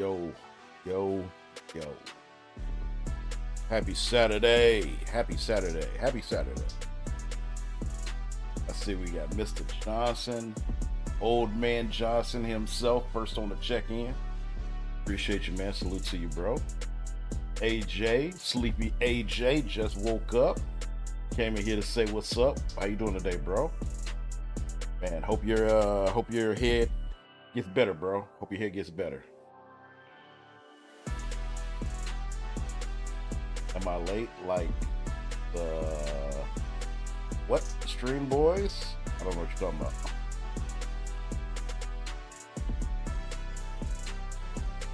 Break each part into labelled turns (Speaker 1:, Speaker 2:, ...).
Speaker 1: Yo, yo, yo. Happy Saturday. Happy Saturday. Happy Saturday. I see we got Mr. Johnson, Old Man Johnson himself, first on the check-in. Appreciate you, man. Salute to you, bro. AJ, sleepy AJ, just woke up. Came in here to say what's up. How you doing today, bro? Man, hope your head gets better, bro. Hope your head gets better. Am I late? Like the what? Stream boys? I don't know what you're talking about.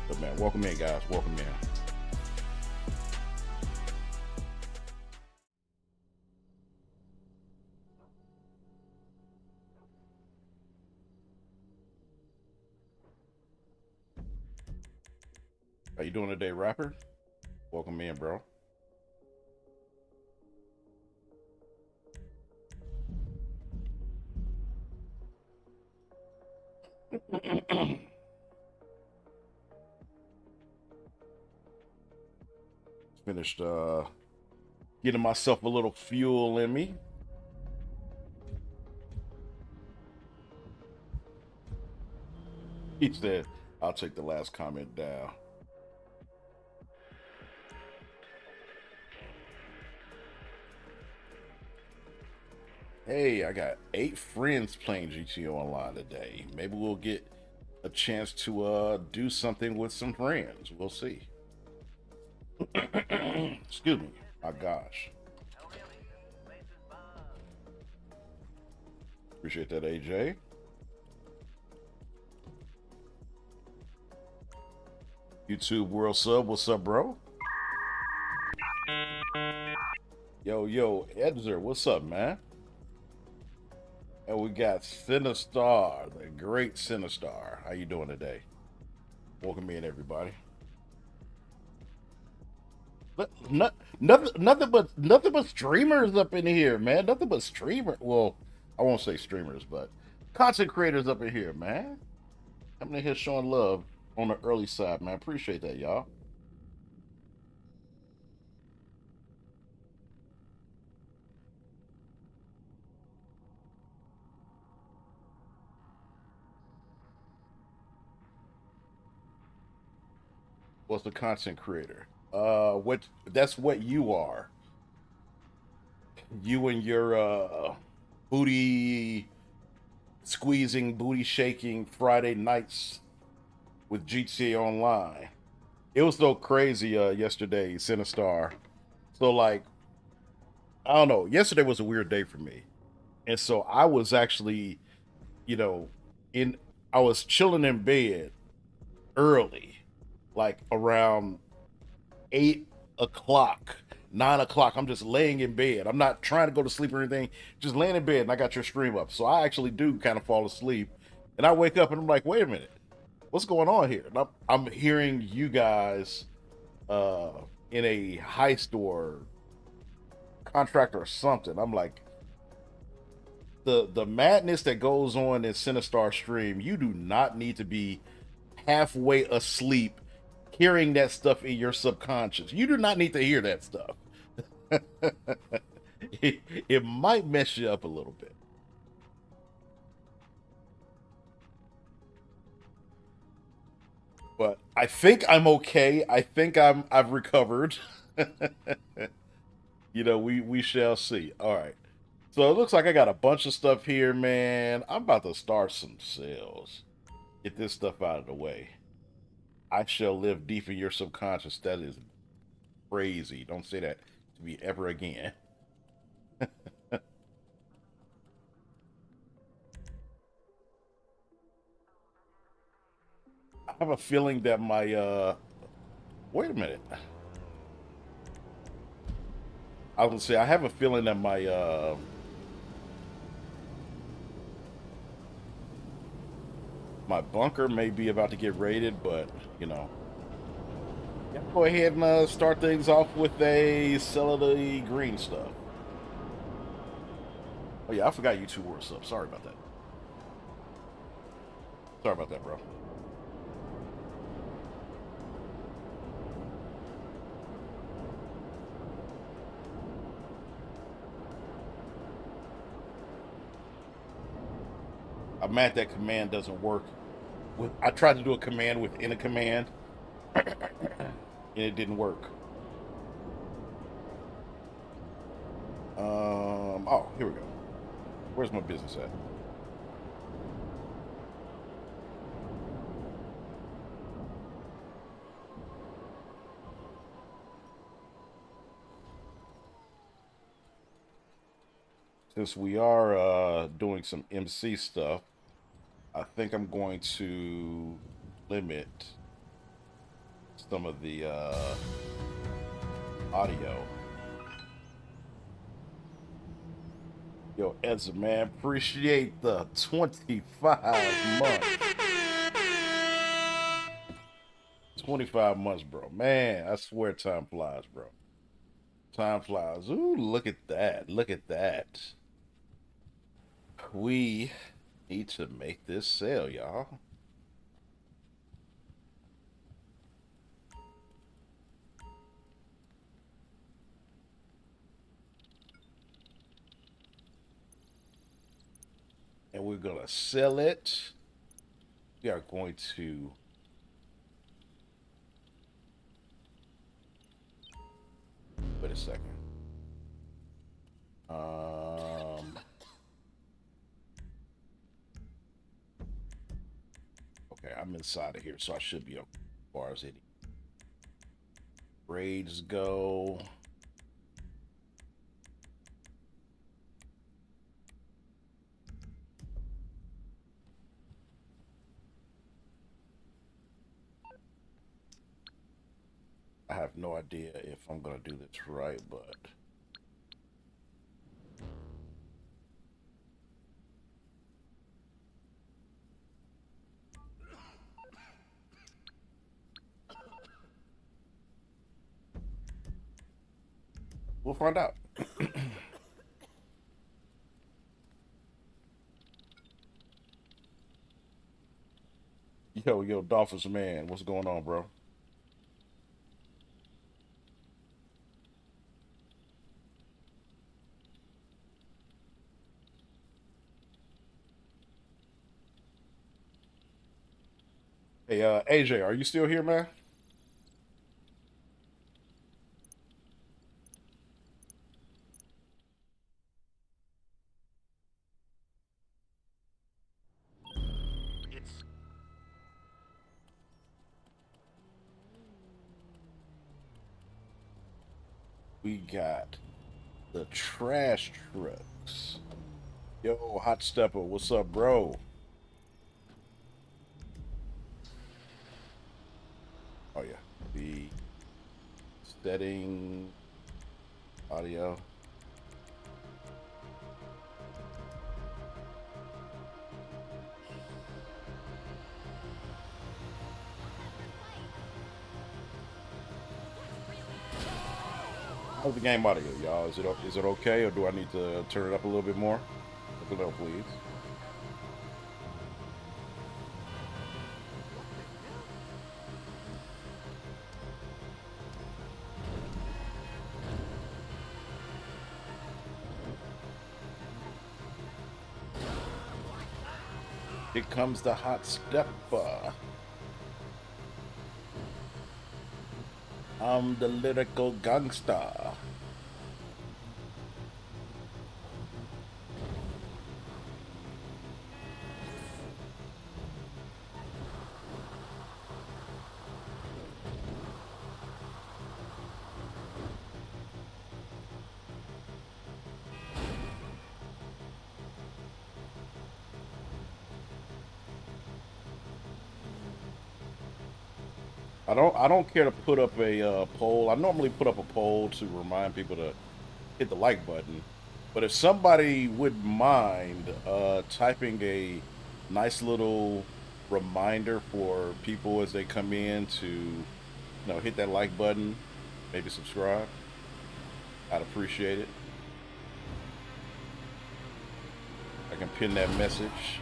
Speaker 1: But man, welcome in, guys. Welcome in. How you doing today, rapper? Welcome in, bro. Finished getting myself a little fuel in me. He said, I'll take the last comment down. Hey, I got 8 friends playing GTA Online today. Maybe we'll get a chance to do something with some friends. We'll see. Excuse me. My gosh. Appreciate that, AJ. YouTube World Sub, what's up, bro? Yo, Edzer, what's up, man? And we got Sinistar, the great Sinistar. How you doing today? Welcome in, everybody. Nothing but streamers up in here, man. Nothing but streamers. Well, I won't say streamers, but content creators up in here, man. I'm in here showing love on the early side, man. Appreciate that, y'all. What's the content creator? That's what you are. You and your booty squeezing, booty shaking Friday nights with GTA Online. It was so crazy yesterday, Sinistar. So like, I don't know. Yesterday was a weird day for me, and so I was actually, you know, in I was chilling in bed early, like around 8 o'clock, 9 o'clock. I'm just laying in bed. I'm not trying to go to sleep or anything. Just laying in bed, and I got your stream up. So I actually do kind of fall asleep, and I wake up and I'm like, wait a minute, what's going on here? And I'm hearing you guys in a heist or contract or something. I'm like, the madness that goes on in Sinistar stream. You do not need to be halfway asleep hearing that stuff in your subconscious. You do not need to hear that stuff. it might mess you up a little bit. But I think I'm okay. I think I've recovered. We shall see. All right. So it looks like I got a bunch of stuff here, man. I'm about to start some sales. Get this stuff out of the way. I shall live deep in your subconscious. That is crazy. Don't say that to me ever again. I have a feeling that my wait a minute. I was gonna say I have a feeling that my bunker may be about to get raided, but yeah, go ahead and start things off with a sell of the green stuff. Oh yeah, I forgot you two were up. Sorry about that. Sorry about that, bro. I'm mad that command doesn't work. I tried to do a command within a command, and it didn't work. Oh, here we go. Where's my business at? Since we are doing some MC stuff, I think I'm going to limit some of the audio. Yo, Ezra, man, appreciate the 25 months. 25 months, bro. Man, I swear time flies, bro. Time flies. Ooh, look at that. Look at that. We need to make this sale, y'all. And we're going to sell it. We are going to wait a second. Okay, I'm inside of here, so I should be okay as far as any raids go. I have no idea if I'm gonna do this right, but we'll find out. Yo, Dolphins man, what's going on, bro? Hey, AJ, are you still here, man? We got the trash trucks. Yo, Hot Stepper, what's up, bro? Oh yeah, the setting audio. How's the game audio, y'all? Is it okay, or do I need to turn it up a little bit more? Look it up, please. Here comes the Hot Stepper. I'm the lyrical gangster. I don't care to put up a poll. I normally put up a poll to remind people to hit the like button. But if somebody would mind typing a nice little reminder for people as they come in to, hit that like button, maybe subscribe, I'd appreciate it. I can pin that message.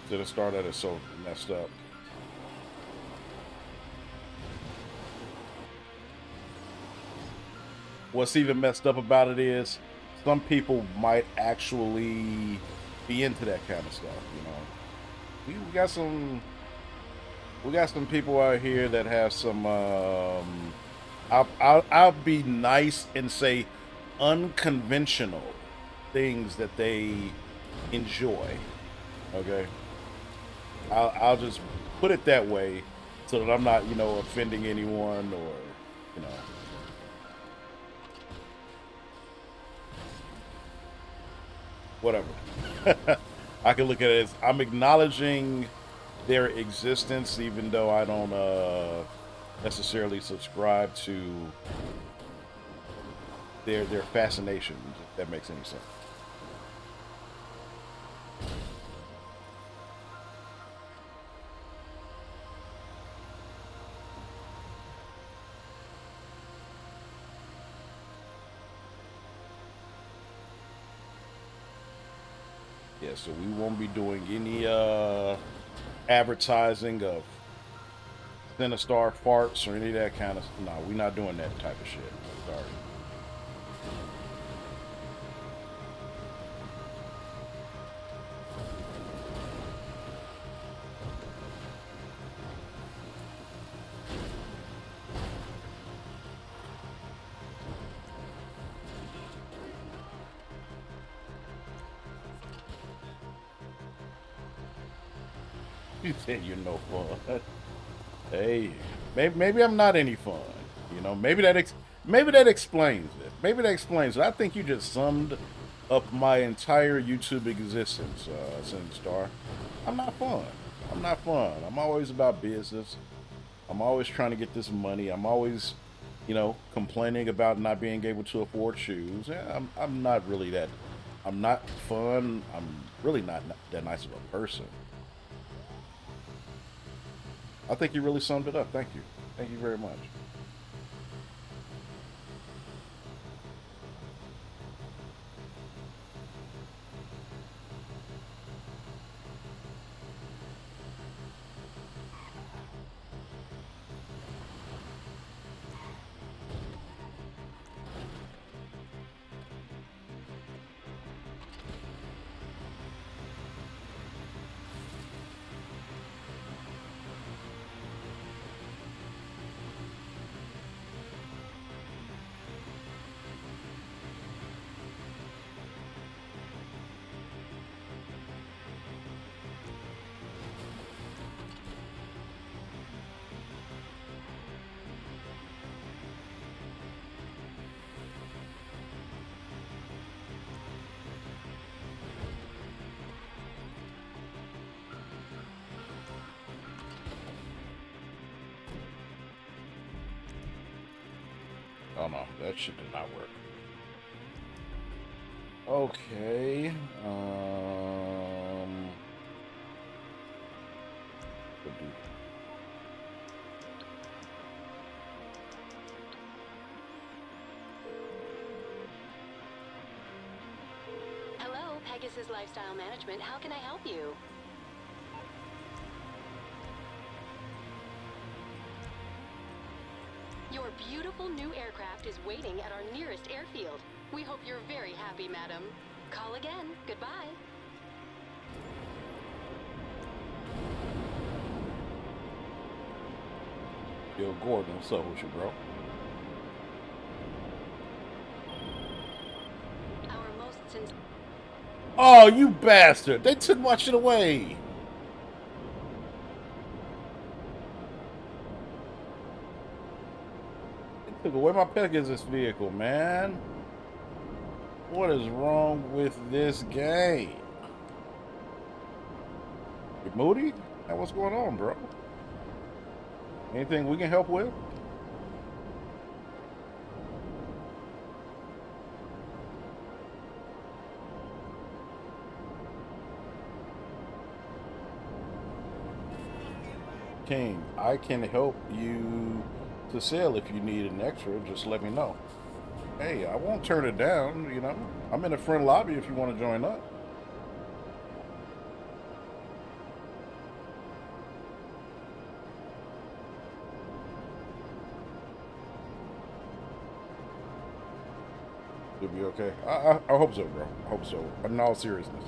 Speaker 1: To the start that is so messed up. What's even messed up about it is some people might actually be into that kind of stuff, you know. We got some people out here that have some I'll be nice and say unconventional things that they enjoy. Okay, I'll just put it that way so that I'm not, you know, offending anyone or, you know. Whatever. I can look at it as I'm acknowledging their existence, even though I don't necessarily subscribe to their fascination. If that makes any sense. Yeah, so we won't be doing any advertising of Cinestar farts or any of that kind of. No, we're not doing that type of shit. Sorry. You said you're no fun. Hey, maybe I'm not any fun. You know, maybe that explains it. Maybe that explains it. I think you just summed up my entire YouTube existence, Star. I'm not fun. I'm not fun. I'm always about business. I'm always trying to get this money. I'm always, you know, complaining about not being able to afford shoes. Yeah, I'm not really that. I'm not fun. I'm really not that nice of a person. I think you really summed it up. Thank you. Thank you very much. Oh no, that shit did not work. Okay.
Speaker 2: Hello, Pegasus Lifestyle Management. How can I help you? Your beautiful new aircraft is waiting at our nearest airfield. We hope you're very happy, madam. Call again. Goodbye.
Speaker 1: Yo, Gordon, what's up with you, bro?
Speaker 2: Our most sincere.
Speaker 1: Oh, you bastard! They took my shit away. They took away my Pegasus vehicle, man. What is wrong with this game? You moody? Now what's going on, bro? Anything we can help with? King, I can help you to sell if you need an extra. Just let me know. Hey, I won't turn it down, you know. I'm in the front lobby if you want to join up. You'll be okay. I hope so, bro. I hope so. In all seriousness,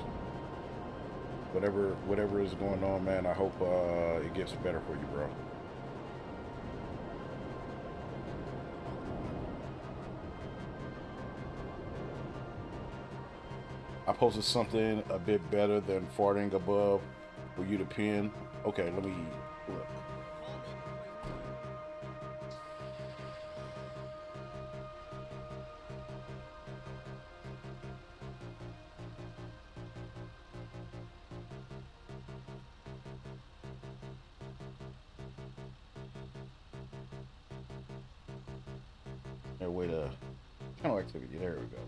Speaker 1: whatever is going on, man, I hope it gets better for you, bro. I posted something a bit better than farting above for you to pin. Okay, let me look. Way to channel activity. There we go.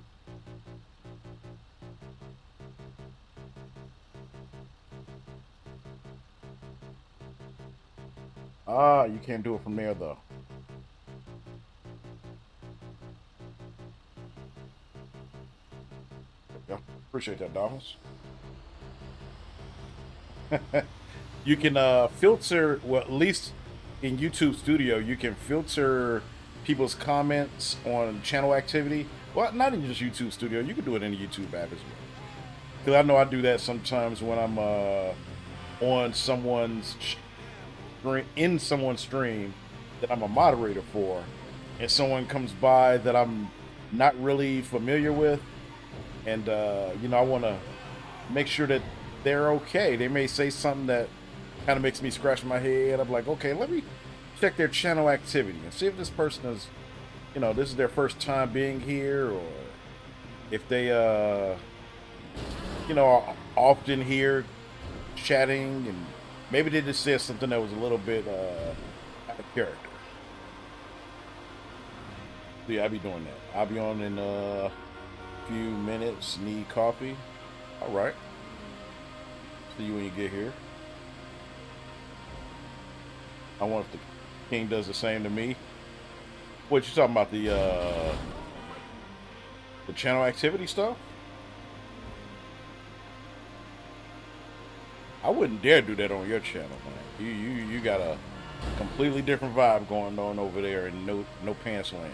Speaker 1: Ah, you can't do it from there though. Yeah, appreciate that, Dolphins. You can filter, well, at least in YouTube Studio, you can filter people's comments on channel activity. Well, not in just YouTube Studio. You can do it in the YouTube app as well. Because I know I do that sometimes when I'm on someone's in someone's stream that I'm a moderator for, and someone comes by that I'm not really familiar with, and you know, I want to make sure that they're okay. They may say something that kind of makes me scratch my head. I'm like, okay, let me check their channel activity and see if this person is, you know, this is their first time being here, or if they, you know, are often here chatting, and maybe they just said something that was a little bit out of character. So yeah, I'll be doing that. I'll be on in a few minutes. Need coffee. All right. See you when you get here. I wonder if the king does the same to me. What you talking about, the channel activity stuff? I wouldn't dare do that on your channel, man. You got a completely different vibe going on over there in no pants land.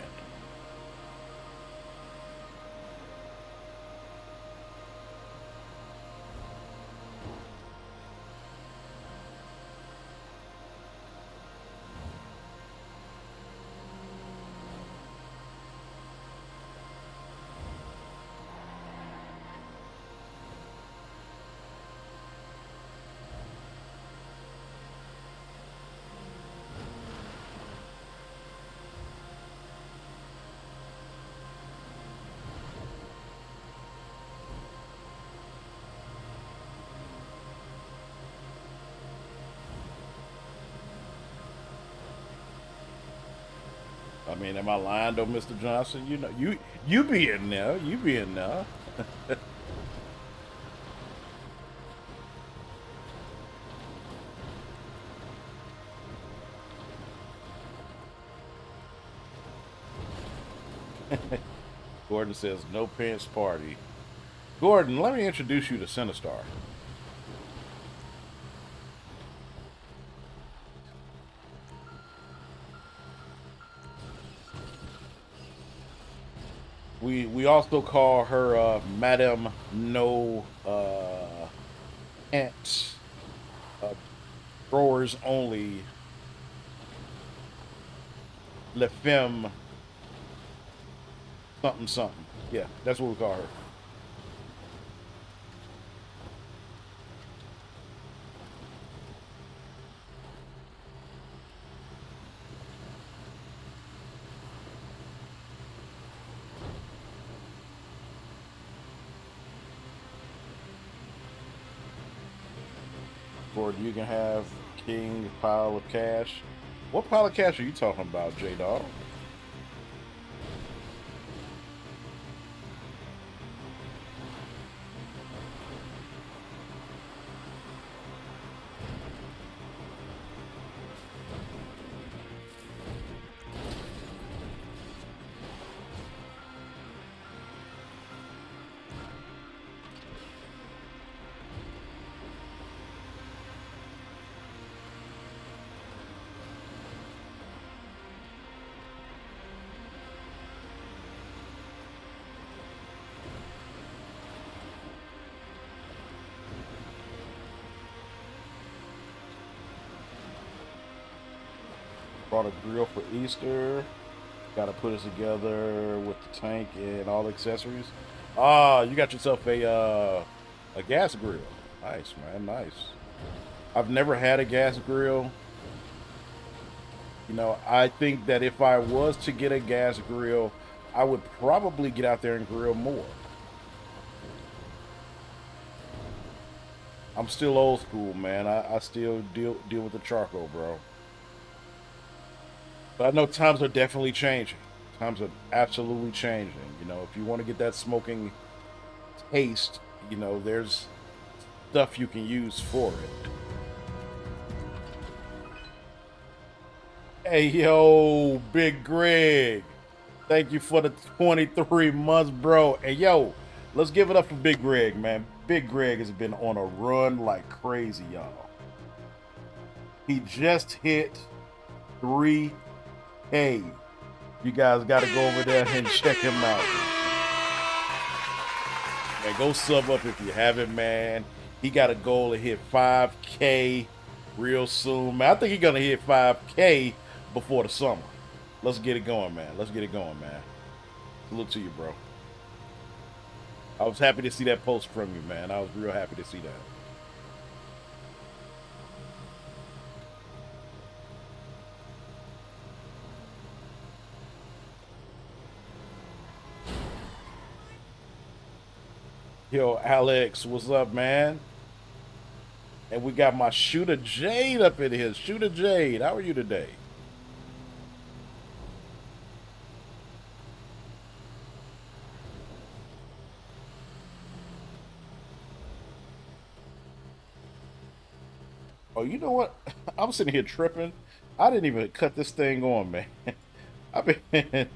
Speaker 1: I mean, am I lying though, Mr. Johnson? You know, you be in there. You be in there. Gordon says, no pants party. Gordon, let me introduce you to Sinistar. We also call her Madame No Pants Throwers Only Le Femme something something. Yeah, that's what we call her. Gordon, you can have King pile of cash. What pile of cash are you talking about, J-Dog? bought a grill for Easter. Got to put it together with the tank and all the accessories. Ah, you got yourself a gas grill. Nice, man, nice. I've never had a gas grill. You know, I think that if I was to get a gas grill, I would probably get out there and grill more. I'm still old school, man. I still deal with the charcoal, bro. But I know times are definitely changing. Times are absolutely changing. You know, if you want to get that smoking taste, you know, there's stuff you can use for it. Hey, yo, Big Greg. Thank you for the 23 months, bro. Hey, yo, let's give it up for Big Greg, man. Big Greg has been on a run like crazy, y'all. He just hit 3K. You guys got to go over there and check him out. Man, go sub up if you haven't, man. He got a goal to hit 5K real soon, man. I think he's going to hit 5K before the summer. Let's get it going, man. Let's get it going, man. Salute to you, bro. I was happy to see that post from you, man. I was real happy to see that. Yo, Alex, what's up, man? And we got my Shooter Jade up in here. Shooter Jade, how are you today? Oh, you know what? I'm sitting here tripping. I didn't even cut this thing on, man. I've been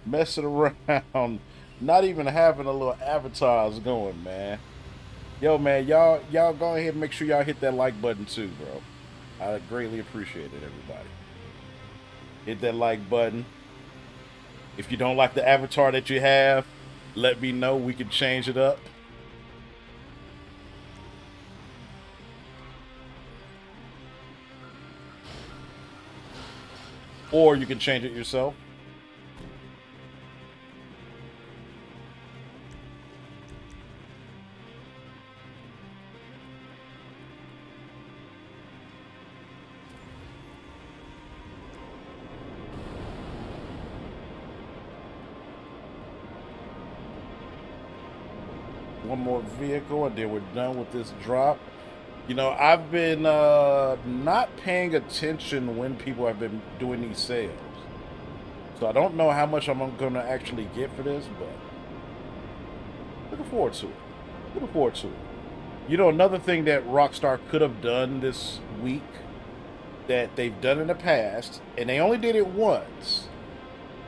Speaker 1: messing around, not even having a little avatars going, man. Yo, man, y'all go ahead and make sure y'all hit that like button too, bro. I greatly appreciate it, everybody. Hit that like button. If you don't like the avatar that you have, let me know. We can change it up. Or you can change it yourself. One more vehicle and then we're done with this drop. You know, I've been not paying attention when people have been doing these sales. So I don't know how much I'm going to actually get for this, but looking forward to it. Looking forward to it. You know, another thing that Rockstar could have done this week that they've done in the past, and they only did it once.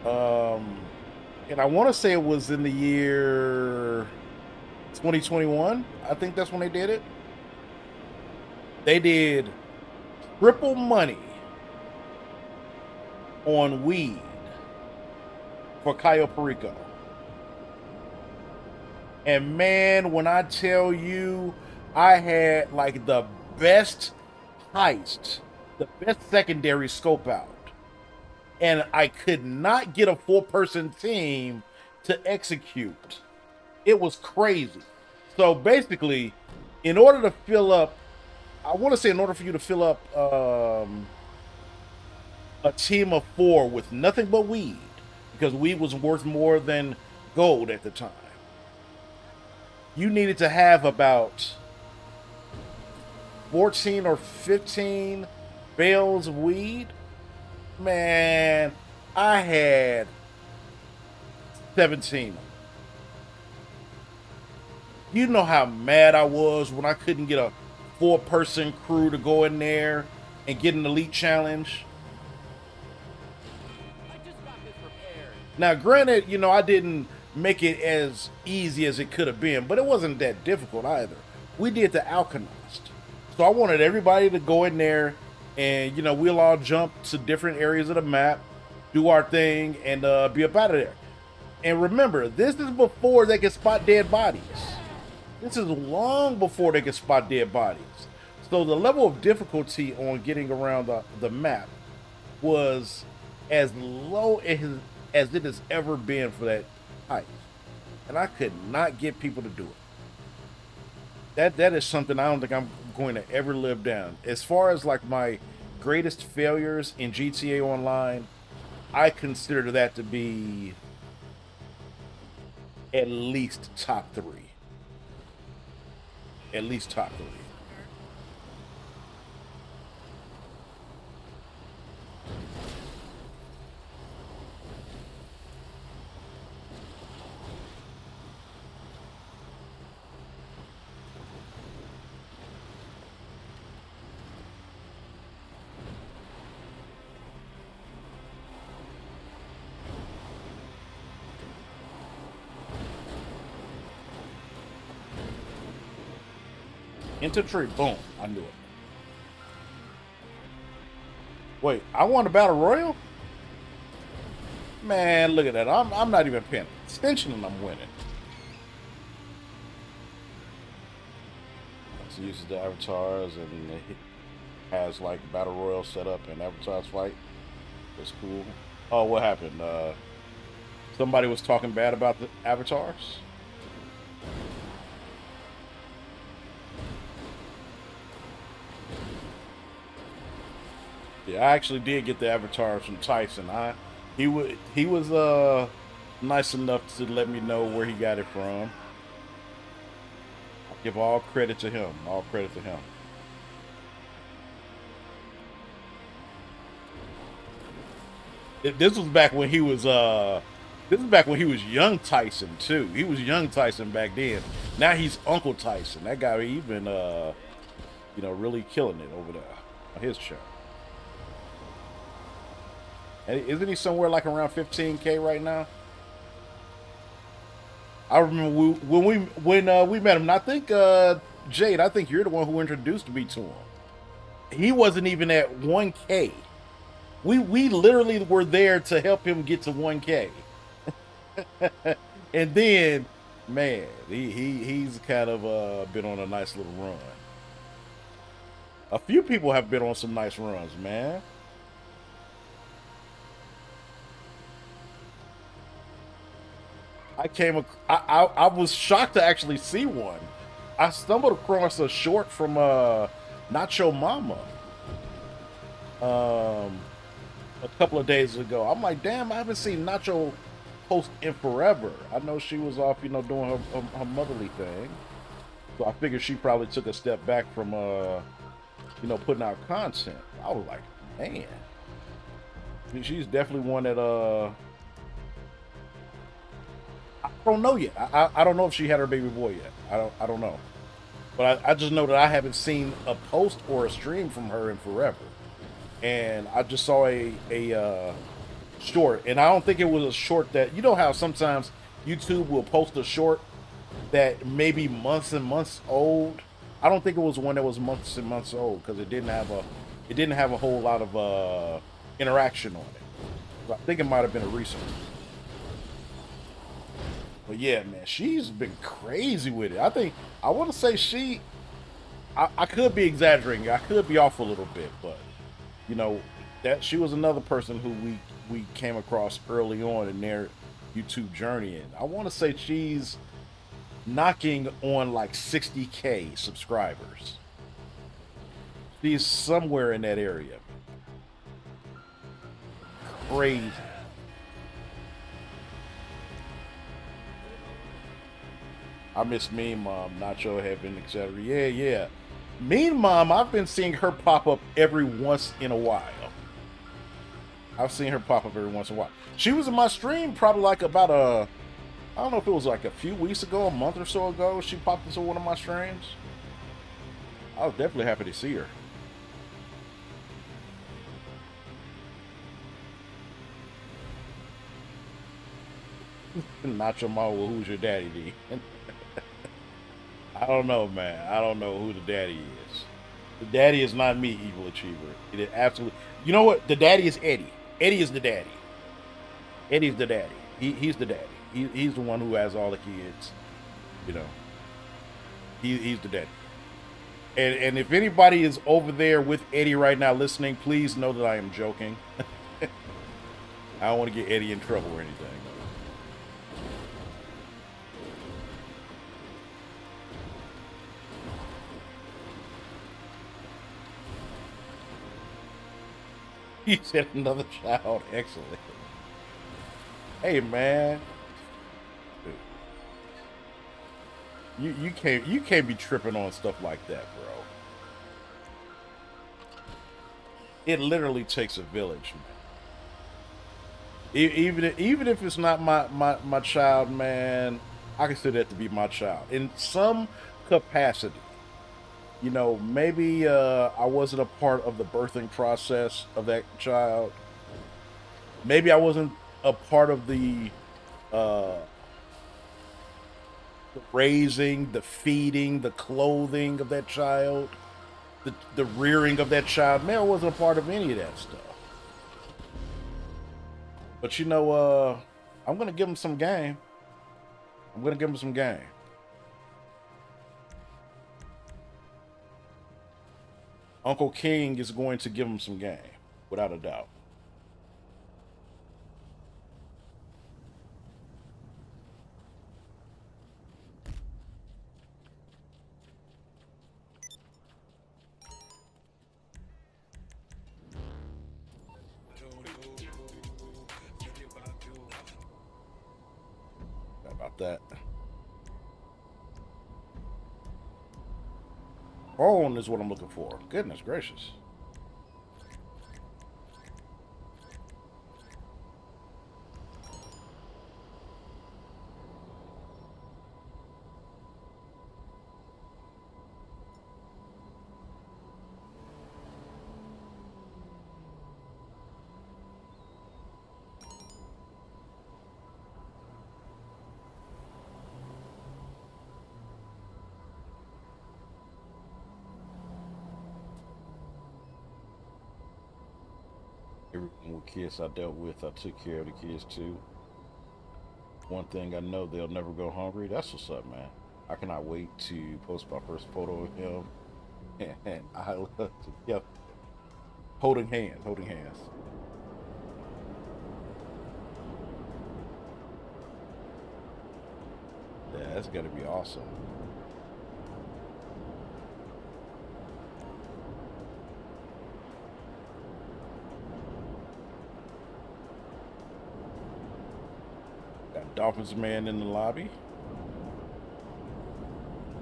Speaker 1: And I want to say it was in the year 2021. I think that's when they did it. They did triple money on weed for Cayo Perico. And man, when I tell you, I had like the best heist, the best secondary scope out. And I could not get a 4-person team to execute. It was crazy. So basically, in order to fill up, I want to say in order for you to fill up a team of 4 with nothing but weed, because weed was worth more than gold at the time, you needed to have about 14 or 15 bales of weed. Man, I had 17. You know how mad I was when I couldn't get a 4-person crew to go in there and get an elite challenge.
Speaker 3: I just got this repaired.
Speaker 1: Now, granted, you know, I didn't make it as easy as it could have been, but it wasn't that difficult either. We did the Alchemist. So I wanted everybody to go in there and, you know, we'll all jump to different areas of the map, do our thing, and be up out of there. And remember, this is before they can spot dead bodies. This is long before they can spot dead bodies. So the level of difficulty on getting around the map was as low as it has ever been for that heist, and I could not get people to do it. That is something I don't think I'm going to ever live down. As far as like my greatest failures in GTA Online, I consider that to be at least top three. At least top three. Into tree, boom! I knew it. Wait, I won a battle royal? Man, look at that! I'm not even paying attention, and I'm winning. So uses the avatars, and it has like battle royal set up and avatars fight. That's cool. Oh, what happened? Somebody was talking bad about the avatars. Yeah, I actually did get the avatars from Tyson. He was nice enough to let me know where he got it from. I give all credit to him. All credit to him. This was back when he was this is back when he was young Tyson too. He was young Tyson back then. Now he's Uncle Tyson. That guy, he's been you know, really killing it over there on his show. And isn't he somewhere like around 15K right now? I remember when we met him. And I think Jade, I think you're the one who introduced me to him. He wasn't even at 1K. We literally were there to help him get to 1K. And then, man, he's kind of been on a nice little run. A few people have been on some nice runs, man. I was shocked to actually see one. I stumbled across a short from Nacho Mama a couple of days ago. I'm like, damn, I haven't seen Nacho post in forever. I know she was off, you know, doing her motherly thing. So I figured she probably took a step back from you know, putting out content. I was like, man, she's definitely one that I don't know yet. I don't know if she had her baby boy yet. I don't know. But I just know that I haven't seen a post or a stream from her in forever. And I just saw a short, and I don't think it was a short that, you know how sometimes YouTube will post a short that may be months and months old. I don't think it was one that was months and months old because it didn't have a whole lot of interaction on it. So I think it might have been a recent one. But yeah, man, she's been crazy with it. I want to say I could be exaggerating. I could be off a little bit, but you know, that she was another person who we came across early on in their YouTube journey, and I want to say she's knocking on like 60K subscribers. She's somewhere in that area. Crazy. I miss Mean Mom, Nacho Heaven, etc. Yeah. Mean Mom, I've been seeing her pop up every once in a while. I've seen her pop up every once in a while. She was in my stream probably like about I don't know if it was like a few weeks ago, a month or so ago. She popped into one of my streams. I was definitely happy to see her. Nacho Mama, who's your daddy, D? I don't know, man. I don't know who the daddy is. The daddy is not me, Evil Achiever. It is absolutely. You know what? The daddy is Eddie. Eddie is the daddy. Eddie's the daddy. He's the daddy. He's the one who has all the kids. You know. He's the daddy. And if anybody is over there with Eddie right now listening, please know that I am joking. I don't want to get Eddie in trouble or anything. He said another child. Excellent. Hey man. You can't be tripping on stuff like that, bro. It literally takes a village, man. Even if it's not my child, man, I consider that to be my child in some capacity. You know, maybe I wasn't a part of the birthing process of that child. Maybe I wasn't a part of the raising, the feeding, the clothing of that child, the rearing of that child. Man, I wasn't a part of any of that stuff. But you know, I'm gonna give him some game. I'm gonna give him some game. Uncle King is going to give him some game, without a doubt. How about that? Phone is what I'm looking for. Goodness gracious. With kids I dealt with, I took care of the kids too. One thing I know, they'll never go hungry. That's what's up, man. I cannot wait to post my first photo of him. And I love to, yep, holding hands. Yeah, that's gonna be awesome. Got Dolphins man in the lobby.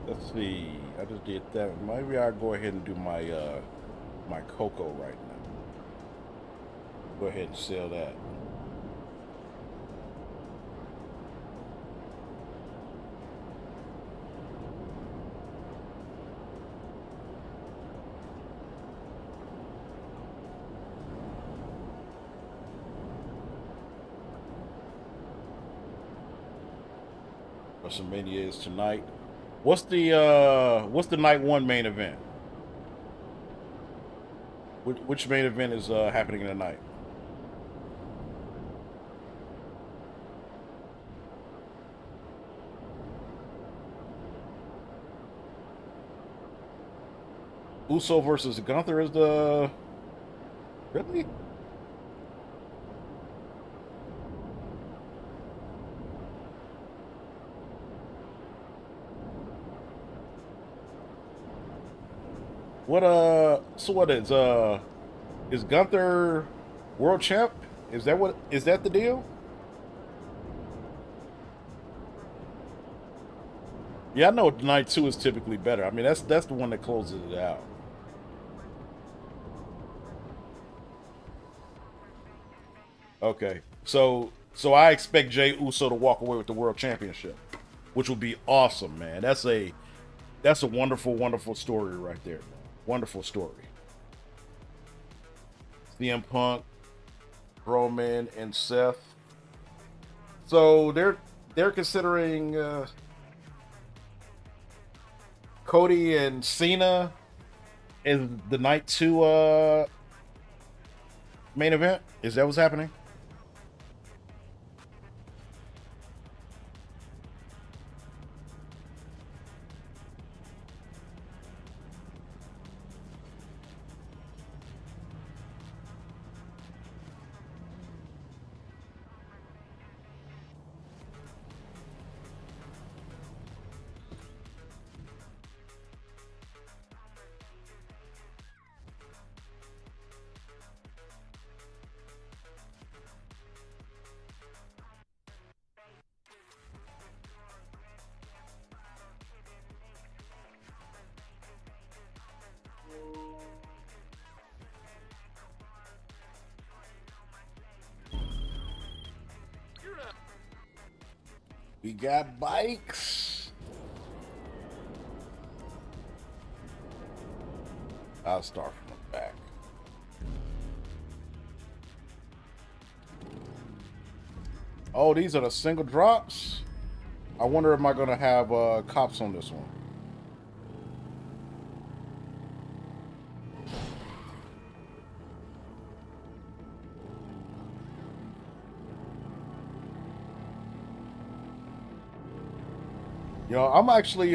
Speaker 1: Let's see. I just did that. Maybe I'll go ahead and do my my cocoa right now. Go ahead and sell that. Wrestlemania is tonight. What's the night one main event? Which main event is happening tonight? Uso versus Gunther is the really? What so what is Gunther world champ? Is that the deal? Yeah, I know night two is typically better. I mean, that's the one that closes it out. Okay. So I expect Jey Uso to walk away with the world championship, which would be awesome, man. That's a wonderful, wonderful story right there. Wonderful story. CM Punk, Roman, and Seth. So they're considering Cody and Cena as the night two main event. Is that what's happening? We got bikes. I'll start from the back. Oh, these are the single drops? I wonder if I'm going to have cops on this one. You know, I'm actually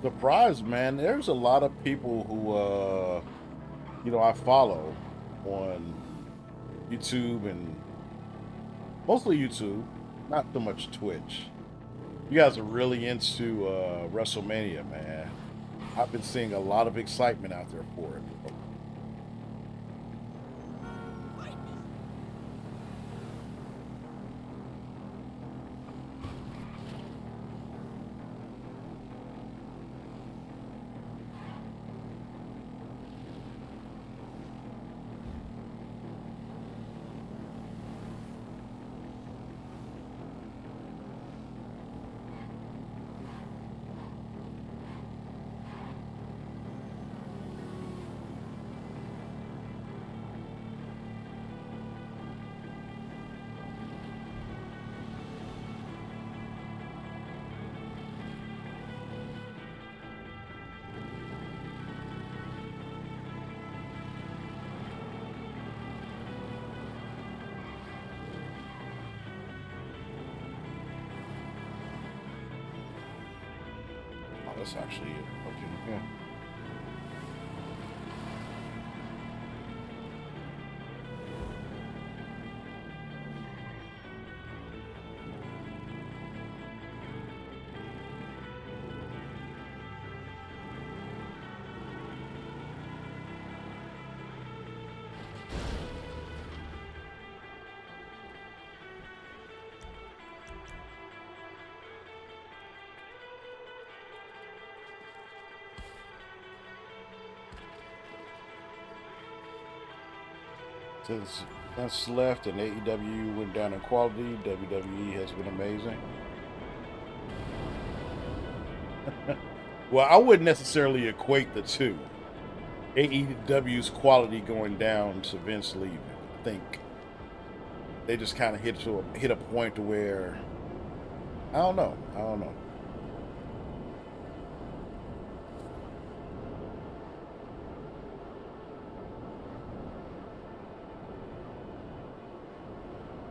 Speaker 1: surprised, man. There's a lot of people who, you know, I follow on YouTube and mostly YouTube, not so much Twitch. You guys are really into Wrestlemania, man. I've been seeing a lot of excitement out there for it. That's actually it. Okay, yeah. Since left and AEW went down in quality, WWE has been amazing. Well, I wouldn't necessarily equate the two. AEW's quality going down to Vince leaving. I think they just kind of hit a point to where I don't know.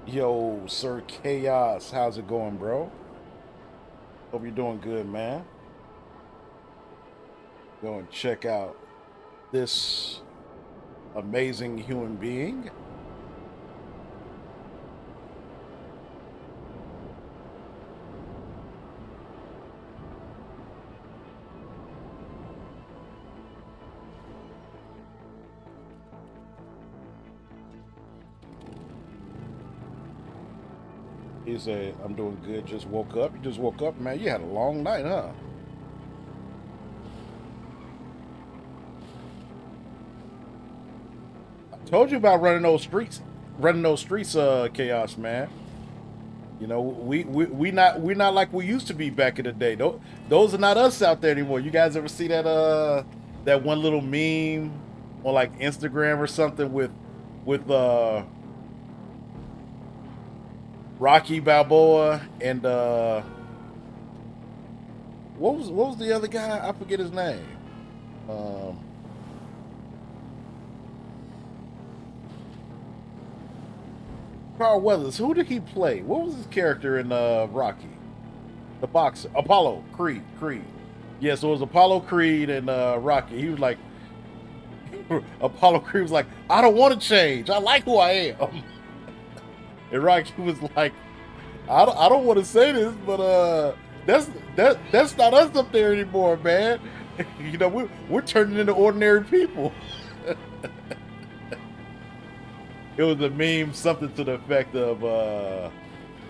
Speaker 1: Yo, Sir Chaos, how's it going, bro? Hope you're doing good, man. Go and check out this amazing human being. He said, I'm doing good, just woke up. You just woke up, man. You had a long night, huh? I told you about running those streets, Chaos, man. You know, we're not like we used to be back in the day. Those are not us out there anymore. You guys ever see that one little meme on like Instagram or something with Rocky Balboa and what was the other guy? I forget his name. Carl Weathers. Who did he play? What was his character in Rocky? The boxer. Apollo Creed. Yeah, so it was Apollo Creed and Rocky. He was like Apollo Creed was like, I don't want to change. I like who I am. And Rocky was like, I don't want to say this, but that's not us up there anymore, man. You know, we're turning into ordinary people. It was a meme, something to the effect of,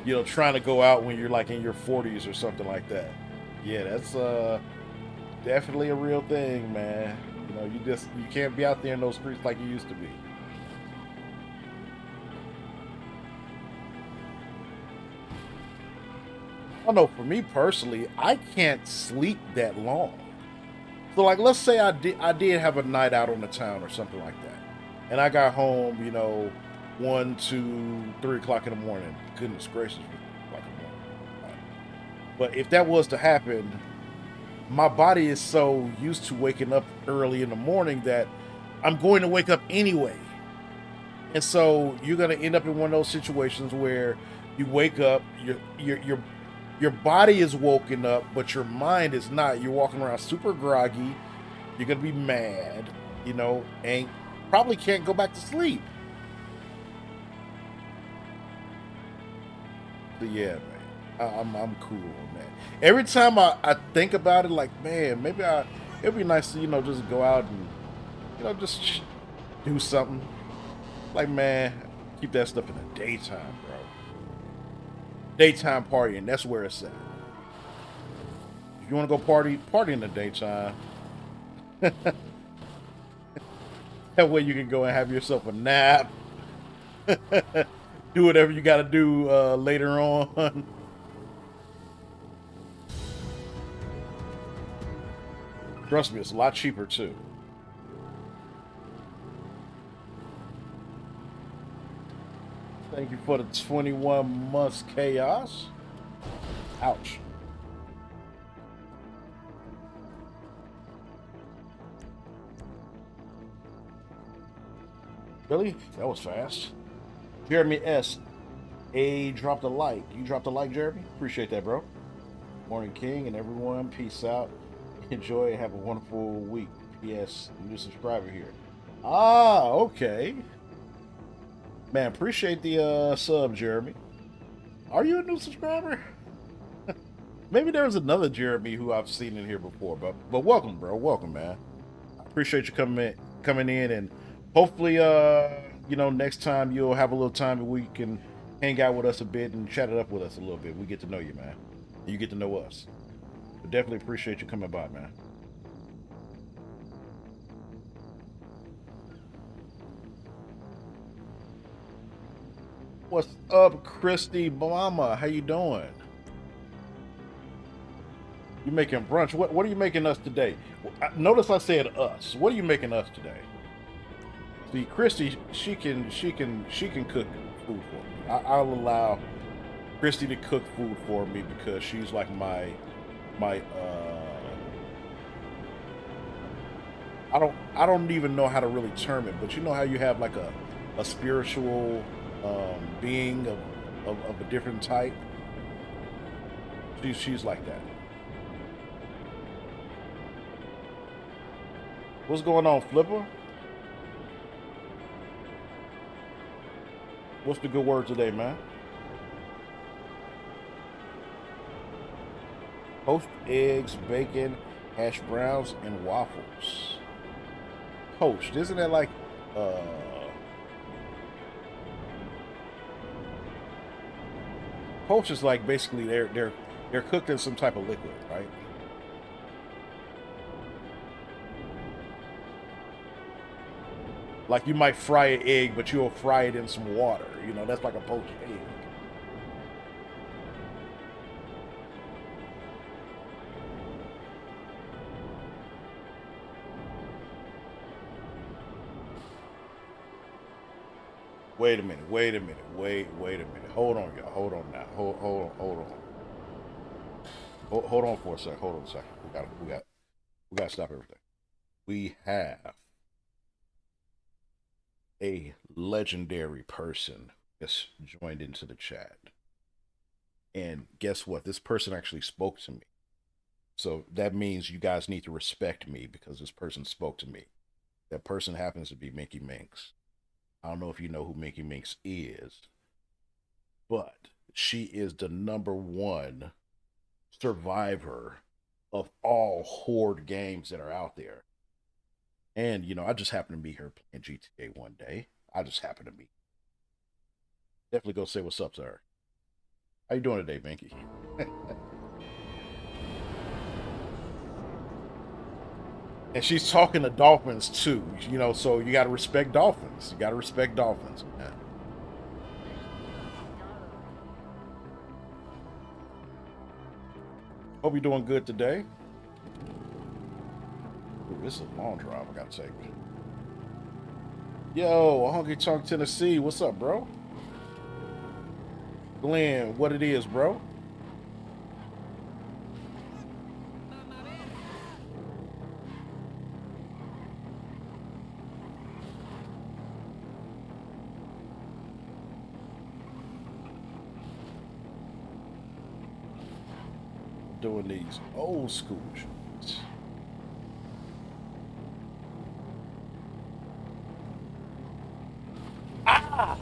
Speaker 1: you know, trying to go out when you're like in your 40s or something like that. Yeah, that's definitely a real thing, man. You know, you can't be out there in those streets like you used to be. don't know. For me personally, I can't sleep that long. So like, let's say I did have a night out on the town or something like that, and I got home, 1, 2, 3 o'clock in the morning. Goodness gracious, 3 o'clock in the morning. But if that was to happen, my body is so used to waking up early in the morning that I'm going to wake up anyway. And so you're gonna end up in one of those situations where you wake up, your body is woken up, but your mind is not. You're walking around super groggy. You're gonna be mad, and probably can't go back to sleep. But yeah, man, I'm cool on that. Every time I think about it, like, man, maybe it'd be nice to just go out and just do something. Like, man, keep that stuff in the daytime, bro. Daytime partying, that's where it's at. If you want to go party in the daytime. That way you can go and have yourself a nap. Do whatever you got to do later on. Trust me, it's a lot cheaper too. Thank you for the 21 months chaos. Ouch. Really? That was fast. Jeremy S. A dropped a like. You dropped a like, Jeremy? Appreciate that, bro. Morning, King, and everyone. Peace out. Enjoy and have a wonderful week. P.S. New subscriber here. Ah, okay. Man, appreciate the sub, Jeremy. Are you a new subscriber? Maybe there's another Jeremy who I've seen in here before, but welcome, bro. Welcome, man. I appreciate you coming in, and hopefully, next time you'll have a little time and we can hang out with us a bit and chat it up with us a little bit. We get to know you, man. You get to know us. But definitely appreciate you coming by, man. What's up, Christy Mama? How you doing? You making brunch? What are you making us today? Notice I said us. What are you making us today? See, Christy, she can cook food for me. I'll allow Christy to cook food for me because she's like my I don't even know how to really term it, but you know how you have like a spiritual being of a different type. She's like that. What's going on, Flipper? What's the good word today, man? Poached eggs, bacon, hash browns, and waffles. Poached, isn't that like poached is like basically they're cooked in some type of liquid, right? Like you might fry an egg, but you'll fry it in some water. That's like a poached egg. Wait a minute. Wait a minute. Wait a minute. Hold on, y'all. Hold on now. Hold on. Hold on for a sec. Hold on a second. We gotta stop everything. We have a legendary person that's joined into the chat. And guess what? This person actually spoke to me. So that means you guys need to respect me because this person spoke to me. That person happens to be Minky Minx. I don't know if you know who Minky Minx is, but she is the #1 survivor of all horde games that are out there. And, I just happened to be here playing GTA one day. I just happened to be. Definitely go say what's up to her. How you doing today, Minky? And she's talking to dolphins too, so you got to respect dolphins. You got to respect dolphins, man. Hope you're doing good today. Ooh, this is a long drive I gotta take. Yo, Honky Tonk, Tennessee. What's up, bro? Glenn, what it is, bro? Doing these old school shits. Ah!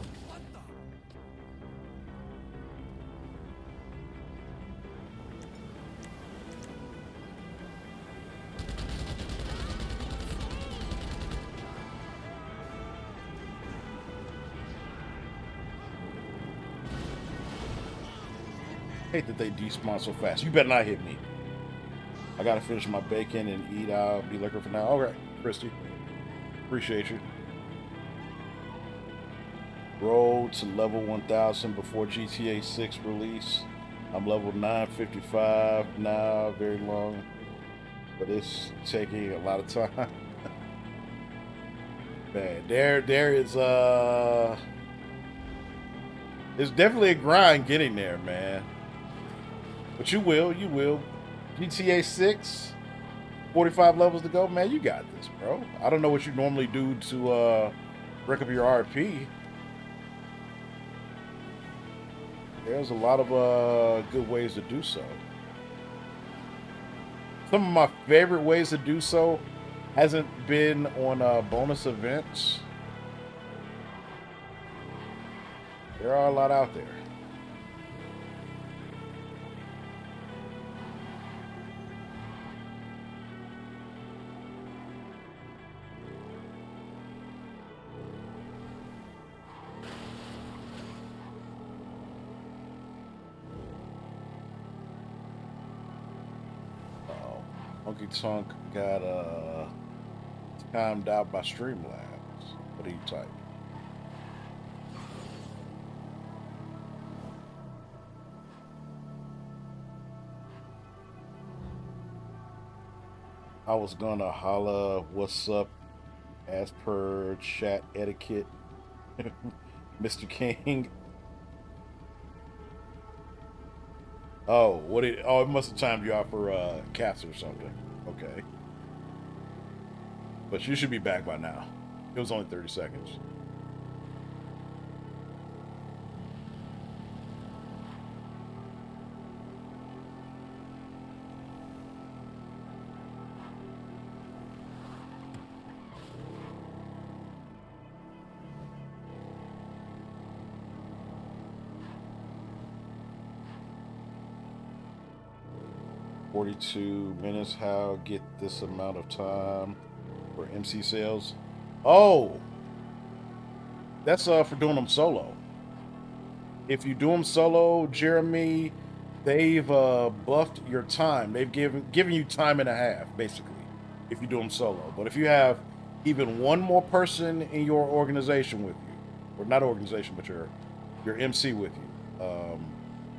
Speaker 1: Hate that they despawn so fast. You better not hit me. I gotta finish my bacon and eat out. Be liquor for now. All right, Christy. Appreciate you. Road to level 1000 before GTA 6 release. I'm level 955 now, very long, but it's taking a lot of time. Man, there is there's definitely a grind getting there, man. But you will. GTA 6, 45 levels to go, man. You got this, bro. I don't know what you normally do to rank up your RP. There's a lot of good ways to do so. Some of my favorite ways to do so hasn't been on bonus events. There are a lot out there. Monkey Tonk got timed out by Streamlabs. What do you type? I was gonna holla what's up as per chat etiquette, Mr. King. Oh, it must have timed you out for cats or something. Okay. But you should be back by now. It was only 30 seconds. $42 how get this amount of time for MC sales? Oh, that's for doing them solo. If you do them solo, Jeremy, they've buffed your time. They've given you time and a half, basically, if you do them solo. But if you have even one more person in your organization with you, or not organization, but your MC with you,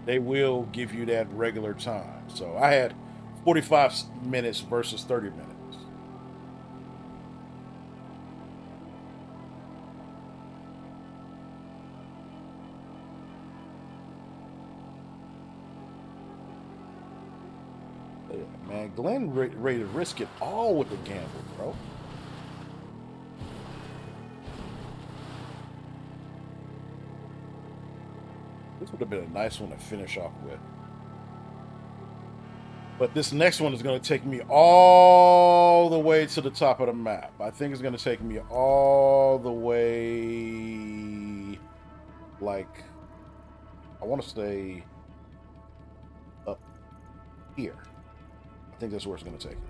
Speaker 1: they will give you that regular time. So I had 45 minutes versus 30 minutes. Yeah, man, Glenn ready to risk it all with the gamble, bro. This would have been a nice one to finish off with. But this next one is going to take me all the way to the top of the map. I think it's going to take me all the way, like, I want to stay up here. I think that's where it's going to take me.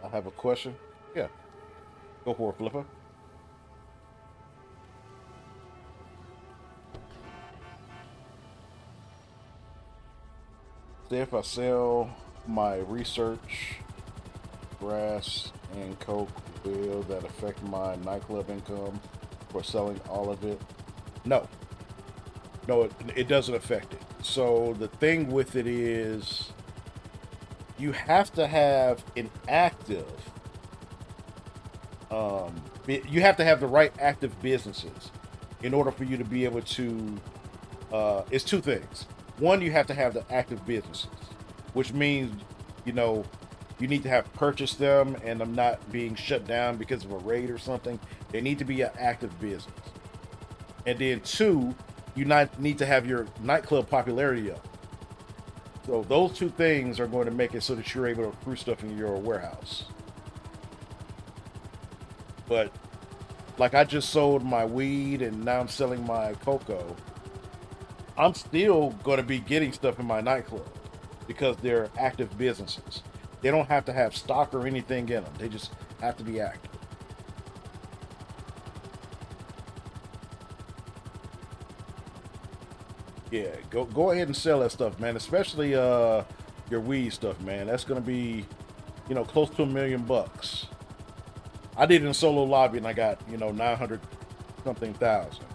Speaker 1: I have a question. Yeah. Go for it, Flipper. say if I sell my research, grass, and coke, will that affect my nightclub income for selling all of it? No. No, it doesn't affect it. So the thing with it is you have to have an active, you have to have the right active businesses in order for you to be able to, it's two things. One, you have to have the active businesses, which means, you know, you need to have purchased them and them not being shut down because of a raid or something. They need to be an active business. And then two, you need to have your nightclub popularity up. So those two things are going to make it so that you're able to accrue stuff in your warehouse. But like I just sold my weed and now I'm selling my cocoa. I'm still going to be getting stuff in my nightclub because they're active businesses. They don't have to have stock or anything in them. They just have to be active. Yeah, go ahead and sell that stuff, man. Especially your weed stuff, man. That's gonna be, you know, close to $1 million. I did it in solo lobby and I got, you know, 900 something thousand.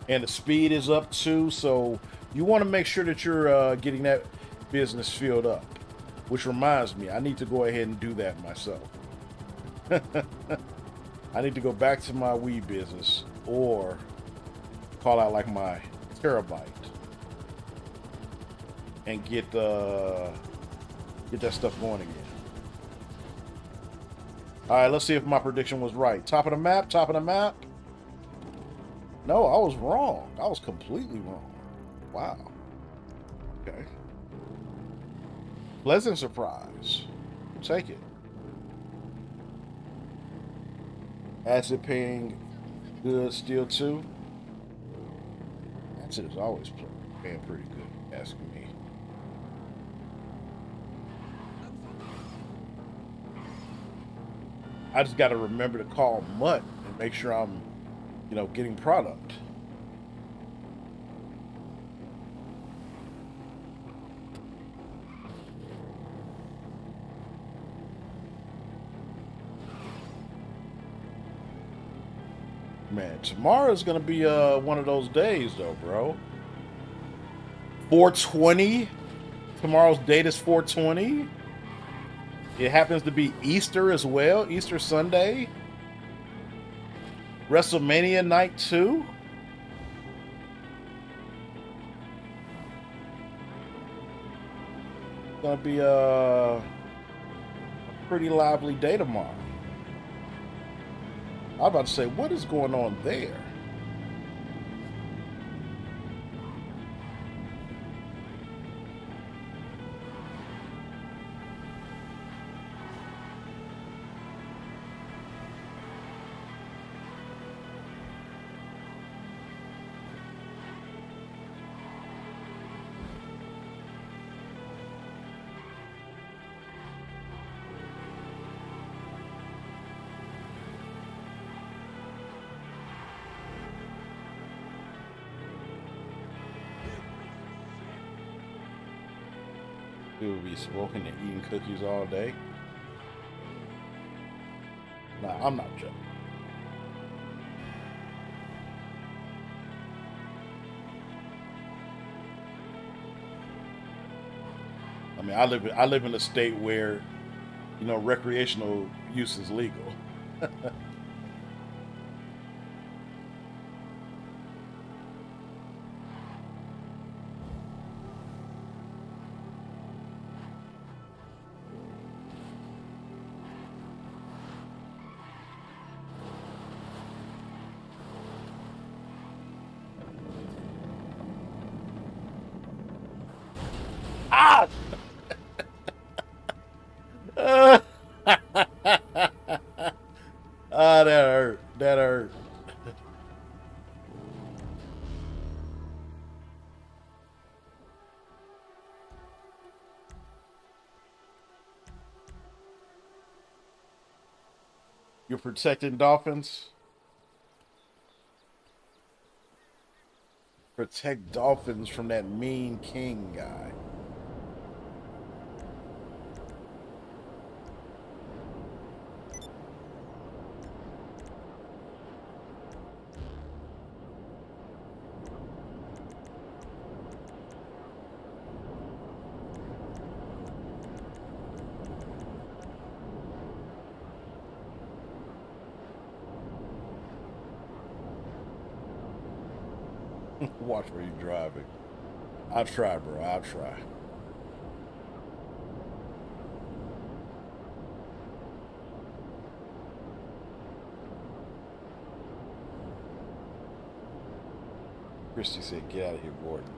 Speaker 1: And the speed is up too, so you want to make sure that you're getting that business filled up. Which reminds me, I need to go ahead and do that myself. I need to go back to my weed business or call out like my terabyte and get that stuff going again. All right, let's see if my prediction was right. Top of the map, top of the map. No, I was wrong. I was completely wrong. Wow. Okay. Pleasant surprise. We'll take it. Acid paying good still too. Acid is always paying pretty good, asking me. I just got to remember to call Mutt and make sure I'm, you know, getting product. Man, tomorrow's gonna be one of those days though, bro. 420. Tomorrow's date is 420. It happens to be Easter as well, Easter Sunday. Wrestlemania night 2. Gonna be a pretty lively day tomorrow. I was about to say, what is going on there? We will be smoking and eating cookies all day. Nah, I'm not joking. I mean, I live in a state where, you know, recreational use is legal. Ah! Ah, that hurt. That hurt. You're protecting dolphins? Protect dolphins from that mean king guy. Watch where you're driving. I'll try, bro. I'll try. Christy said, get out of here, Gordon.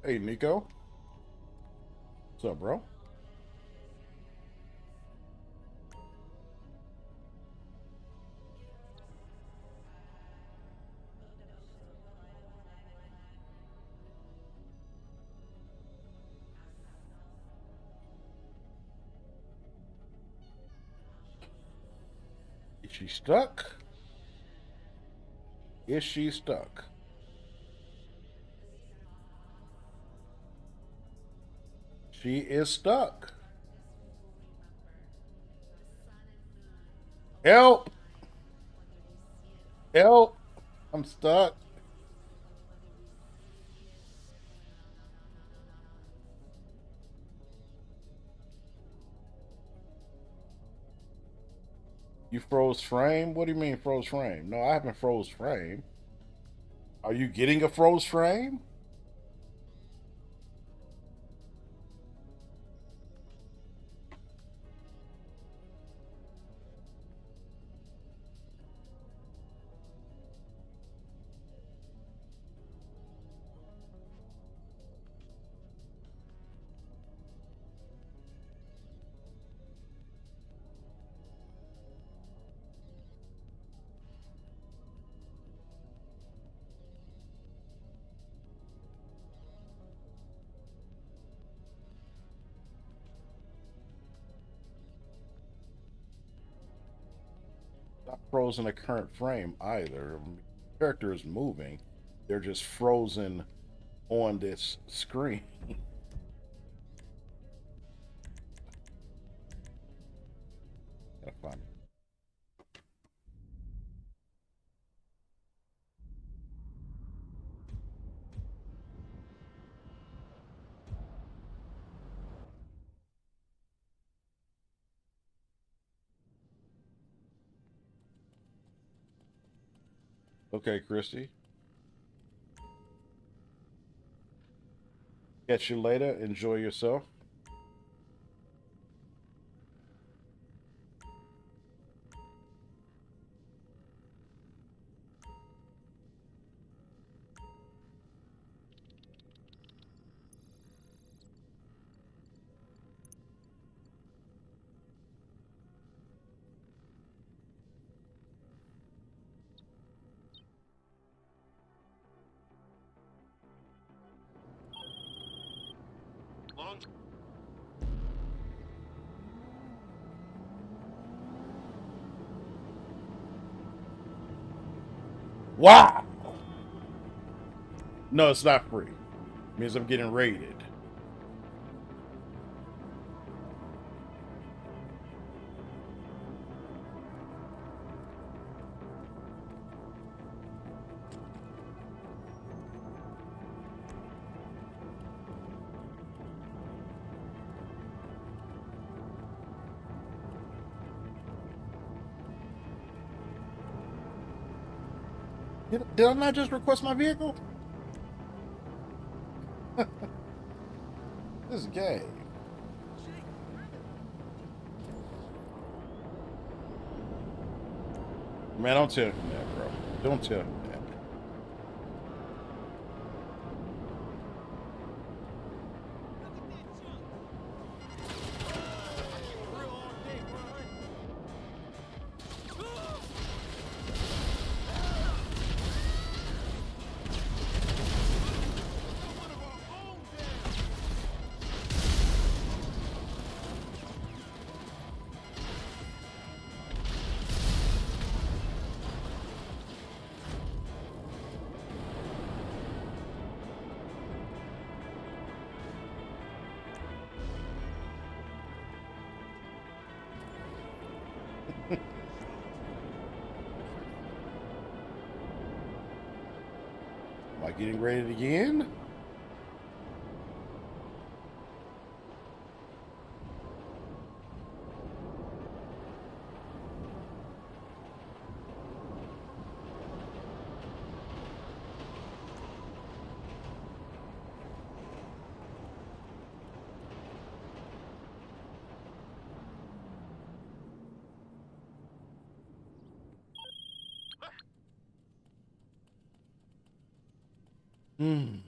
Speaker 1: Hey, Nico. What's up, bro? Is she stuck? Is she stuck? She is stuck. Help! Help! I'm stuck. You froze frame? What do you mean froze frame? No, I haven't froze frame. Are you getting a froze frame? Not frozen a current frame either. The character is moving. They're just frozen on this screen. Gotta find it. Okay, Christy. Catch you later. Enjoy yourself. Wow! No, it's not free. It means I'm getting raided. Did I not just request my vehicle? This is gay. Man, don't tell me that, bro. Don't tell me that. Am I getting raided again? Hmm.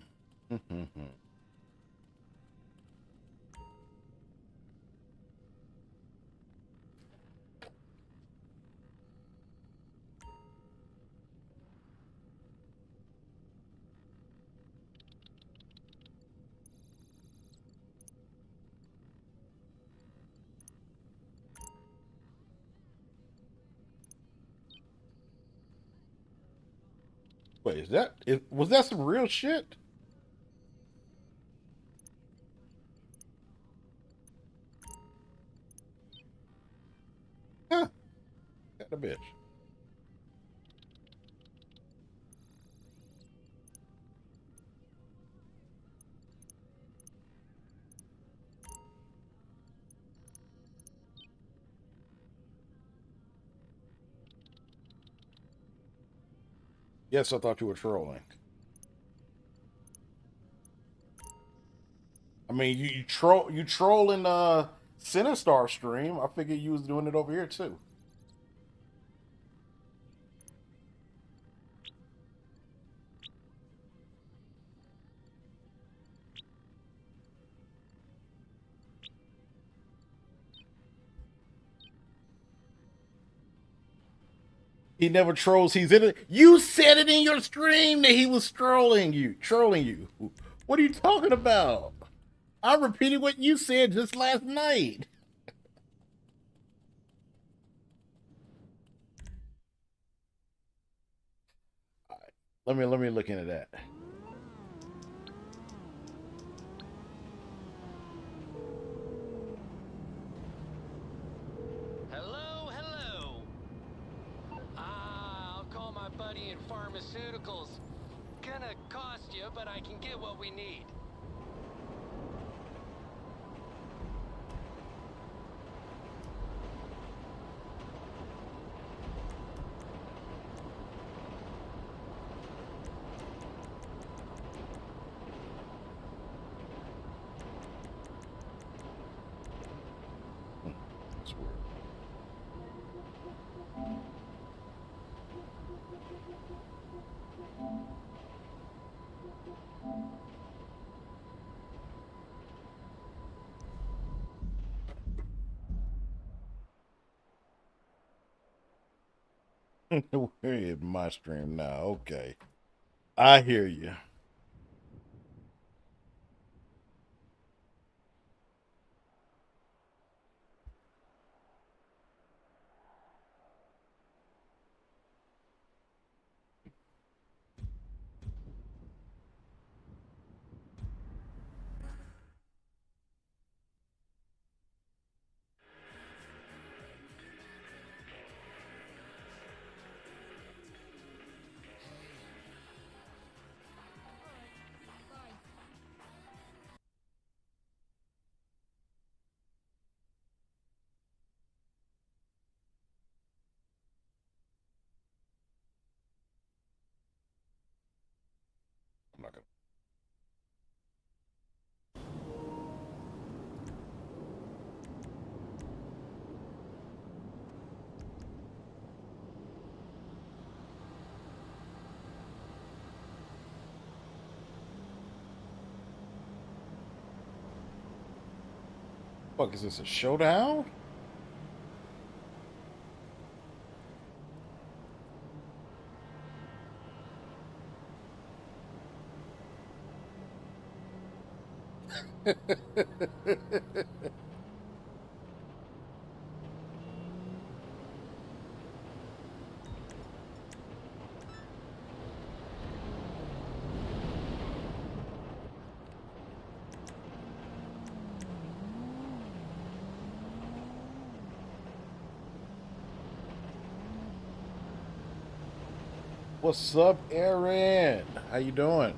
Speaker 1: Wait, was that some real shit? Huh. Got a bitch. Yes, I thought you were trolling. I mean, you trolling Sinistar stream. I figured you was doing it over here too. He never trolls. He's in it. You said it in your stream that he was trolling you. What are you talking about? I repeated what you said just last night. All right, let me look into that.
Speaker 3: Hello, hello. I'll call my buddy in pharmaceuticals. Gonna cost you, but I can get what we need.
Speaker 1: That's weird. We're in my stream now. Okay. I hear you. Fuck, is this a showdown? What's up, Aaron? How you doing?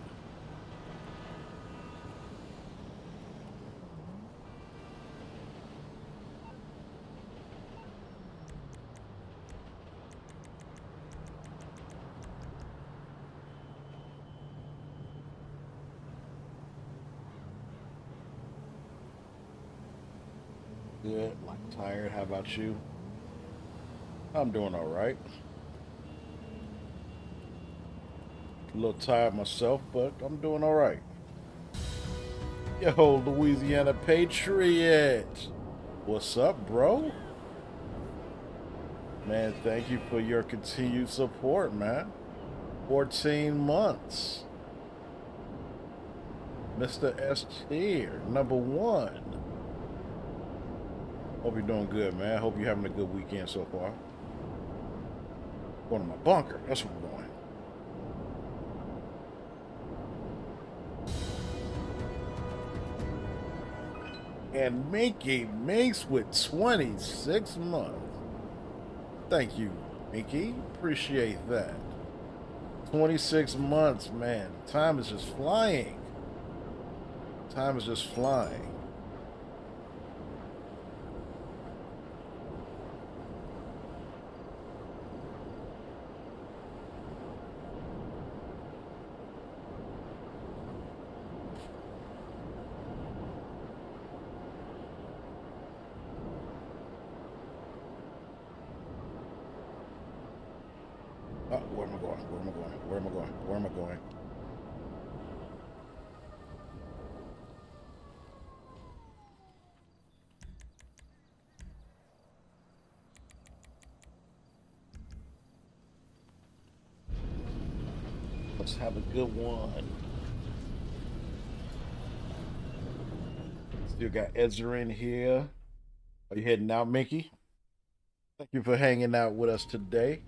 Speaker 1: Good. Like tired. How about you? I'm doing all right. A little tired myself, but I'm doing all right. Yo, Louisiana Patriot. What's up, bro? Man, thank you for your continued support, man. 14 months. Mr. S tier, #1. Hope you're doing good, man. Hope you're having a good weekend so far. Going to my bunker. That's where we're going. And Minky Minx with 26 months. Thank you, Minky. Appreciate that. 26 months, man. Time is just flying. Time is just flying. Where am I going? Where am I going? Where am I going? Where am I going? Let's have a good one. Still got Ezra in here. Are you heading out, Mickey? Thank you for hanging out with us today.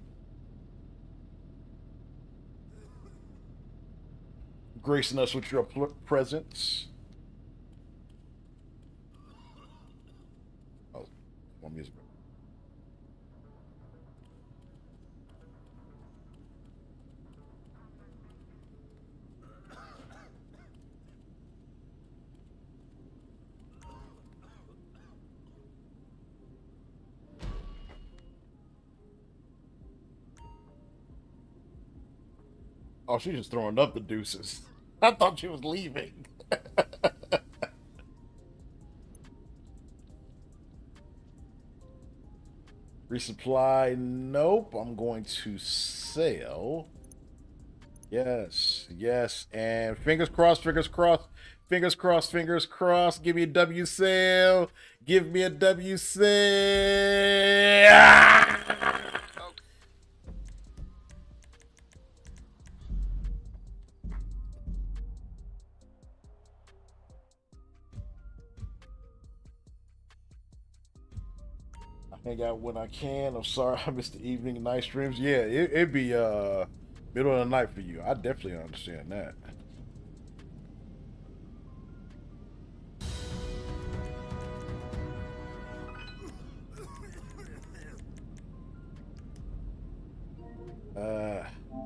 Speaker 1: Gracing us with your presence. Oh, more music. Oh, she's just throwing up the deuces. I thought she was leaving. Resupply, nope. I'm going to sell. Yes, yes. And fingers crossed, fingers crossed, fingers crossed, fingers crossed. Give me a W sale. Give me a W sale. Ah! Hang out when I can. I'm sorry I missed the evening night streams. Yeah, it'd be middle of the night for you. I definitely understand that.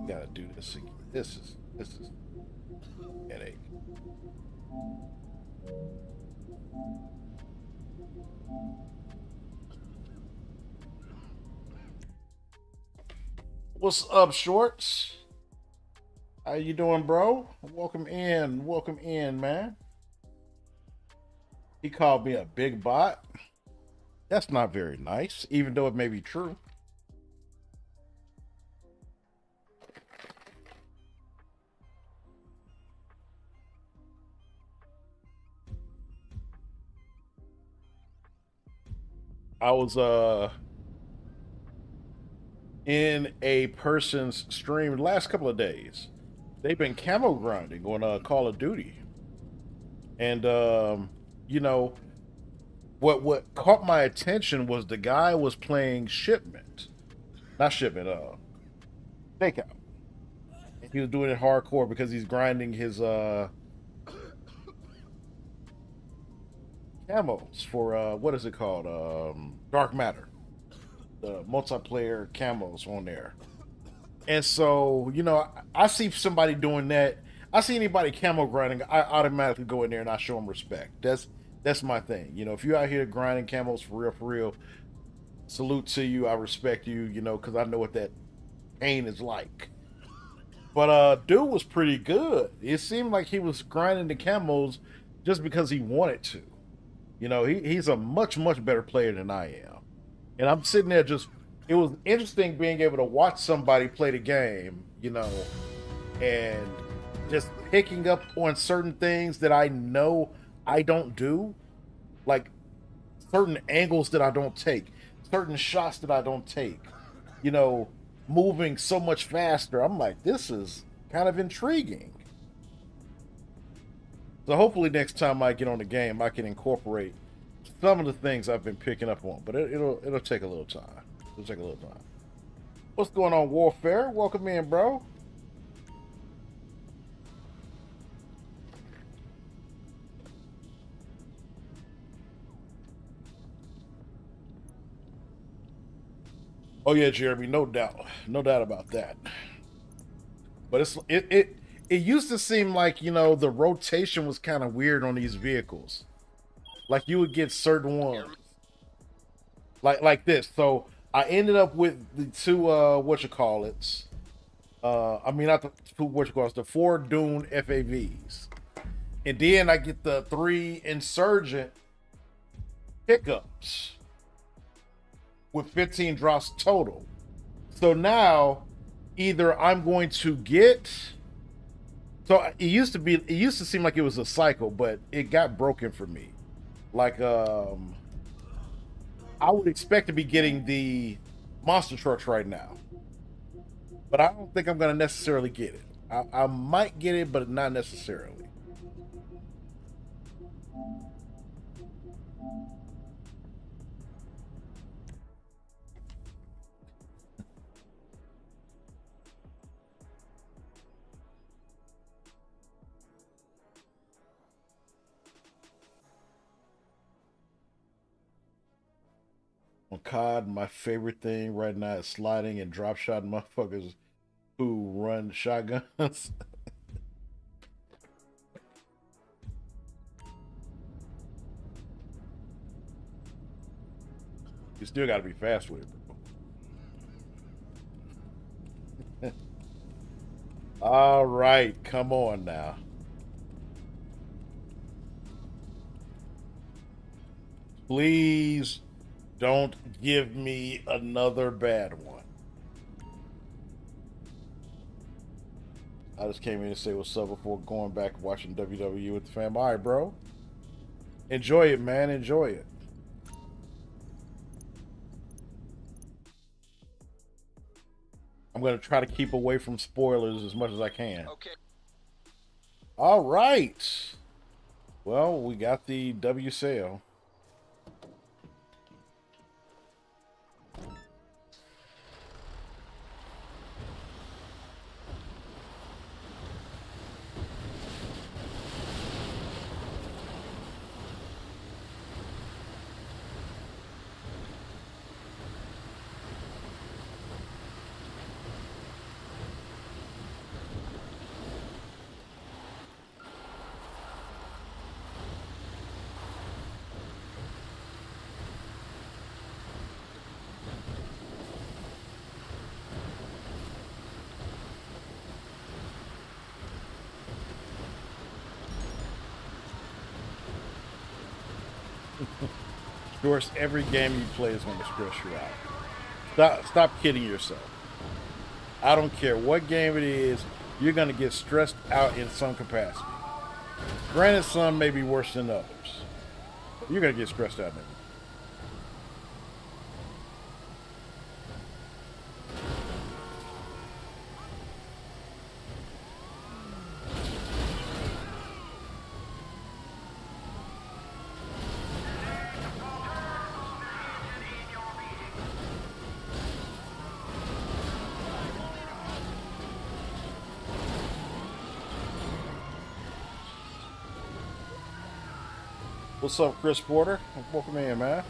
Speaker 1: Gotta do this again. This is headache. What's up, Shorts? How you doing, bro? Welcome in, man. He called me a big bot. That's not very nice, even though it may be true. I was in a person's stream the last couple of days. They've been camo grinding on Call of Duty. And you know, what caught my attention was the guy was playing shipment. Not shipment, takeout. And he was doing it hardcore because he's grinding his camos for what is it called? Dark Matter. The multiplayer camos on there. And so, you know, I see somebody doing that. I see anybody camo grinding, I automatically go in there and I show them respect. That's my thing. You know, if you're out here grinding camos for real, salute to you. I respect you, you know, because I know what that pain is like. But dude was pretty good. It seemed like he was grinding the camos just because he wanted to. You know, he's a much better player than I am. And I'm sitting there just, it was interesting being able to watch somebody play the game, you know, and just picking up on certain things that I know I don't do, like certain angles that I don't take, certain shots that I don't take, you know, moving so much faster. I'm like, this is kind of intriguing. So hopefully next time I get on the game, I can incorporate some of the things I've been picking up on, but it'll take a little time. It'll take a little time. What's going on, Warfare? Welcome in, bro. Oh yeah, Jeremy, no doubt about that. But it used to seem like, you know, the rotation was kind of weird on these vehicles. Like you would get certain ones, like this. So I ended up with the two I mean, not the two the 4 Dune FAVs, and then I get the 3 Insurgent pickups with 15 drops total. So now either I'm going to get, so it used to seem like it was a cycle, but it got broken for me. Like I would expect to be getting the monster trucks right now, but I don't think I'm going to necessarily get it. I might get it, but not necessarily. On COD, my favorite thing right now is sliding and drop shot motherfuckers who run shotguns. You still got to be fast with it, bro. All right, come on now. Please don't give me another bad one. I just came in to say what's up before going back watching WWE with the fam. All right, bro. Enjoy it, man. Enjoy it. I'm going to try to keep away from spoilers as much as I can.
Speaker 3: Okay.
Speaker 1: All right. Well, we got the W sale. Of course, every game you play is going to stress you out. Stop kidding yourself. I don't care what game it is, you're going to get stressed out in some capacity. Granted, some may be worse than others. You're going to get stressed out in it. What's up, Chris Porter? Welcome in, man.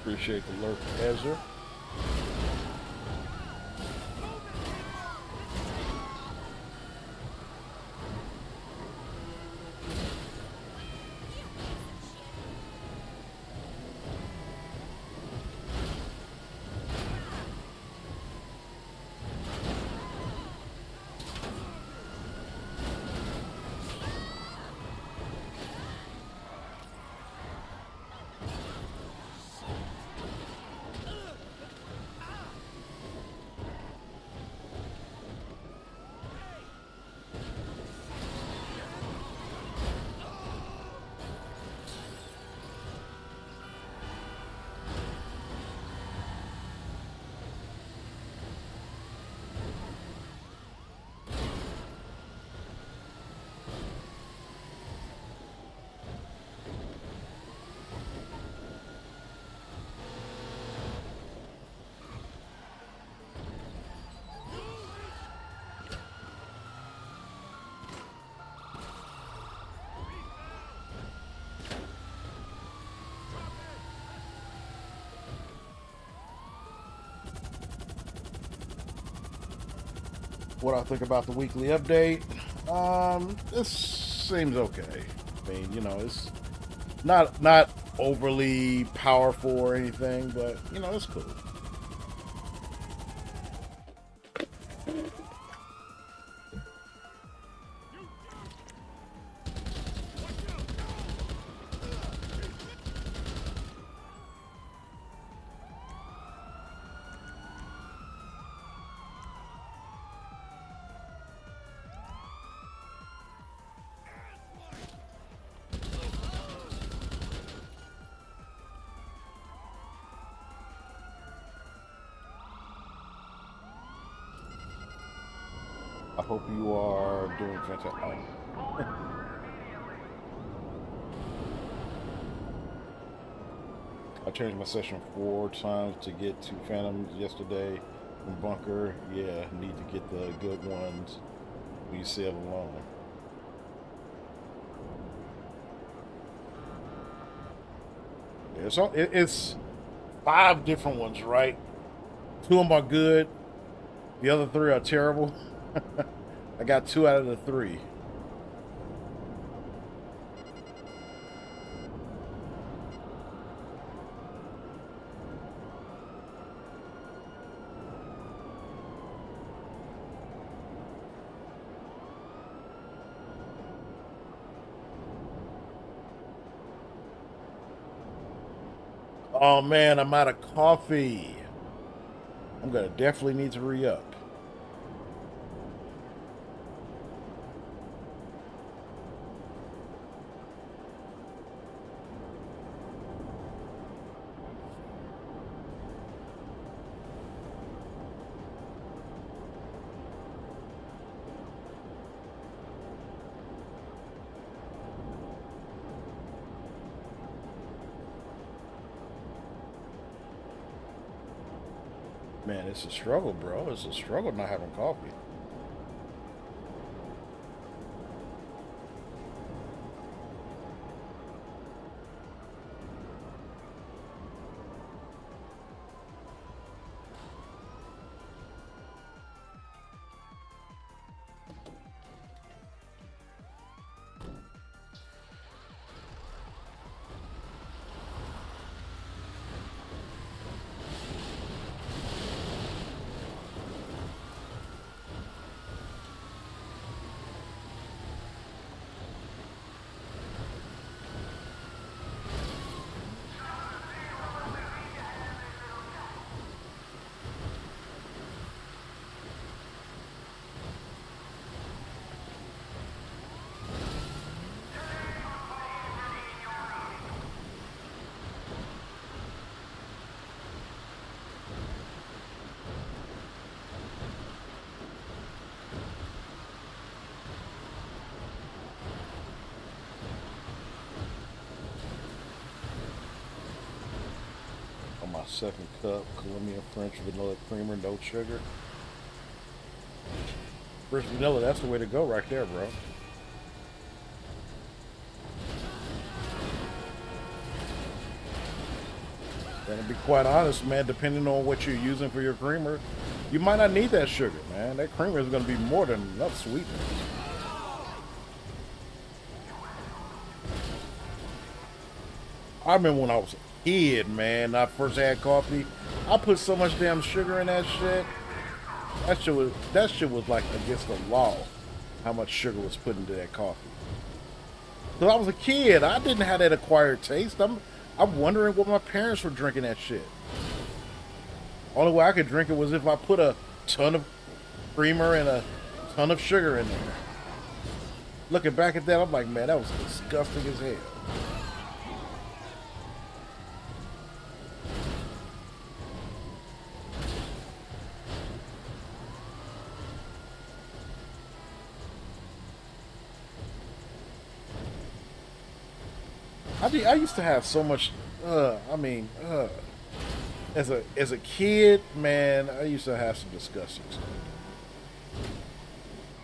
Speaker 1: Appreciate the lurk, Ezra. What I think about the weekly update? This seems okay. I mean, you know, it's not overly powerful or anything, but you know, it's cool. I hope you are doing fantastic. I changed my session 4 times to get 2 Phantoms yesterday from Bunker. Yeah, need to get the good ones when you sail alone. Yeah, it's 5 different ones, right? 2 of them are good. The other 3 are terrible. I got 2 out of the 3. Oh man, I'm out of coffee. I'm gonna definitely need to re-up. Man, it's a struggle, bro. It's a struggle not having coffee. second cup, Colombian French vanilla creamer, no sugar. Fresh vanilla, that's the way to go right there, bro. And to be quite honest, man, depending on what you're using for your creamer, you might not need that sugar, man. That creamer is going to be more than enough sweetness. I remember when I was a kid, man, I first had coffee, I put so much damn sugar in that shit. That shit was like against the law, how much sugar was put into that coffee. Because I was a kid, I didn't have that acquired taste. I'm wondering what my parents were drinking that shit. Only way I could drink it was if I put a ton of creamer and a ton of sugar in there. Looking back at that, I'm like, man, that was disgusting as hell. I used to have so much. As a kid, man, I used to have some disgusting stuff.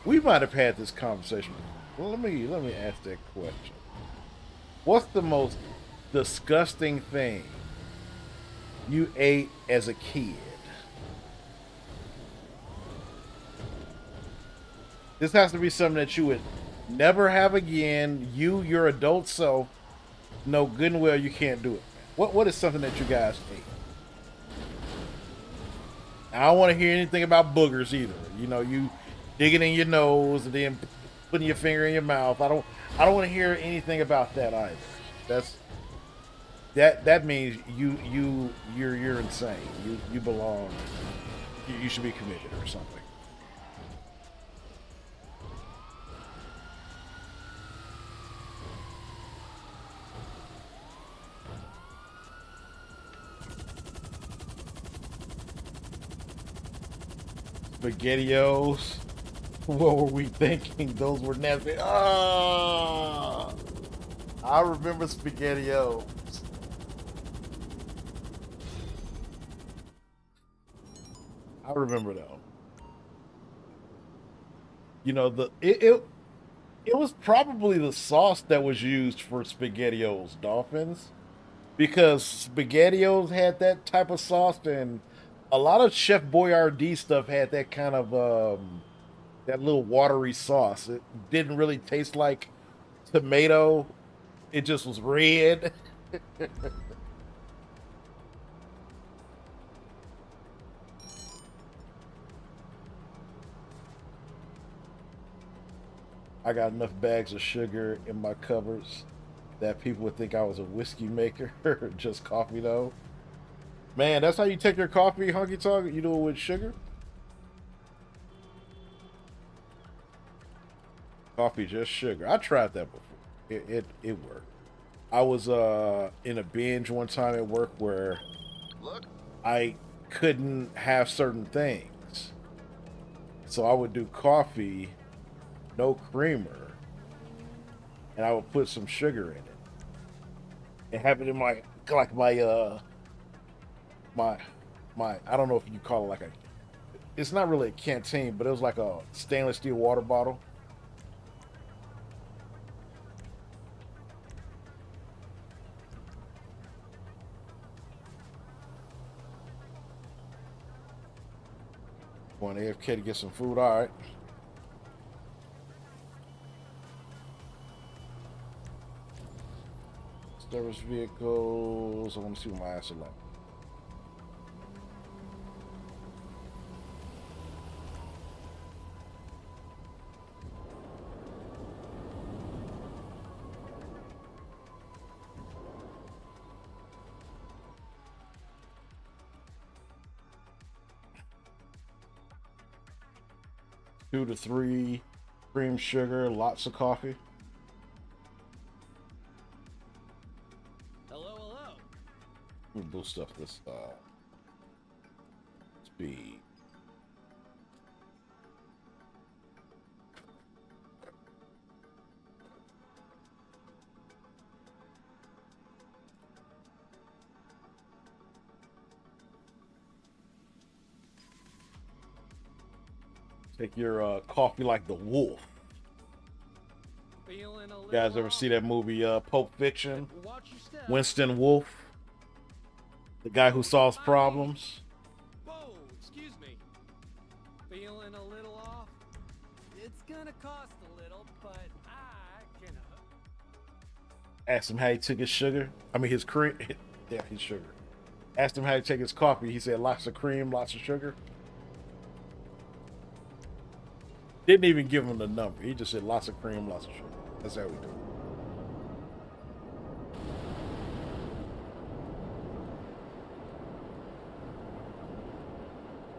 Speaker 1: We might have had this conversation. Well, let me ask that question. What's the most disgusting thing you ate as a kid? This has to be something that you would never have again. Your adult self, know good and well you can't do it. What is something that you guys ate? I don't want to hear anything about boogers either. You know, you digging in your nose and then putting your finger in your mouth. I don't want to hear anything about that either. That means you're insane. You belong. You should be committed or something. SpaghettiOs. What were we thinking? Those were nasty. Ah, I remember SpaghettiOs. I remember though. You know it was probably the sauce that was used for SpaghettiOs Dolphins, because SpaghettiOs had that type of sauce, and a lot of Chef Boyardee stuff had that kind of that little watery sauce. It didn't really taste like tomato. It just was red. I got enough bags of sugar in my cupboards that people would think I was a whiskey maker. Just coffee though. Man, that's how you take your coffee, honky tonk? You do it with sugar? Coffee, just sugar. I tried that before. It worked. I was in a binge one time at work where I couldn't have certain things. So I would do coffee, no creamer, and I would put some sugar in it. And have it in my like my I don't know if you call it like a, it's not really a canteen, but it was like a stainless steel water bottle. Going to AFK to get some food. All right. Service vehicles. I want to see what my ass is like. Two to three, cream sugar, lots of coffee.
Speaker 3: Hello.
Speaker 1: Let me boost up this speed. Take your coffee like the wolf.
Speaker 3: Feeling a
Speaker 1: You
Speaker 3: little
Speaker 1: guys ever
Speaker 3: off?
Speaker 1: see that movie Pulp Fiction?
Speaker 3: Watch your step.
Speaker 1: Winston Wolf, the guy who solves problems.
Speaker 3: Whoa, excuse me. Feeling a little off? It's gonna cost a little, but I can.
Speaker 1: Asked him how he took his sugar. I mean his cream. Yeah, his sugar. Asked him how he take his coffee. He said lots of cream, lots of sugar. Didn't even give him the number. He just said lots of cream, lots of sugar. That's how we do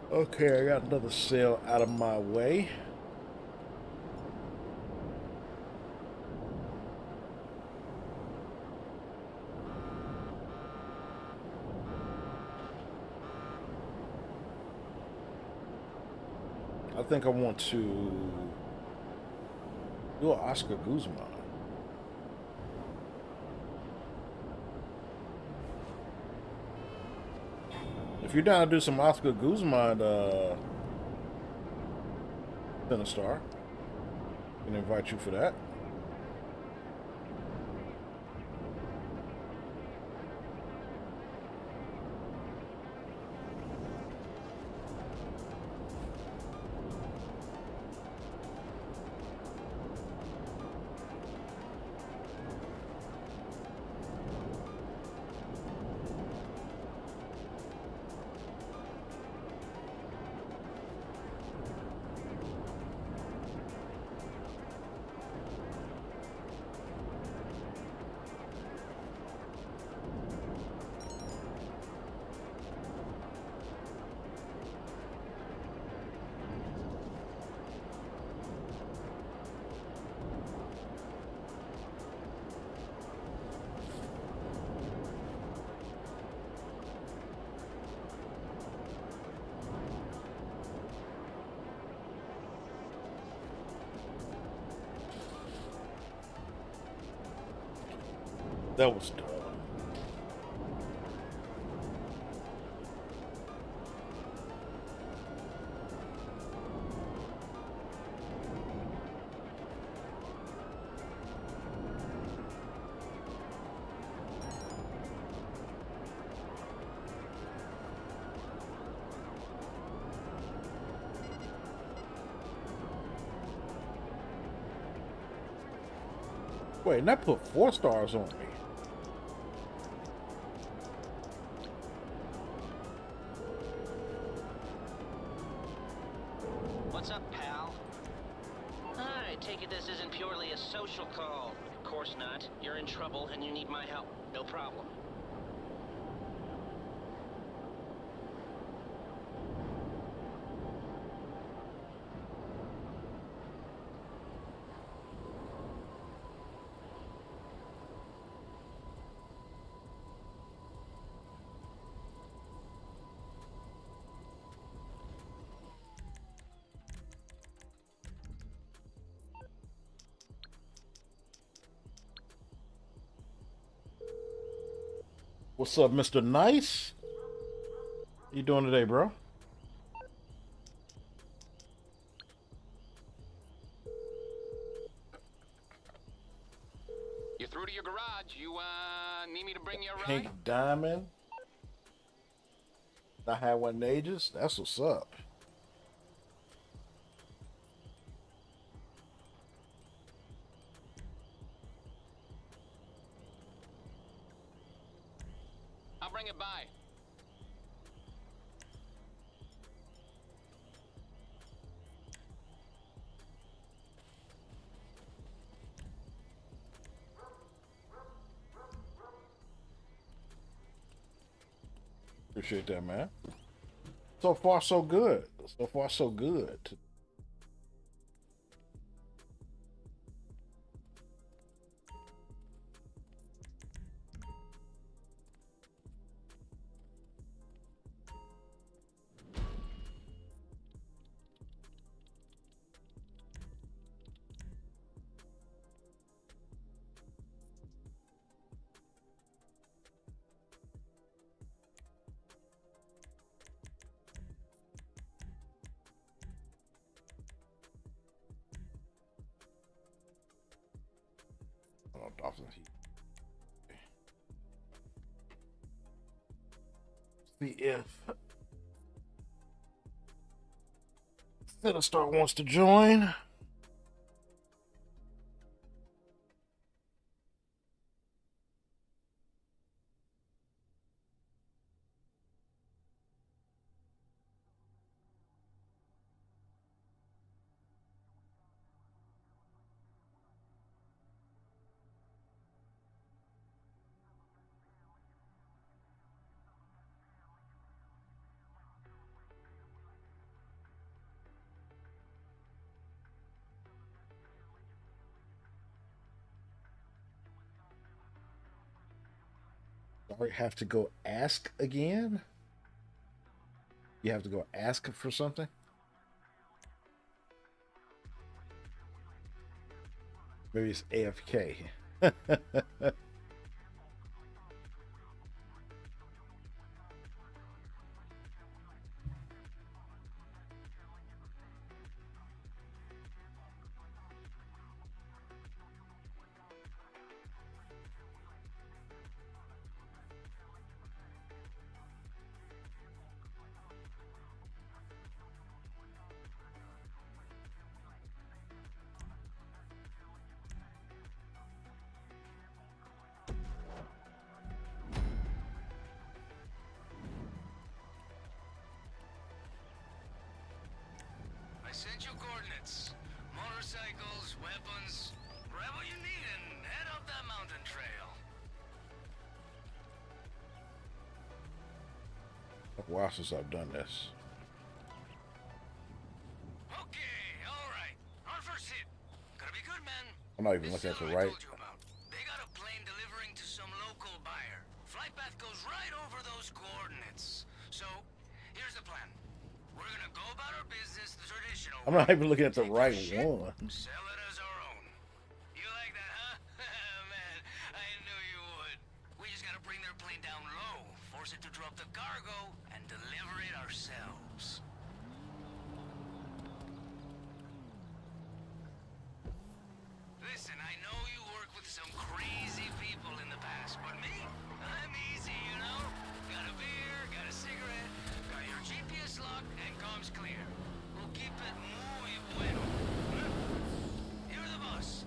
Speaker 1: it. Okay, I got another sale out of my way. I think I want to do an Oscar Guzman. If you're down to do some Oscar Guzman, Finistar, I can invite you for that. That was dumb. Wait, and that put 4 stars on me.
Speaker 4: What's up, pal? I take it this isn't purely a social call. Of course not. You're in trouble and you need my help. No problem.
Speaker 1: What's up, Mr. Nice? How you doing today, bro?
Speaker 3: You're through to your garage. You need me to bring you a
Speaker 1: Pink
Speaker 3: ride?
Speaker 1: Diamond. I had one in ages. That's what's up.
Speaker 3: I'll bring it by.
Speaker 1: Appreciate that, man. So far, so good. So far, so good. Oh, Dolphins. See if Fiddlestar wants to join. Sorry, have to go ask again? You have to go ask for something? Maybe it's AFK.
Speaker 5: I sent you coordinates. Motorcycles, weapons. Grab what you need and head up that mountain trail.
Speaker 1: A while since I've done this.
Speaker 5: Okay, alright. On first hit. Gotta be good, man.
Speaker 1: I'm not even
Speaker 5: This
Speaker 1: looking at the
Speaker 5: seller I
Speaker 1: right.
Speaker 5: told you about. They got a plane delivering to some local buyer. Flight path goes right over those coordinates. So, here's the plan. We're gonna go about our business the traditional
Speaker 1: I'm not
Speaker 5: way.
Speaker 1: even looking at the
Speaker 5: Take
Speaker 1: right
Speaker 5: shit,
Speaker 1: one.
Speaker 5: Sell it as our own. You like that, huh? Man, I knew you would. We just gotta bring their plane down low, force it to drop the cargo, and deliver it ourselves. Listen, I know you work with some crazy people in the past, but me? I'm easy, you know? Got a beer, got a cigarette, got your GPS locked, and comms clear. We'll keep it muy bueno. Huh? You're the boss.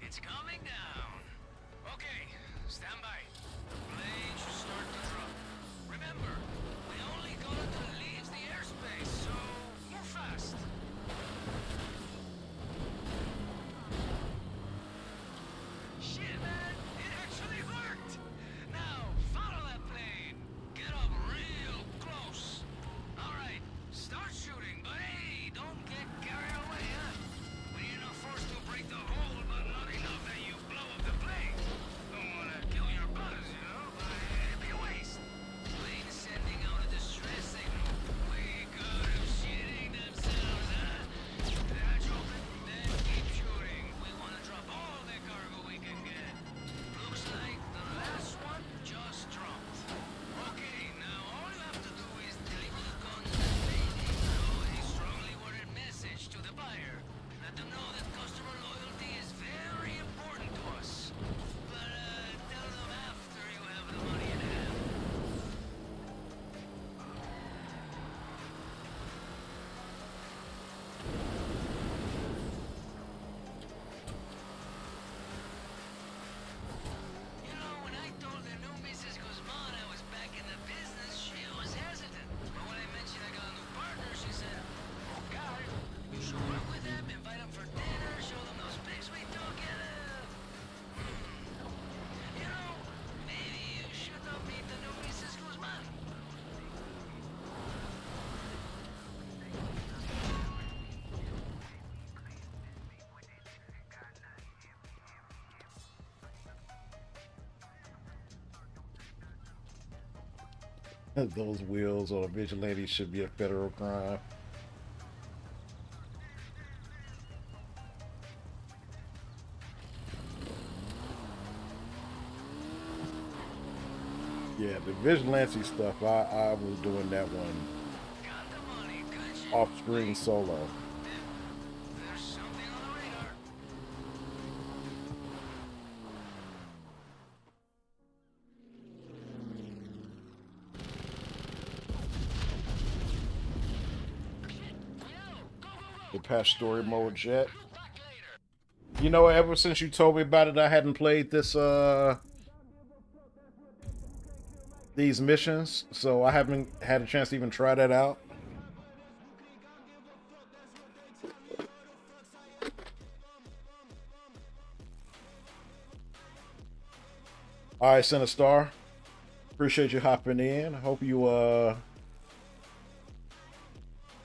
Speaker 5: It's coming down. Okay, stand by. Plane should start to drop. Remember, we only go until it leaves the airspace, so move fast. Shit, man, it actually worked. Now, follow that plane. Get up real close. All right, start shooting, but hey, don't get carried away, huh? We need enough force to break the hole, but not enough that you blow up the plane. Don't wanna kill your buzz, you know, but it'd be a waste. Plane sending out a distress signal. We got 'em shitting themselves, huh? Hatch open, then keep shooting. We wanna drop all the cargo we can get. Looks like the last one just dropped. Okay, now all you have to do is deliver the guns and maybe throw a strongly worded message to the buyer. Let them know that customer loyalty is very important to us. But tell them after you have the money in hand. You know, when I told the new Mrs. Guzman I was back in the business, she was hesitant. But when I mentioned I got a new partner, she said, "Oh God, you should work with them, invite them for dinner, show them those pics we took, and you know, maybe you should meet the new Mrs. Guzman."
Speaker 1: Those wheels on a vigilante should be a federal crime. Yeah, the vigilante stuff, I was doing that one
Speaker 5: Got the money, good shit.
Speaker 1: off screen solo.
Speaker 5: There's something on the radar.
Speaker 1: The past story mode yet.
Speaker 5: Back later.
Speaker 1: You know, ever since you told me about it, I hadn't played this these missions, so I haven't had a chance to even try that out. All right, Star. Appreciate you hopping in. Hope you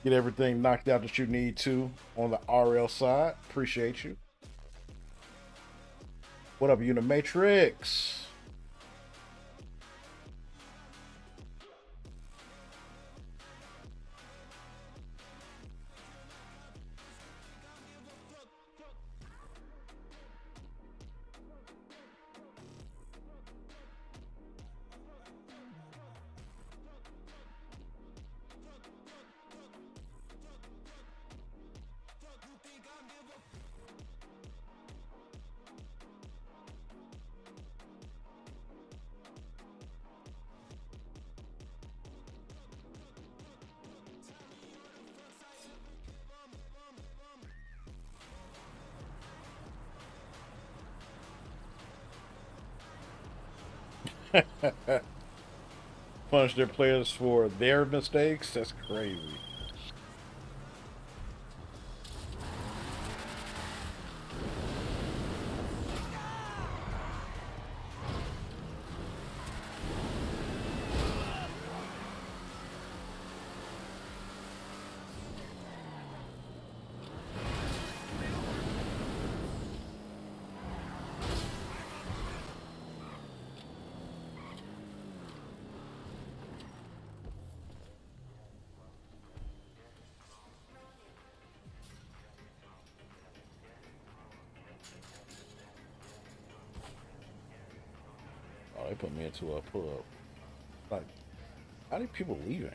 Speaker 1: get everything knocked out that you need to on the RL side. Appreciate you. What up, Unimatrix? Punish their players for their mistakes? That's crazy. Oh, they put me into a pull-up. Like, how many people leaving?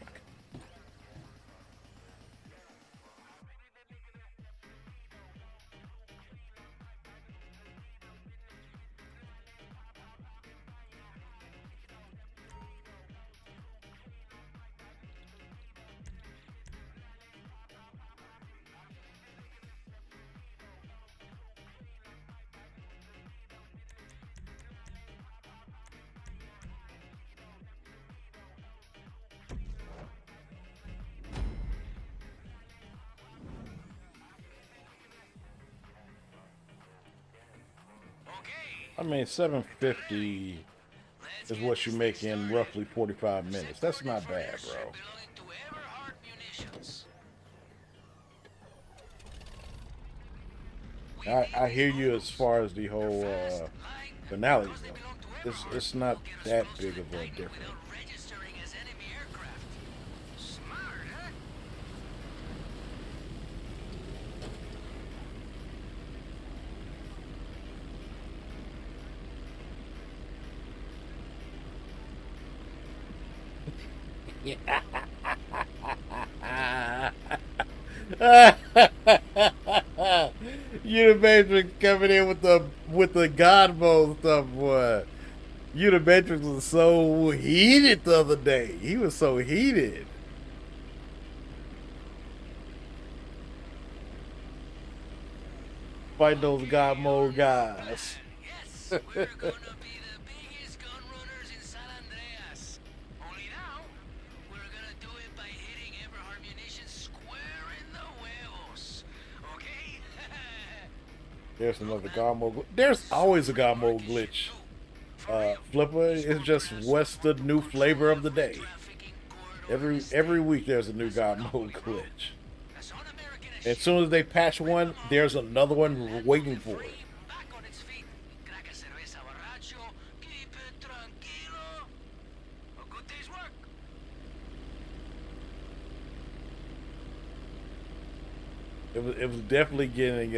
Speaker 1: I mean, 750 is what you make in roughly 45 minutes. That's not bad, bro. I hear you as far as the whole finale though. It's not that big of a difference. Unimatrix coming in with the God mode stuff, boy. Unimatrix was so heated the other day. He was so heated. Fight those God mode guys.
Speaker 5: Yes, we're gonna be the biggest gun runners in San Andreas. Only now, we're gonna do it by hitting Everhard munitions square in the huevos. Okay?
Speaker 1: There's another God mode. There's always a God mode glitch. Flipper is just what's the new flavor of the day. Every week there's a new God mode glitch. As soon as they patch one, there's another one waiting for it.
Speaker 5: Back on its feet. Crack a cerveza borracho. Keep it tranquilo. A good day's work.
Speaker 1: It was definitely getting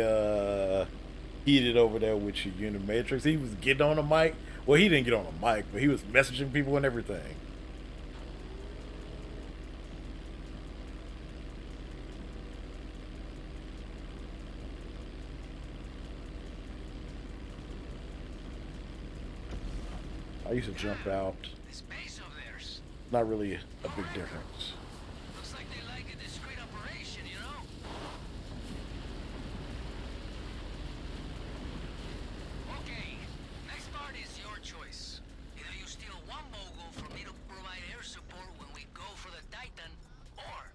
Speaker 1: heated over there with you, Unimatrix. He was getting on the mic Well, he didn't get on the mic, but he was messaging people and everything. I used to jump out.
Speaker 5: This base of theirs.
Speaker 1: Not really a big difference.
Speaker 5: Looks like they like a discreet operation, you know? Okay, next part is your choice. Either you steal one mogul for me to provide air support when we go for the Titan, or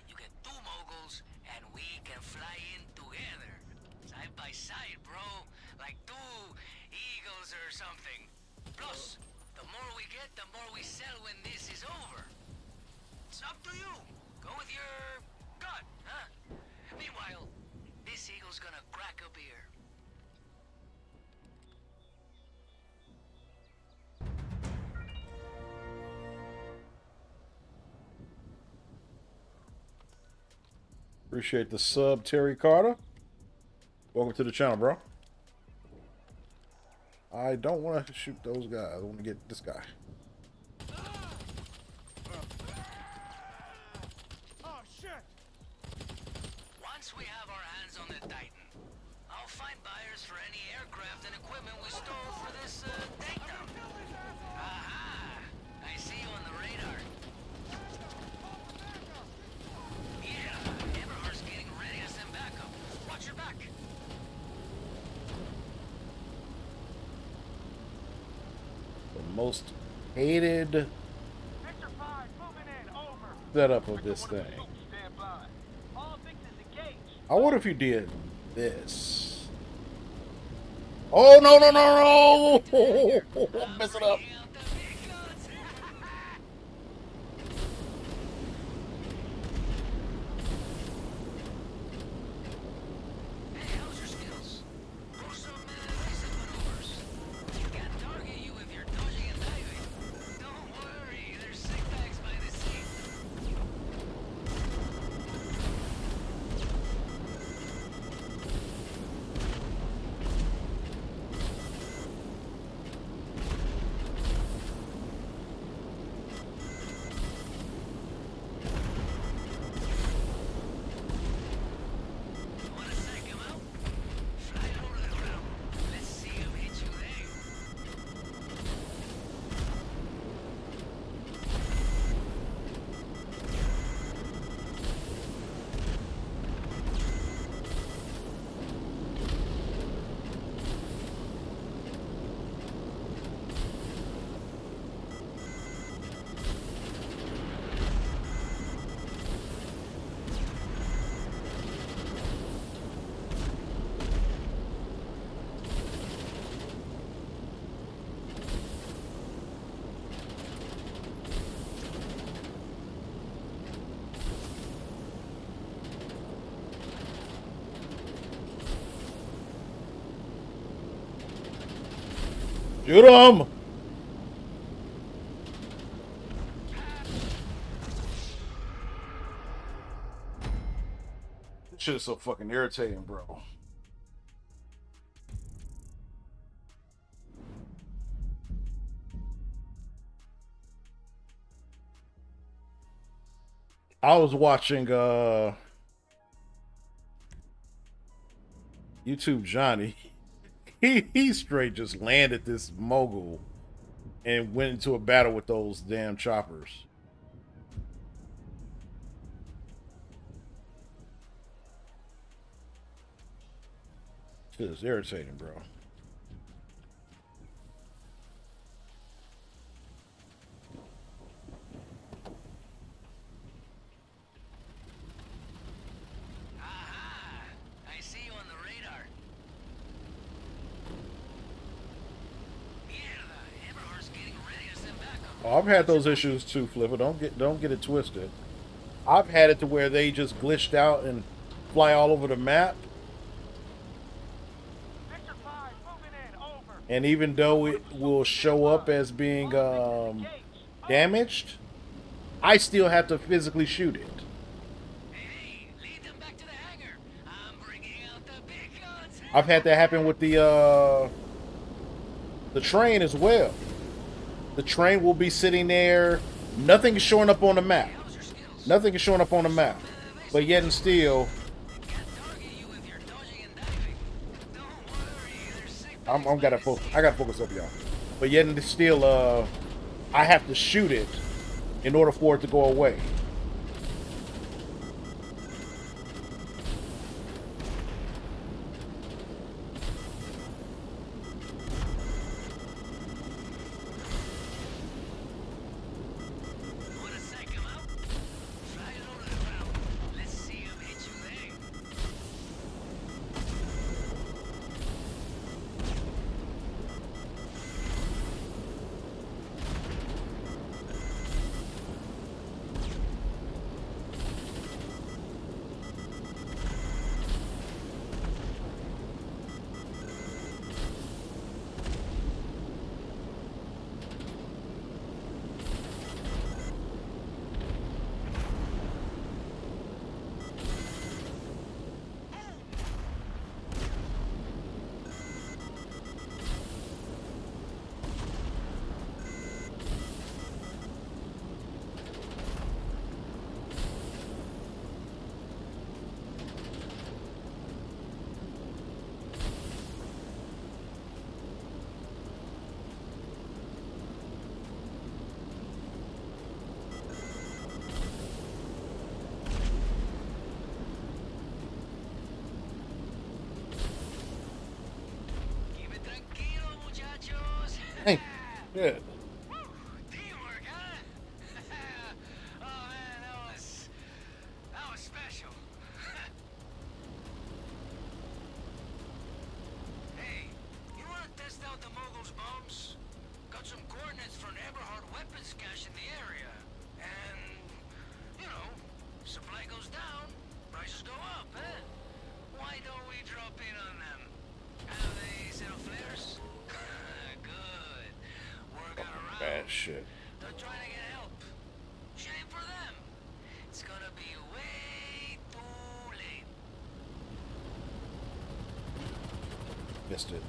Speaker 5: you get two moguls and we can fly in together. Side by side, bro. Like two eagles or something. Plus, the more we get, the more we sell when this is over. It's up to you. Go with your gut, huh? Meanwhile, this eagle's gonna crack a beer.
Speaker 1: Appreciate the sub, Terry Carter. Welcome to the channel, bro. I don't want to shoot those guys. I want to get this guy.
Speaker 3: Oh shit!
Speaker 5: Once we have our hands on the Titan, I'll find buyers for any aircraft and equipment we stole for this takedown. Aha! I see you on the radar. Yeah, Eberhardt's getting ready to send backup. Watch your back.
Speaker 1: The most hated
Speaker 3: Victor 5, moving in, over.
Speaker 1: setup of this thing.
Speaker 3: Stand by. All fixes engaged.
Speaker 1: I wonder if you did this. Oh, no, no, no, no! Mess it up.
Speaker 5: Bring out the big guns. Hey, how's your skills? Go some recent maneuvers. Can't target you if you're dodging and diving. Don't worry, there's sick bags by the sea. Wanna psych him out? Fly over the ground. Let's see him hit you there.
Speaker 1: Shoot him! This shit is so fucking irritating, bro. I was watching YouTube Johnny. He straight just landed this mogul and went into a battle with those damn choppers. Shit is irritating, bro.
Speaker 5: Aha! I see you on the radar. Mierda, Eberhardt's getting ready to send backup.
Speaker 1: Oh, I've had those issues too, Flipper. Don't get it twisted. I've had it to where they just glitched out and fly all over the map.
Speaker 3: Victor 5, moving in, over.
Speaker 1: And even though it will show up as being damaged, I still have to physically shoot it.
Speaker 5: Hey, lead them back to the hangar. I'm bringing out the big guns.
Speaker 1: I've had that happen with the The train as well. The train will be sitting there. Nothing is showing up on the map.
Speaker 5: How's your skills?
Speaker 1: Nothing is showing up on the map. But yet and still,
Speaker 5: Can't target you if you're dodging and diving. Don't worry, there's sick
Speaker 1: I
Speaker 5: bags
Speaker 1: gotta focus up, y'all. But yet and still, I have to shoot it in order for it to go away.
Speaker 5: Wanna psych him out? Try it over the ground. Let's see him hit you there. Keep it tranquilo, muchachos.
Speaker 1: Hey, good.
Speaker 5: Teamwork, huh? Oh man, that was special. Hey, you wanna test out the Mogul's bombs? Got some coordinates for an Eberhard weapons cache in the area. And, you know, supply goes down, prices go up, huh? Why don't we drop in on them? Have they set off flares? Good. Work out around.
Speaker 1: Bad shit.
Speaker 5: They're trying to get help. Shame for them. It's gonna be way too late.
Speaker 1: Missed it.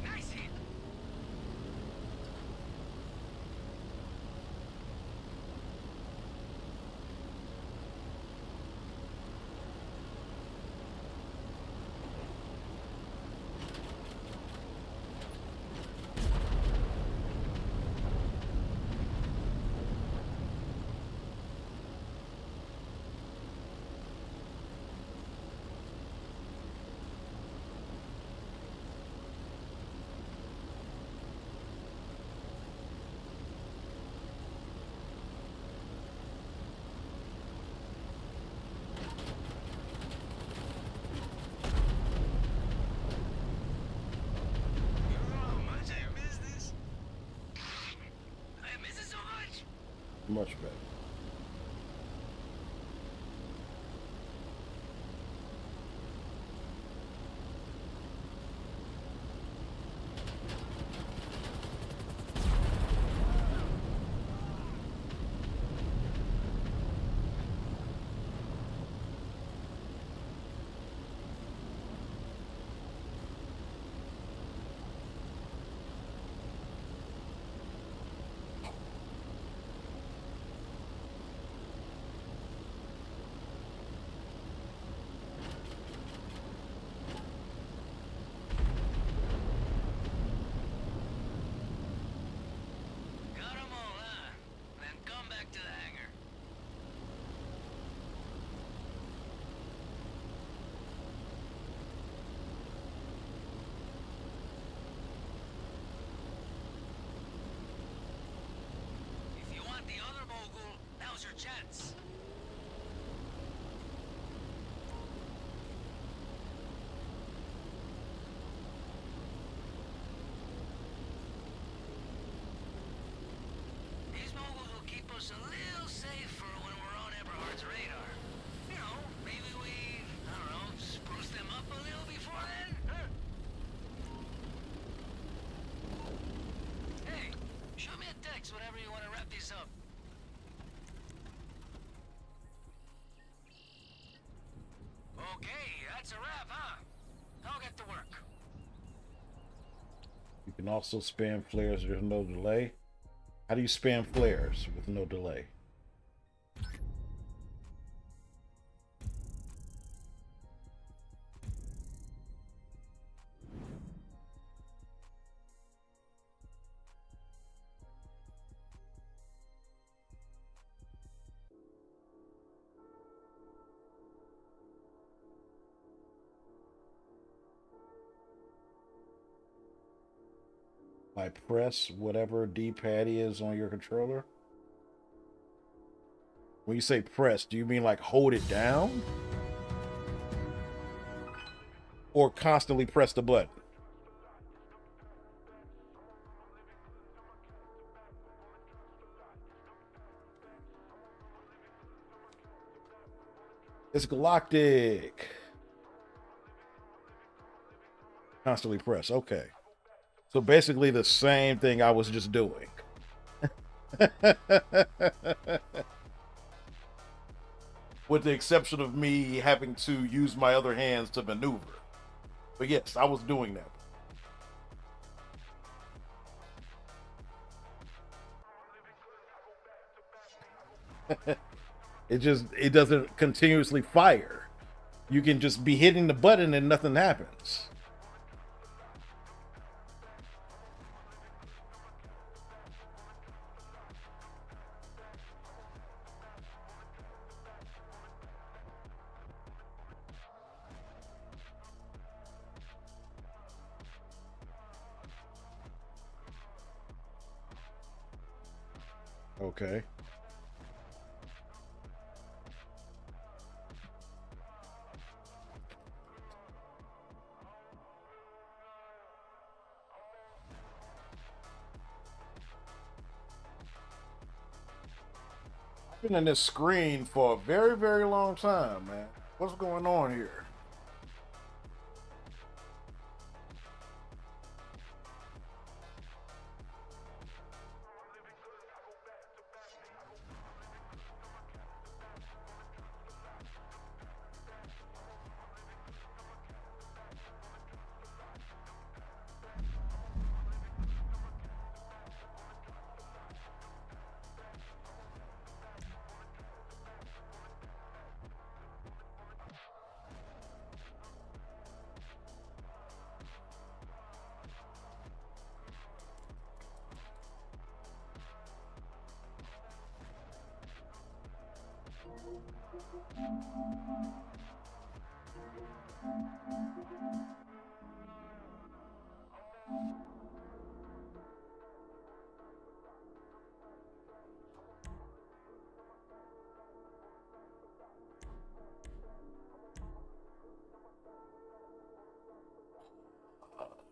Speaker 5: Nice hit. Oh, much I miss this. I miss it so much.
Speaker 1: Much better.
Speaker 5: wrap this up. Okay, that's a wrap, huh? I'll get to work.
Speaker 1: You can also spam flares. There's no delay. How do you spam flares with no delay? I press whatever D-pad is on your controller. When you say press, do you mean like hold it down? Or constantly press the button? It's galactic. Constantly press. Okay. So basically the same thing I was just doing. With the exception of me having to use my other hands to maneuver. But yes, I was doing that. It doesn't continuously fire. You can just be hitting the button and nothing happens. Okay. I've been in this screen for a very, very long time, man. What's going on here?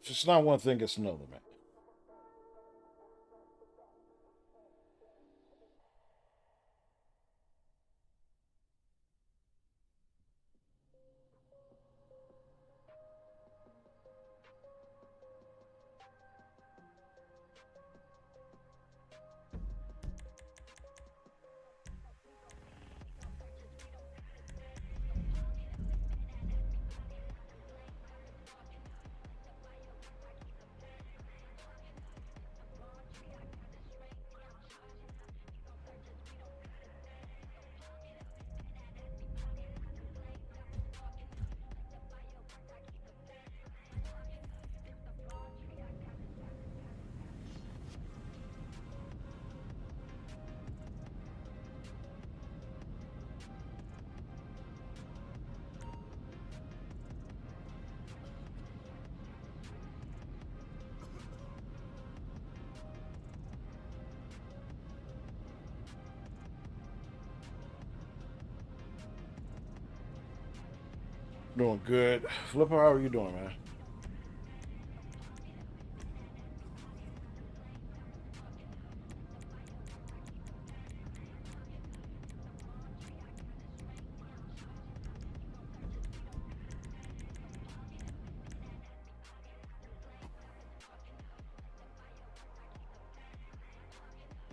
Speaker 1: If it's not one thing, it's another, man. Doing good. Flipper, how are you doing, man?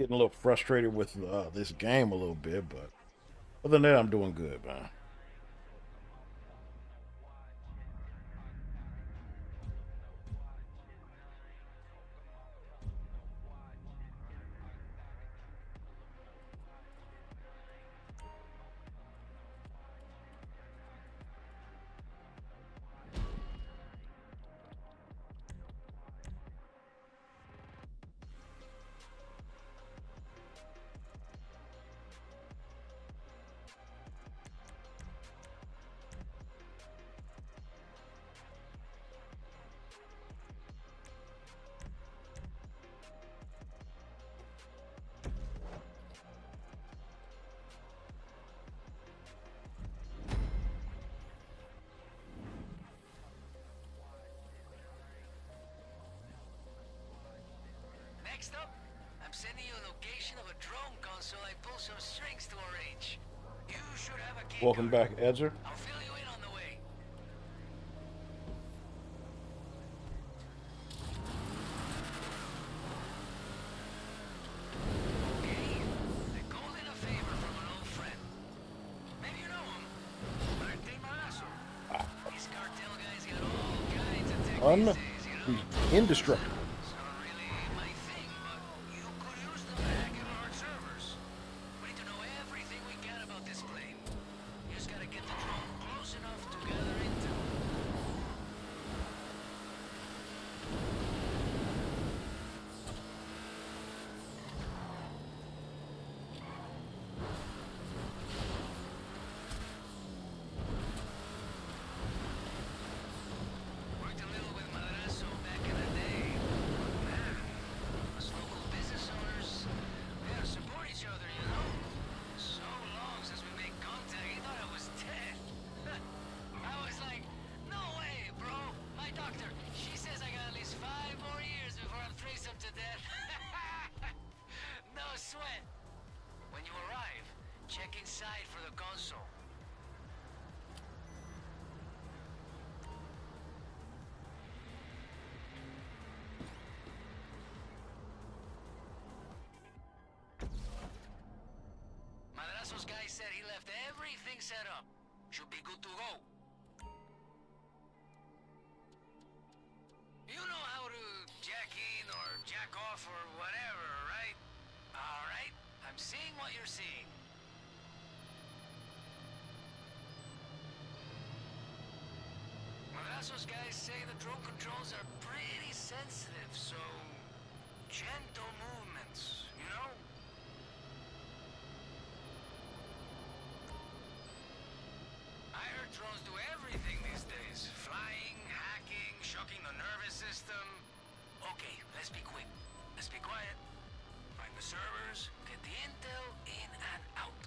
Speaker 1: Getting a little frustrated with this game a little bit, but other than that, I'm doing good, man.
Speaker 5: Next up, I'm sending you a location of a drone console I pull some strings to arrange. You should have a key
Speaker 1: Welcome
Speaker 5: card.
Speaker 1: back, Edger.
Speaker 5: I'll fill you in on the way. Okay, I called in a favor from an old friend. Maybe you know him. Martin Marasso. These cartel guys got all kinds of tech these days, you know?
Speaker 1: He's indestructible.
Speaker 5: It's not really my thing, but you could use them to hack into our servers. We need to know everything we can about this plane. You just gotta get the drone close enough to gather intel. Worked a little with Madrazo back in the day. Man, us local business owners, we gotta support each other, you know? So long since we made contact, he thought I was dead. I was like, no way, bro. My doctor, she says I got at least 5 more years before I'm threesome to death. No sweat. When you arrive, check inside for the console. Madrazo's guy said he left everything set up. Should be good to go. You know how to jack in or jack off or whatever, right? Alright, I'm seeing what you're seeing. Madrazo's guys say the drone controls are pretty sensitive, so gentle movements, you know? I heard drones do everything these days. Flying, hacking, shocking the nervous system. Okay, let's be quick. Let's be quiet. Find the servers, get the intel in and out.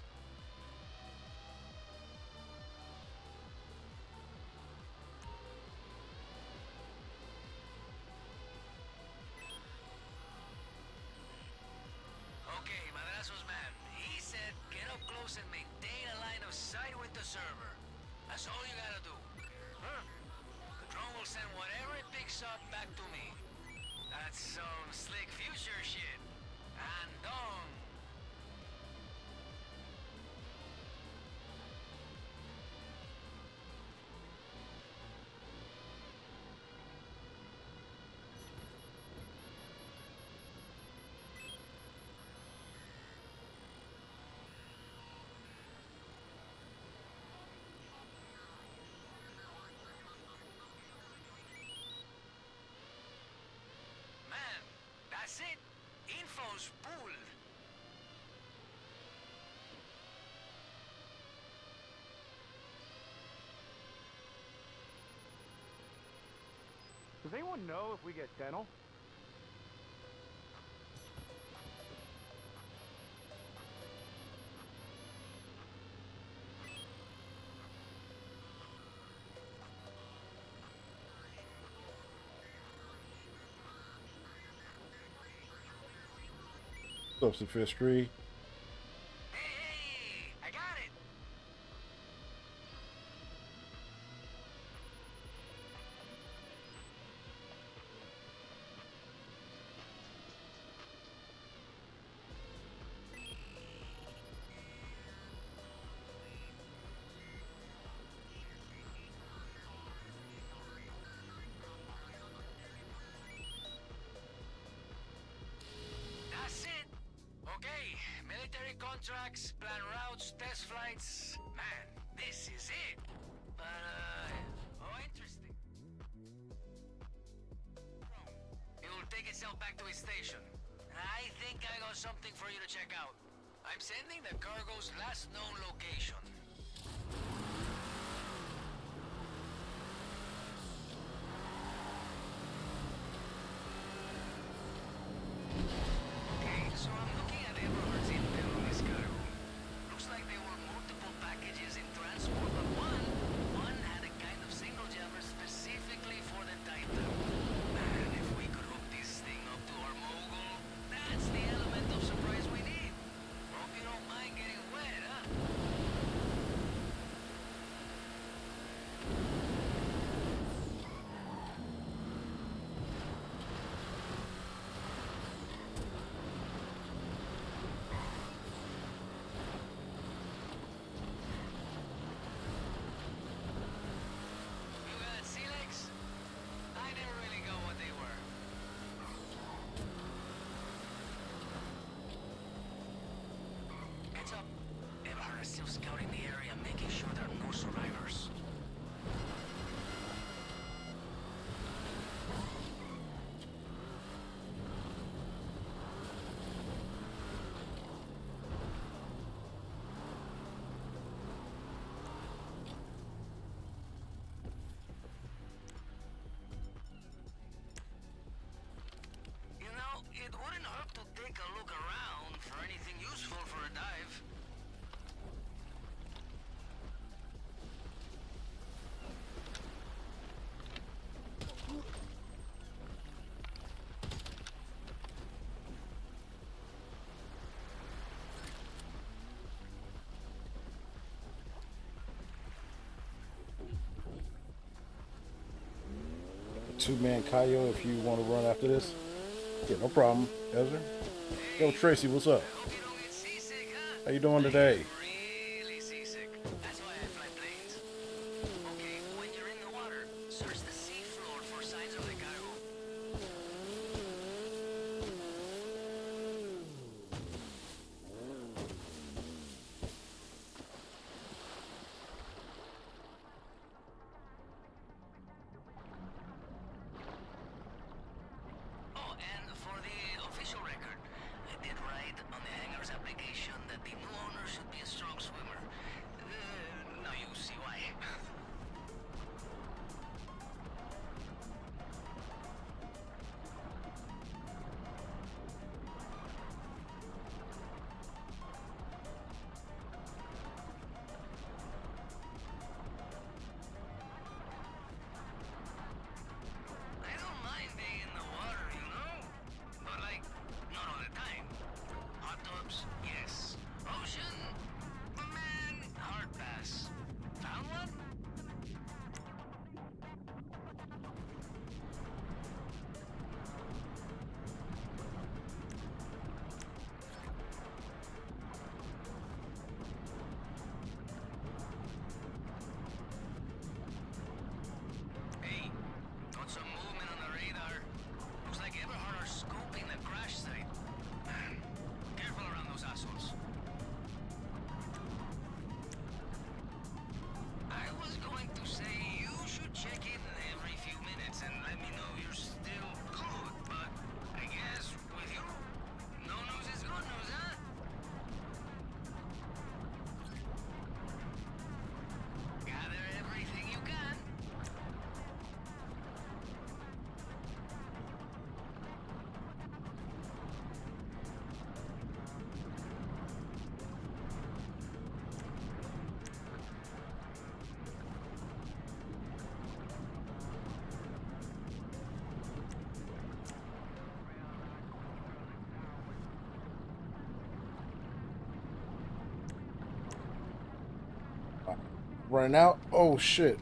Speaker 5: Okay, Madrazo's man. He said get up close and maintain a line of sight with the server. That's all you gotta do. Huh? The drone will send whatever it picks up back to me. That's some slick future shit. And dong. Man, that's it. Info's pooled.
Speaker 6: Does anyone know if we get dental?
Speaker 1: Sophistry.
Speaker 5: Hey, I got it. contracts, plan routes, test flights. Man, this is it. But, interesting. It will take itself back to its station. I think I got something for you to check out. I'm sending the cargo's last known location. Okay, so I'm looking at Everhard's intel on this cargo. Looks like there were multiple packages in transport, but one had a kind of signal jammer specifically for the Titan. Man, if we could hook this thing up to our mogul, that's the element of surprise we need. Hope you don't mind getting wet, huh? You got sea legs? I never really got what they were. Heads up. Everhard is still scouting the area, making sure there are no survivors. You know, it wouldn't hurt to take a look around for anything useful for a dive.
Speaker 1: Two-man Kaio if you want to run after this. Yeah, no problem, Ezra. Yo, Tracy, what's up?
Speaker 5: Hope you don't get seasick, huh?
Speaker 1: How you doing today?
Speaker 5: Really seasick. That's why I fly planes. Okay, when you're in the water, search the seafloor for signs of the cargo. Oh, and for the official record, I did write on the hangar's application that the new owner should be a strong swimmer. Now you see why. I don't mind being in the water, you know? But like, not all the time. Hot tubs, yes. Ocean? Man, hard pass. Found one? Hey, got some movement on the radar. Looks like Everhard are scoping the crash site. Man, careful around those assholes. I was going to say you should check in every few minutes and let me know you're still good, but I guess with you, no news is good news, huh? Gather everything you can.
Speaker 1: Running out? Oh, shit.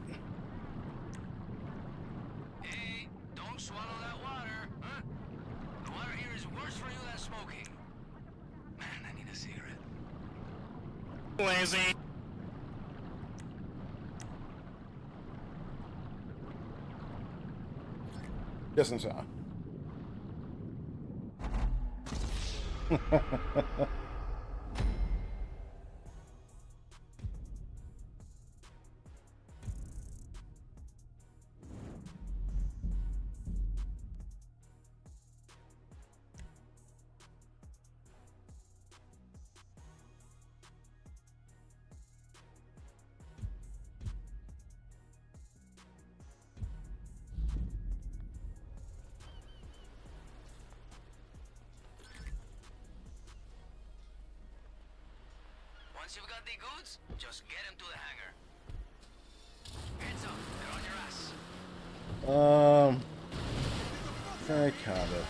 Speaker 5: Hey, don't swallow that water, huh? The water here is worse for you than smoking. Man, I need a cigarette.
Speaker 7: Lazy.
Speaker 1: Just in time.
Speaker 5: Once you've got the goods, just get him to the hangar. Heads up, they're on your ass.
Speaker 1: I kind of.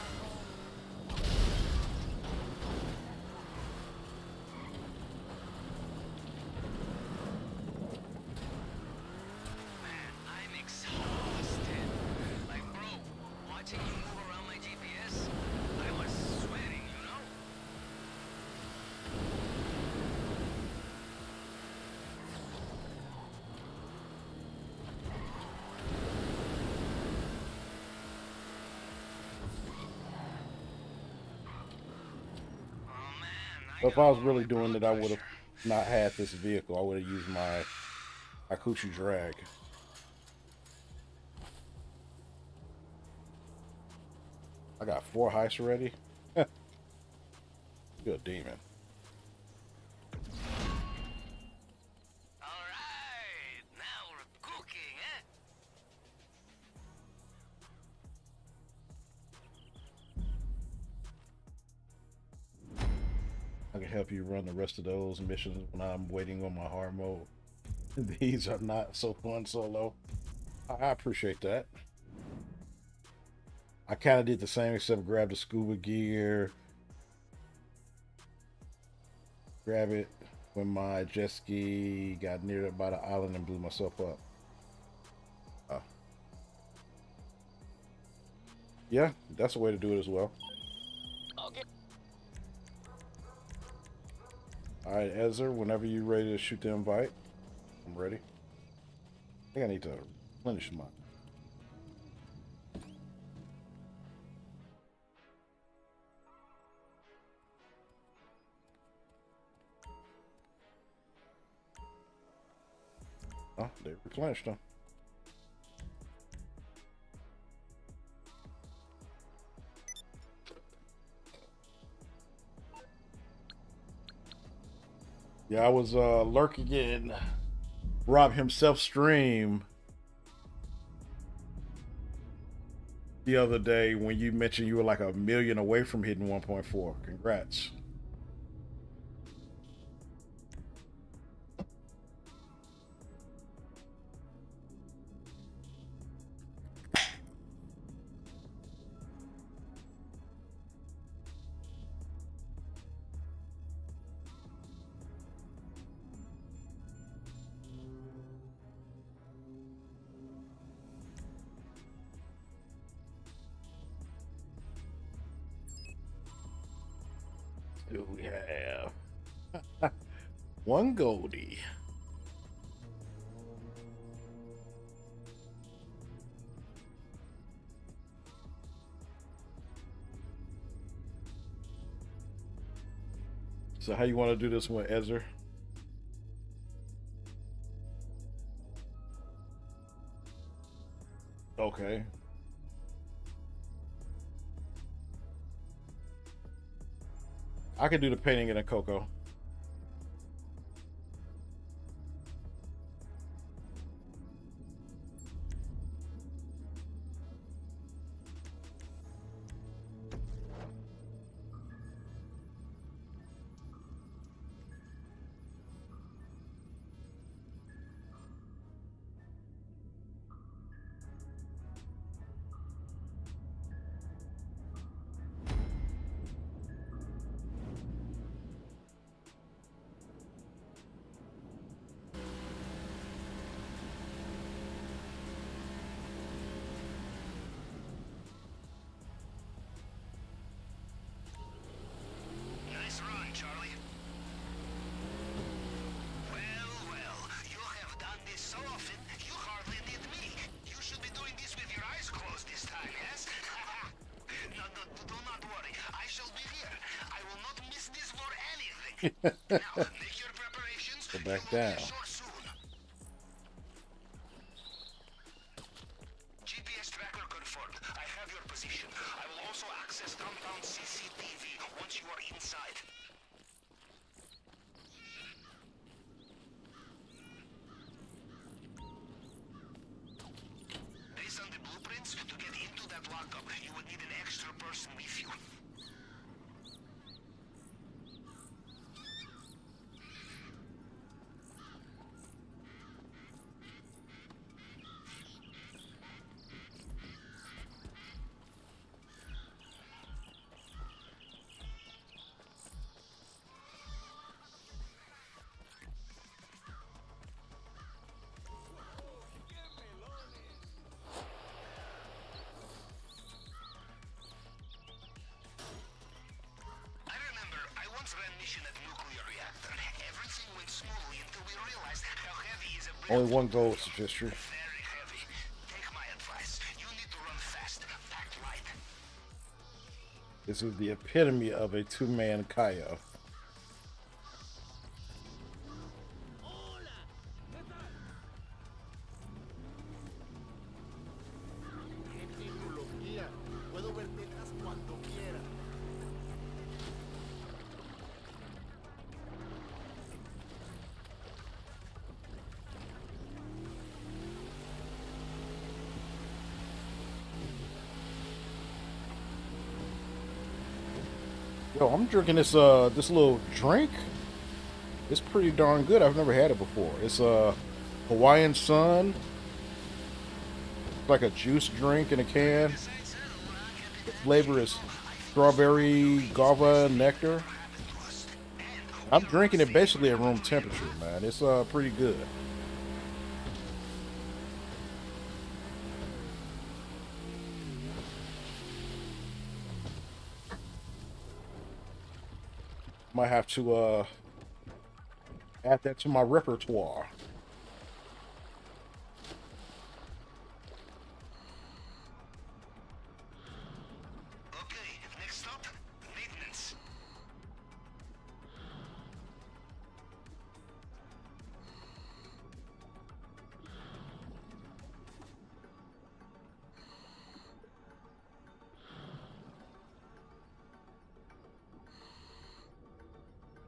Speaker 5: Man, I'm exhausted. Like, bro, watching you move around my GPS, I was sweating, you know? Oh man,
Speaker 1: If I was really doing it, I would have not had this vehicle. I would have used my Akushi drag. I got 4 heists already. You're a demon.
Speaker 5: All right, now we're cooking, eh?
Speaker 1: I can help you run the rest of those missions when I'm waiting on my hard mode. These are not so fun solo. I appreciate that. I kind of did the same except grab the scuba gear. Grab it when my jet ski got near by the island and blew myself up. Yeah, that's a way to do it as well.
Speaker 4: Okay.
Speaker 1: All right, Ezra, whenever you're ready to shoot the invite, I'm ready. I think I need to replenish mine. Oh, they replenished them. Yeah, I was lurking in Rob himself stream the other day when you mentioned you were like a million away from hitting 1.4. Congrats. Do we have one Goldie? So how you want to do this one, Ezra? Okay. I could do the painting in a Coco.
Speaker 5: Nice run, Charlie. Well, well, you have done this so often, you hardly need me. You should be doing this with your eyes closed this time, yes? No, do not worry. I shall be here. I will not miss this for anything. Now, make your preparations.
Speaker 1: Go back
Speaker 5: You will
Speaker 1: down.
Speaker 5: be ashore soon. GPS tracker confirmed. I have your position. I will also access compound CCTV once you are inside. Based on the blueprints, to get into that lockup, you would need an extra person with you. ignition of nuclear reactor. Everything went smoothly until we realized how heavy is a brick.
Speaker 1: Only one goal is history.
Speaker 5: Very heavy. Take my advice. You need to run fast, pack light.
Speaker 1: This is the epitome of a two-man kayo. Yo, I'm drinking this this little drink. It's pretty darn good. I've never had it before. It's Hawaiian Sun. It's like a juice drink in a can. The flavor is strawberry guava nectar. I'm drinking it basically at room temperature, man. It's pretty good. Might have to add that to my repertoire.
Speaker 5: Okay, next stop, maintenance.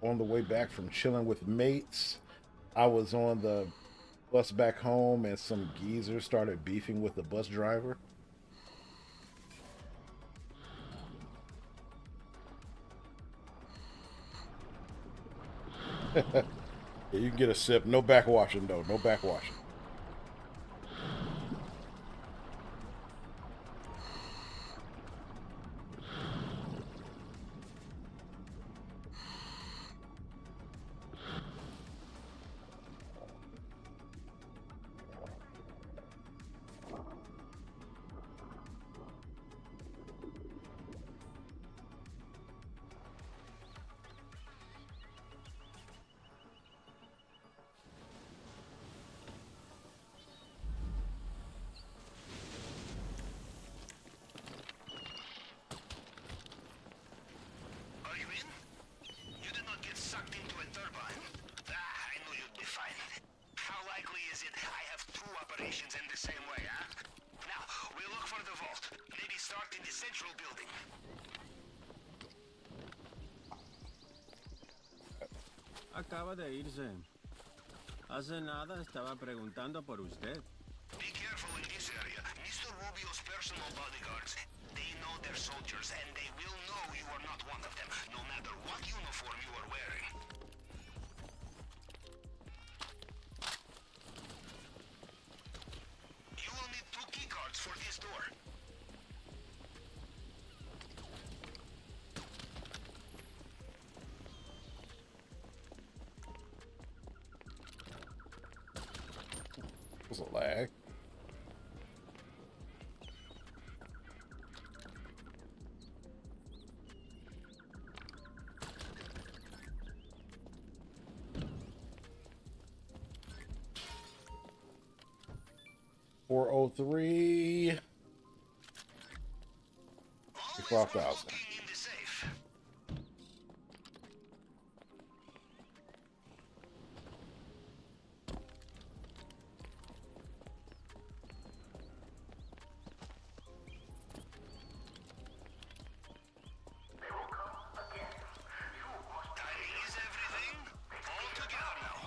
Speaker 1: On the way back from chilling with mates, I was on the bus back home and some geezer started beefing with the bus driver. Yeah, you can get a sip. No backwashing though. No backwashing.
Speaker 5: Are you in? You did not get sucked into a turbine. I knew you'd be fine. How likely is it I have two operations in the same way, huh? Now, we'll look for the vault. Maybe start in the central building.
Speaker 3: Acaba de irse. Hace nada estaba preguntando por usted.
Speaker 5: Be careful in this area. Mr. Rubio's personal bodyguards, they know their soldiers, and they will know you are not one of them, no matter what uniform you are wearing. You will need 2 keycards for this door.
Speaker 1: Was a lag. $403.
Speaker 5: Always
Speaker 1: 5,000.
Speaker 5: looking in the safe. Timing is everything. All together now.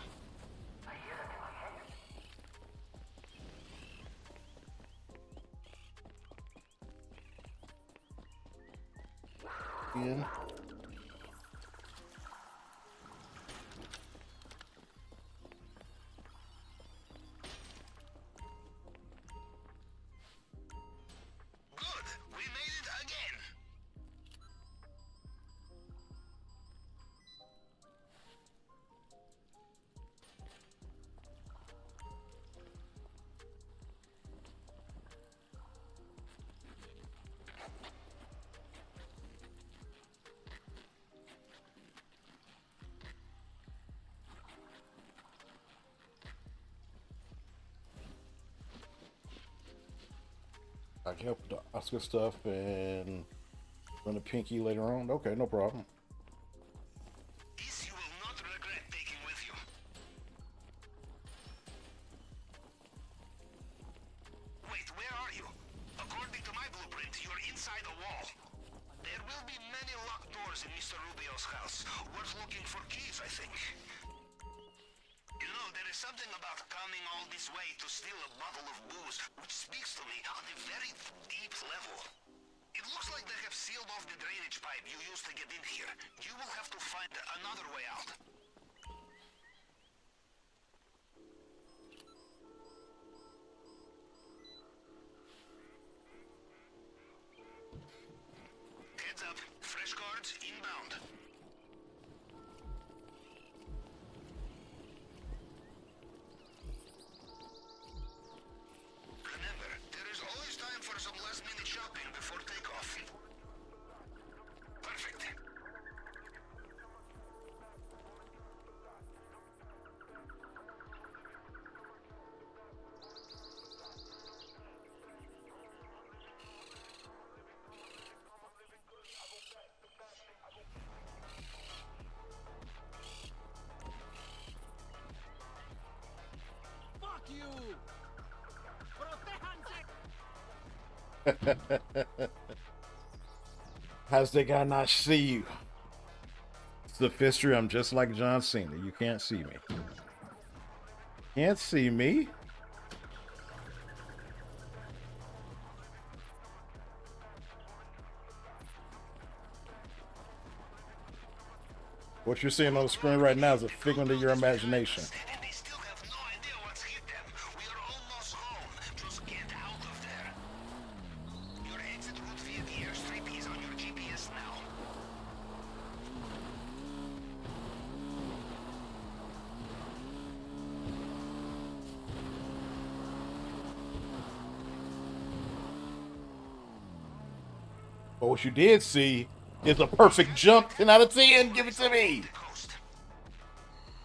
Speaker 1: In.
Speaker 5: Good. We made it again.
Speaker 1: can help with the Oscar stuff and run the pinky later on. Okay, no problem.
Speaker 5: This you will not regret taking with you. Wait, where are you? According to my blueprint, you're inside a wall. There will be many locked doors in Mr. Rubio's house. Worth looking for keys, I think. You know, there is something about coming all this way to steal a bottle of booze which speaks to me on a very deep level. It looks like they have sealed off the drainage pipe you used to get in here. You will have to find another way out. Heads up. Fresh guards inbound. Remember, there is always time for some last-minute shopping before takeoff. Perfect.
Speaker 3: Fuck you!
Speaker 1: How's that guy not see you? It's the history. I'm just like John Cena. You can't see me. Can't see me. What you're seeing on the screen right now is a figment of your imagination.
Speaker 5: And they still have no idea what's hit them. We are almost home. Just get out of there. Your exit route via the airstrip is on your GPS now.
Speaker 1: But what you did see is a perfect jump. 10 out of 10. Give it to me.
Speaker 5: The coast.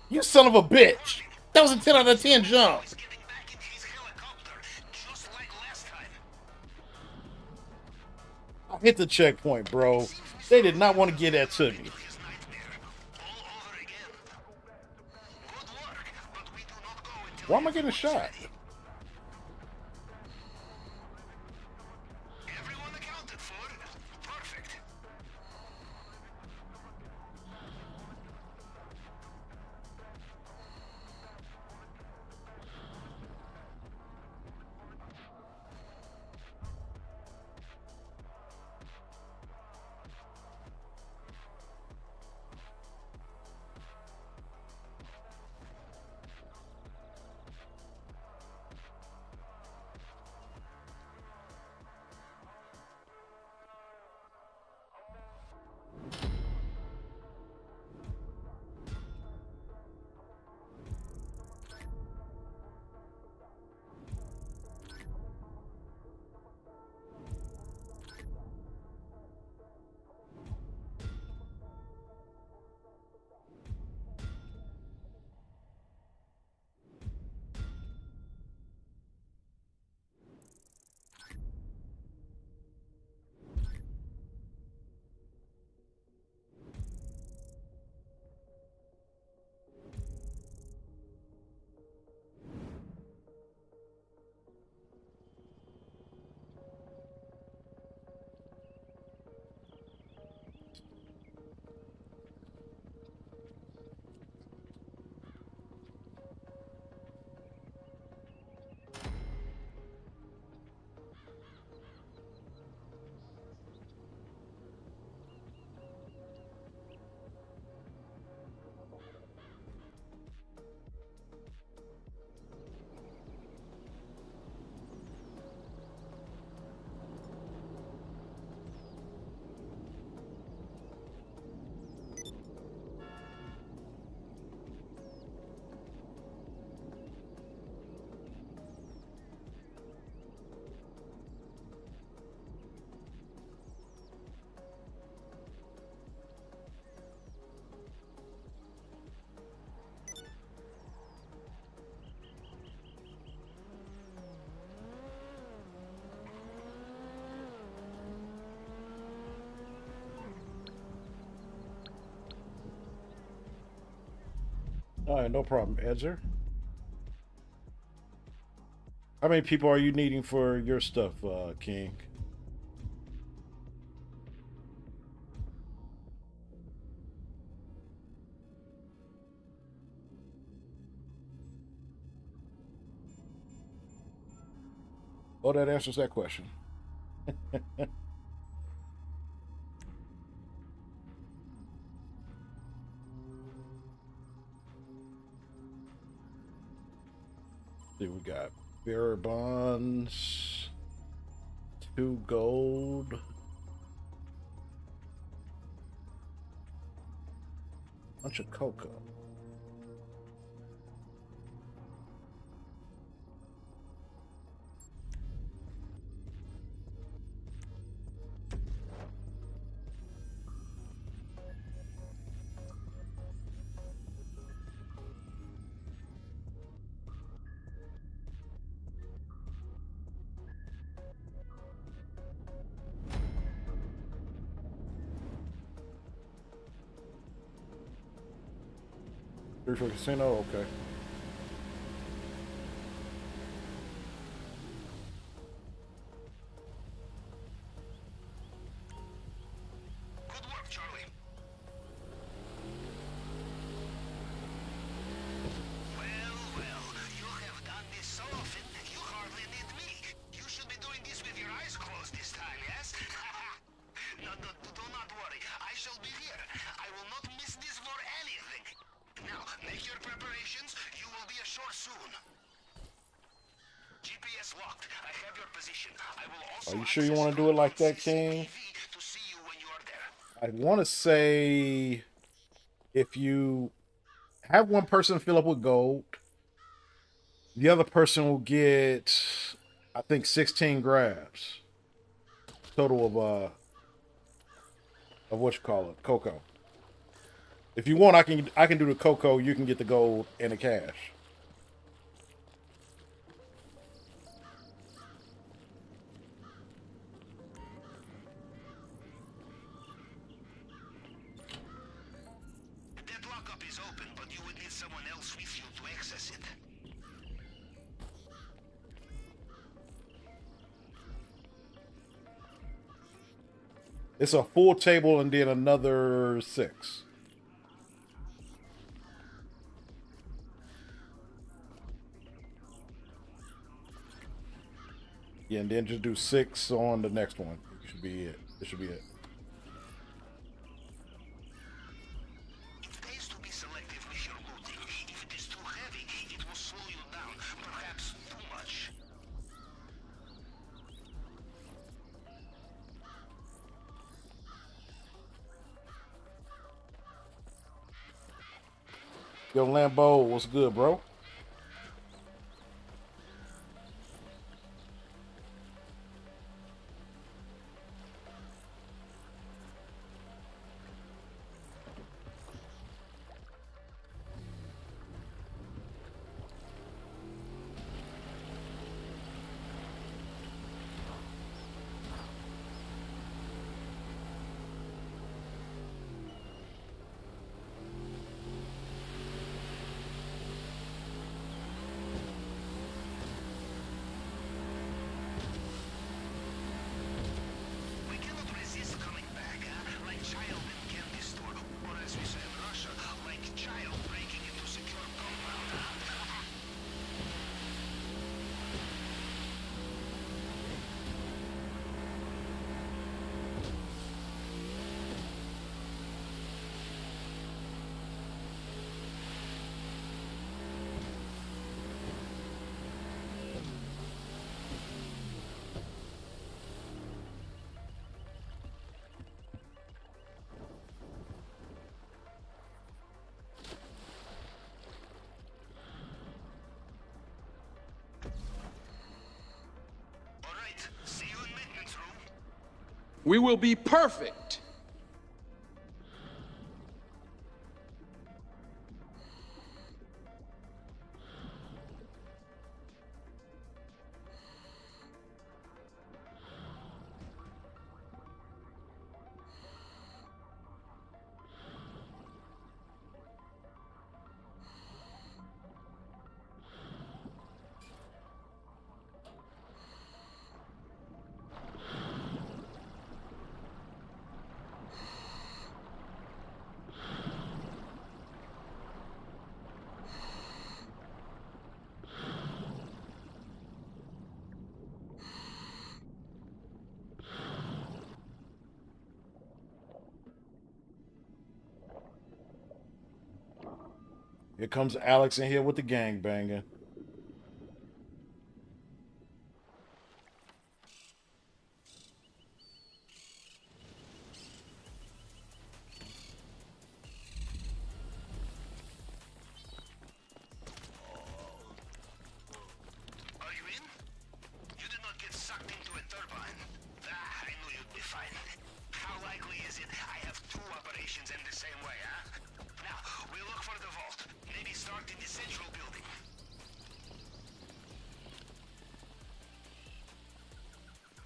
Speaker 1: You son of a bitch. That was a 10 out of 10 jump.
Speaker 5: He's getting back in his helicopter, just like last time.
Speaker 1: I hit the checkpoint, bro. They did not want to get that to me.
Speaker 5: His nightmare all over again. Good work, but we do not go until
Speaker 1: Why am I getting shot?
Speaker 5: everyone accounted for. Perfect.
Speaker 1: All right, no problem, Edzer. How many people are you needing for your stuff, King? Oh, that answers that question. See, we got bearer bonds, 2 gold, bunch of cocoa. Three for casino, okay.
Speaker 5: Good work, Charlie. Well, you have done this so often, you hardly need me. You should be doing this with your eyes closed this time, yes? No, do not worry. I shall be here. I will not miss this for anything. Now, make your preparations. You will be ashore soon. GPS locked. I have your position. I will also
Speaker 1: Are you sure you want to do it like that, King?
Speaker 5: to see you when you are there.
Speaker 1: I want to say if you have one person fill up with gold, the other person will get, I think, 16 grabs. Total of what you call it, cocoa. If you want, I can do the cocoa. You can get the gold and the cash.
Speaker 5: That lockup is open, but you would need someone else with you to access it.
Speaker 1: It's a full table and then another 6. Yeah, and then just do 6 on the next one. It should be it. It should be it.
Speaker 5: It pays to be selective with your looting. If it is too heavy, it will slow you down, perhaps too much.
Speaker 1: Yo, Lambo, what's good, bro?
Speaker 5: We cannot resist coming back, like child in candy store, or as we say in Russia, like child breaking into secure compound. All right, see you in maintenance room.
Speaker 7: We will be perfect.
Speaker 1: Here comes Alex in here with the gang banging.
Speaker 5: Are you in? You did not get sucked into a turbine. Ah, I knew you'd be fine. How likely is it I have two operations in the same way, huh? Now, we look for the vault. Maybe start in the central building.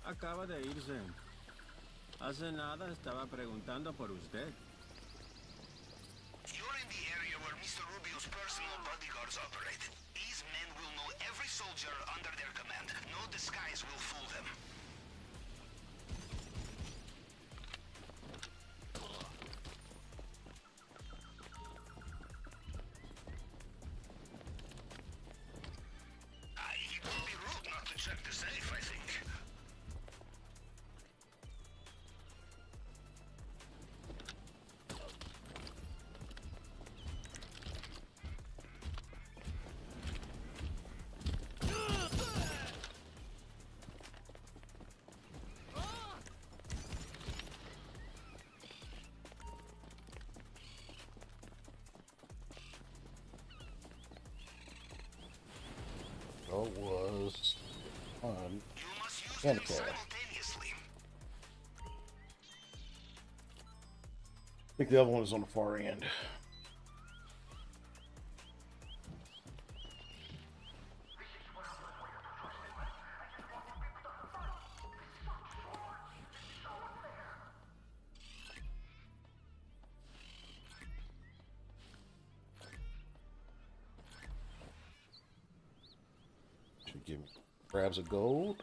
Speaker 3: Acaba de irse. Hace nada estaba preguntando por usted.
Speaker 5: You're in the area where Mr. Rubio's personal bodyguards operate. These men will know every soldier under their command. No disguise will fool them. It would be rude not to check the safe, I think.
Speaker 1: Oh, it was on
Speaker 5: You must use them
Speaker 1: NEFFEX.
Speaker 5: simultaneously.
Speaker 1: I think the other one is on the far end. Should give me grabs of gold.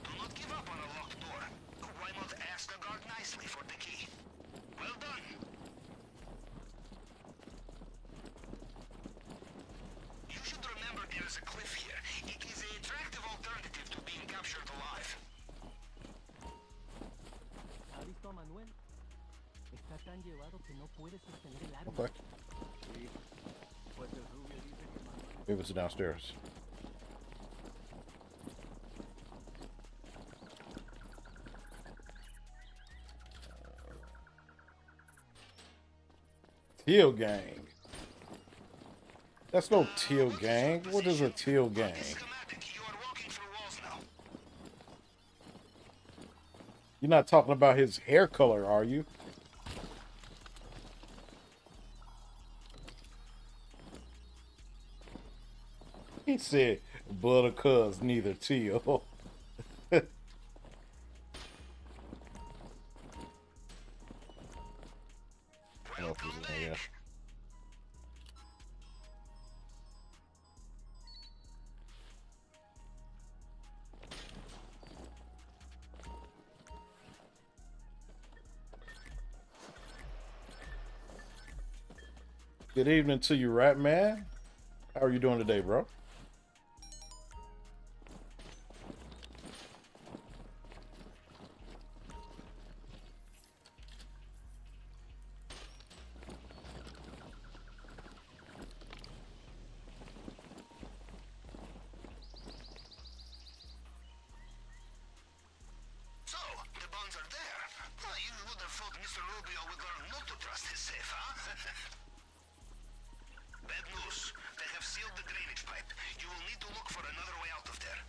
Speaker 5: Do not give up on a locked door. Why not ask the guard nicely for the key? Well done. You should remember there is a cliff here. It is an attractive alternative to being captured alive.
Speaker 8: ¿Ha visto a Manuel? Está tan llevado que no puede sostener el arma.
Speaker 1: Okay.
Speaker 8: Pues el rubio dice que Manuel
Speaker 1: Maybe it's downstairs. Teal gang. That's no teal gang. What is a teal gang?
Speaker 5: Schematic, you are walking through walls now.
Speaker 1: You're not talking about his hair color, are you? He said, blood or cuz, neither teal.
Speaker 5: Welcome back.
Speaker 1: Good evening to you, Rat Man. How are you doing today, bro?
Speaker 5: So, the bonds are there. Well, you would have thought Mr. Rubio would learn not to trust his safe, huh? Bad news. They have sealed the drainage pipe. You will need to look for another way out of there.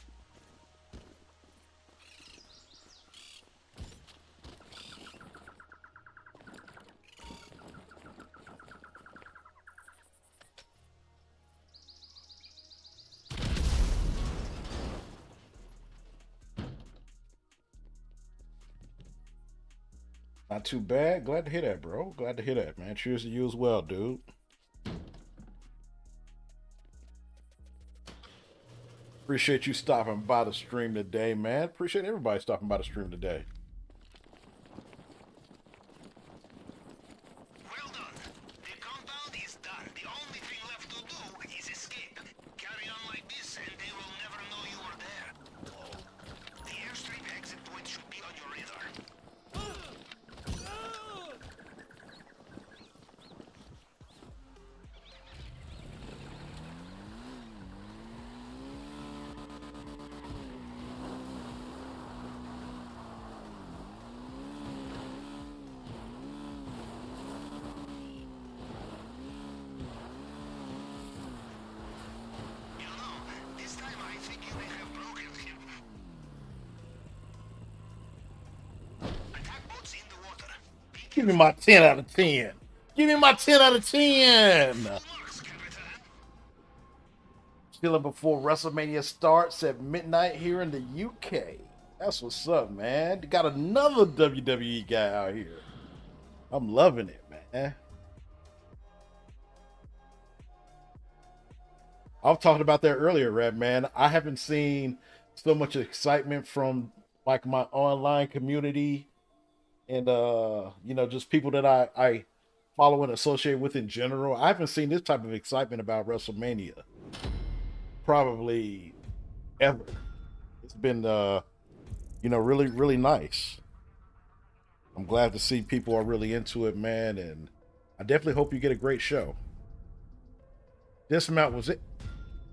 Speaker 1: Not too bad. Glad to hear that, bro. Glad to hear that, man. Cheers to you as well, dude. Appreciate you stopping by the stream today, man. Appreciate everybody stopping by the stream today.
Speaker 5: Well done. The compound is done. The only thing left to do is escape. Carry on like this and they will never know you were there.
Speaker 1: Give me my 10 out of 10. Give me my 10 out of 10. Still before WrestleMania starts at midnight here in the UK. That's what's up, man. Got another WWE guy out here. I'm loving it, man. I was talking about that earlier, Red man. I haven't seen so much excitement from like my online community and you know, just people that I follow and associate with in general. I haven't seen this type of excitement about WrestleMania probably ever. It's been you know, really nice. I'm glad to see people are really into it, man, and I definitely hope you get a great show. This amount was it.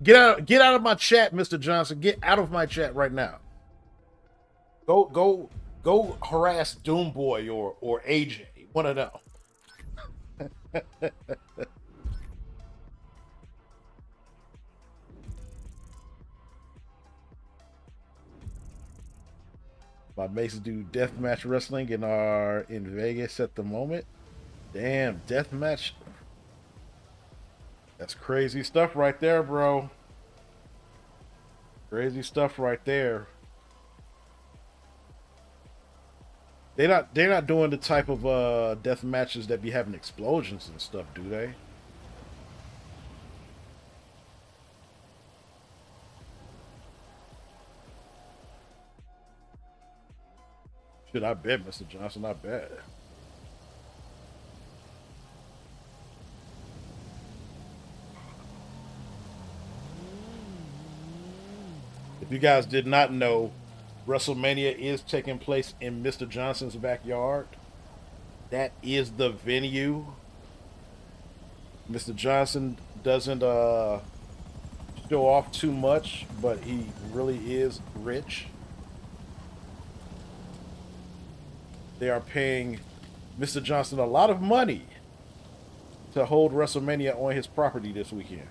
Speaker 1: Get out of my chat, Mr. Johnson. Get out of my chat right now. Go harass Doomboy or AJ. One of them. My mates do deathmatch wrestling and are in Vegas at the moment. Damn, deathmatch. That's crazy stuff right there, bro. Crazy stuff right there. They're not doing the type of death matches that be having explosions and stuff, do they? Shit, I bet, Mr. Johnson, I bet. If you guys did not know, WrestleMania is taking place in Mr. Johnson's backyard. That is the venue. Mr. Johnson doesn't show off too much, but he really is rich. They are paying Mr. Johnson a lot of money to hold WrestleMania on his property this weekend.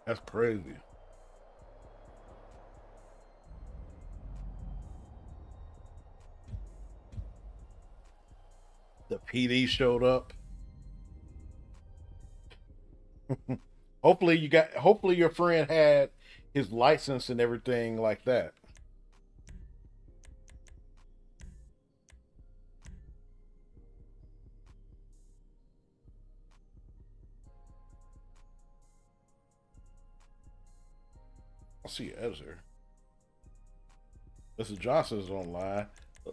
Speaker 1: That's crazy. The PD showed up. Hopefully your friend had his license and everything like that. I see Ezra. Mr. Johnson's online.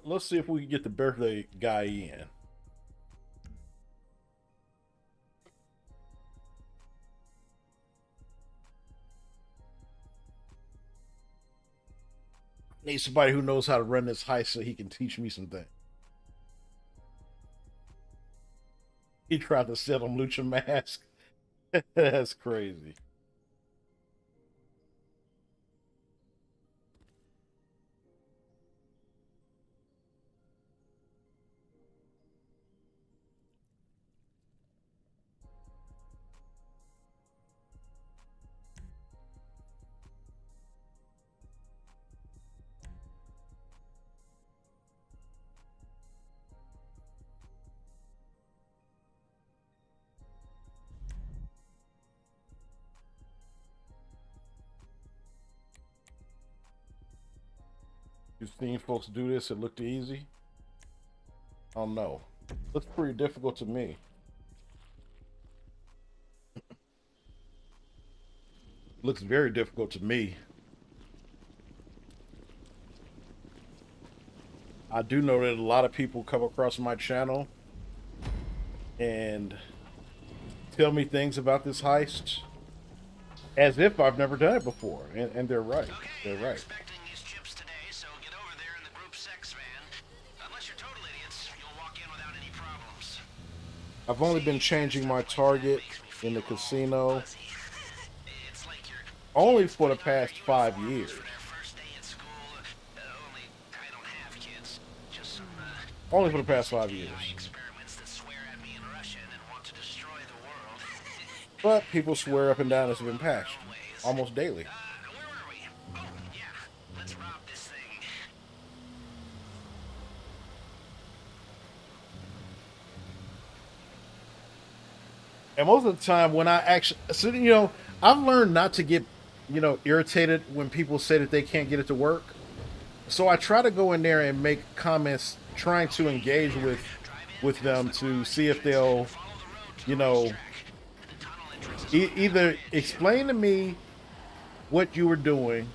Speaker 1: Let's see if we can get the birthday guy in. Need somebody who knows how to run this heist so he can teach me some things. He tried to sell him Lucha Mask. That's crazy. You've seen folks do this, it looked easy. I don't know. Looks pretty difficult to me. Looks very difficult to me. I do know that a lot of people come across my channel and tell me things about this heist as if I've never done it before, and they're right. They're right.
Speaker 5: Expecting these chips today, so get over there in the group sex van. Unless you're total idiots, you'll walk in without any problems.
Speaker 1: I've only been changing my target in the casino
Speaker 5: It's like you're
Speaker 1: only for the past 5 years.
Speaker 5: their first day at school. Only I don't have kids. Just some
Speaker 1: Only for the past 5 years.
Speaker 5: experiments that swear at me in Russian and want to destroy the world.
Speaker 1: But people swear up and down it's been patched almost daily.
Speaker 5: Where were we? Oh, yeah. Let's rob this thing.
Speaker 1: And most of the time when I actually, so, you know, I've learned not to get, you know, irritated when people say that they can't get it to work. So I try to go in there and make comments trying to engage with them to see if they'll, you know, either explain to me what you were doing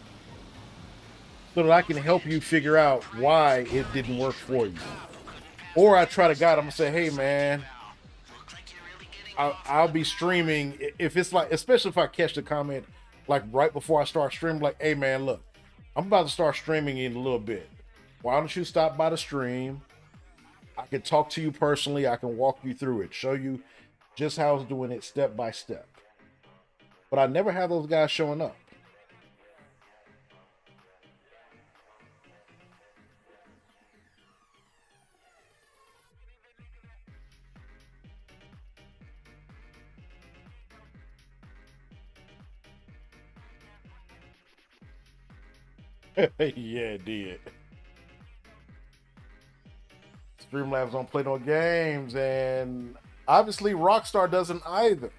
Speaker 1: so that I can help you figure out why it didn't work for you. Or I try to guide them and say, hey man, I'll be streaming. If it's like, especially if I catch the comment like right before I start streaming, like, hey man, look, I'm about to start streaming in a little bit. Why don't you stop by the stream? I can talk to you personally. I can walk you through it, show you just how I was doing it step by step. But I never have those guys showing up. Yeah, it did. Streamlabs don't play no games, and obviously Rockstar doesn't either.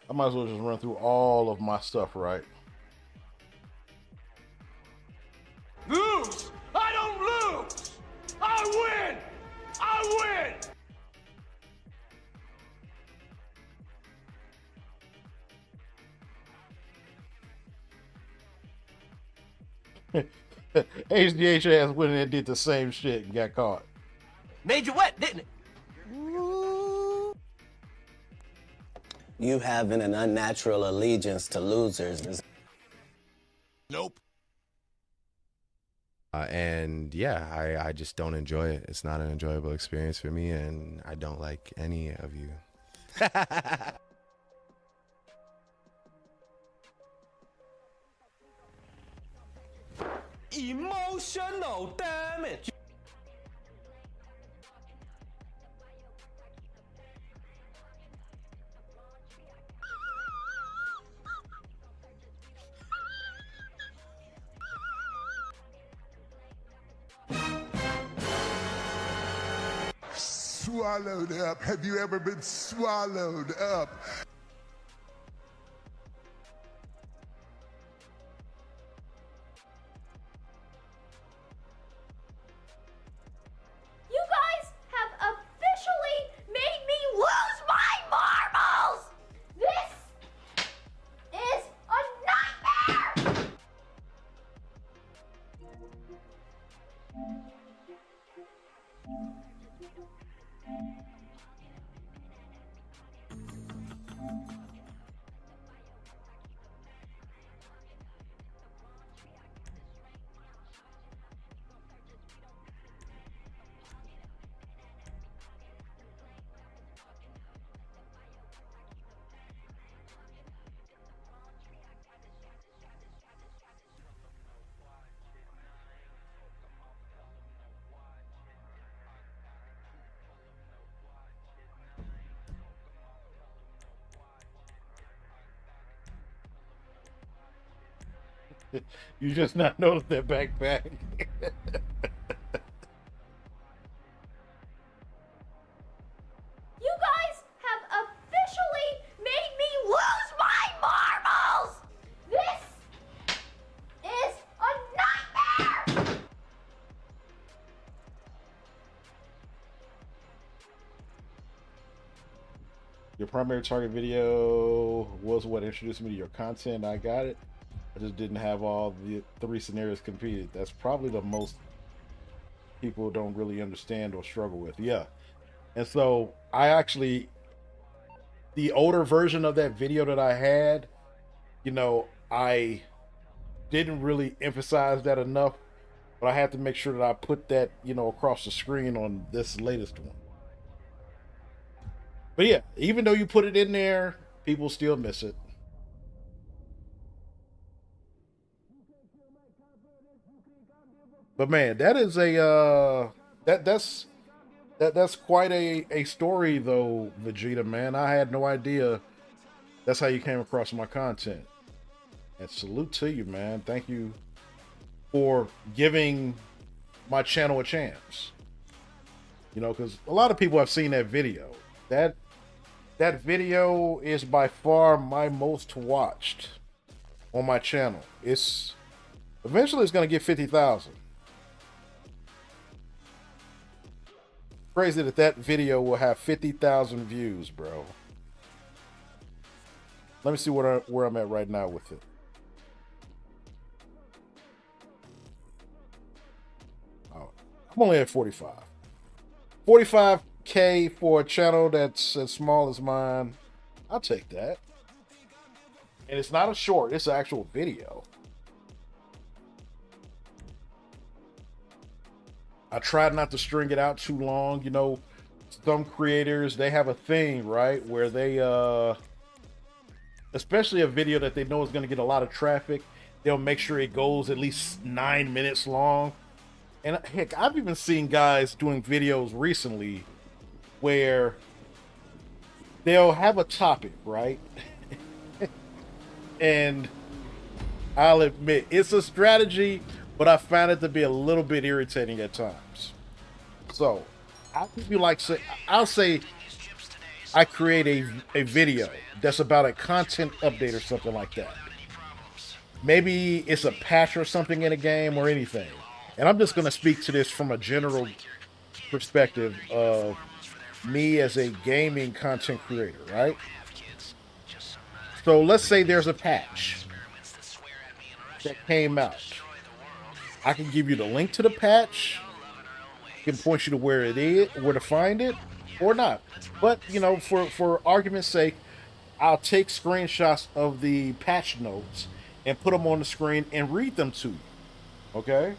Speaker 1: I might as well just run through all of my stuff, right?
Speaker 7: Lose! I don't lose! I win! I
Speaker 1: win! HDH ass went in and did the same shit and got caught.
Speaker 9: Made you wet, didn't it?
Speaker 10: You having an unnatural allegiance to losers.
Speaker 9: Nope.
Speaker 11: And yeah, I just don't enjoy it. It's not an enjoyable experience for me, and I don't like any of you.
Speaker 9: Emotional damage.
Speaker 12: Swallowed up. Have you ever been swallowed up?
Speaker 13: You guys have officially made me lose my marbles! This is a nightmare!
Speaker 1: You just not noticed that backpack.
Speaker 13: You guys have
Speaker 1: Your primary target video was what introduced me to your content. I got it. I just didn't have all the 3 scenarios completed. That's probably the most people don't really understand or struggle with. Yeah. And so I actually, the older version of that video that I had, you know, I didn't really emphasize that enough, but I had to make sure that I put that, you know, across the screen on this latest one. But yeah, even though you put it in there, people still miss it. But man, that is a that's quite a story though, Vegeta, man. I had no idea that's how you came across my content. And salute to you, man. Thank you for giving my channel a chance. You know, because a lot of people have seen that video. That video is by far my most watched on my channel. Eventually it's gonna get 50,000. Crazy that video will have 50,000 views, bro. Let me see where I'm at right now with it. Oh, I'm only at 45. 45K for a channel that's as small as mine. I'll take that. And it's not a short, it's an actual video. I tried not to string it out too long. You know, some creators, they have a thing, right? Where they, especially a video that they know is going to get a lot of traffic, they'll make sure it goes at least 9 minutes long. And heck, I've even seen guys doing videos recently where they'll have a topic, right? And I'll admit, it's a strategy, but I found it to be a little bit irritating at times. So, I'll say I create a video that's about a content update or something like that. Maybe it's a patch or something in a game or anything. And I'm just going to speak to this from a general perspective of me as a gaming content creator, right? So let's say there's a patch that came out. I can give you the link to the patch. I can point you to where it is, where to find it, or not. But, you know, for argument's sake, I'll take screenshots of the patch notes and put them on the screen and read them to you. Okay?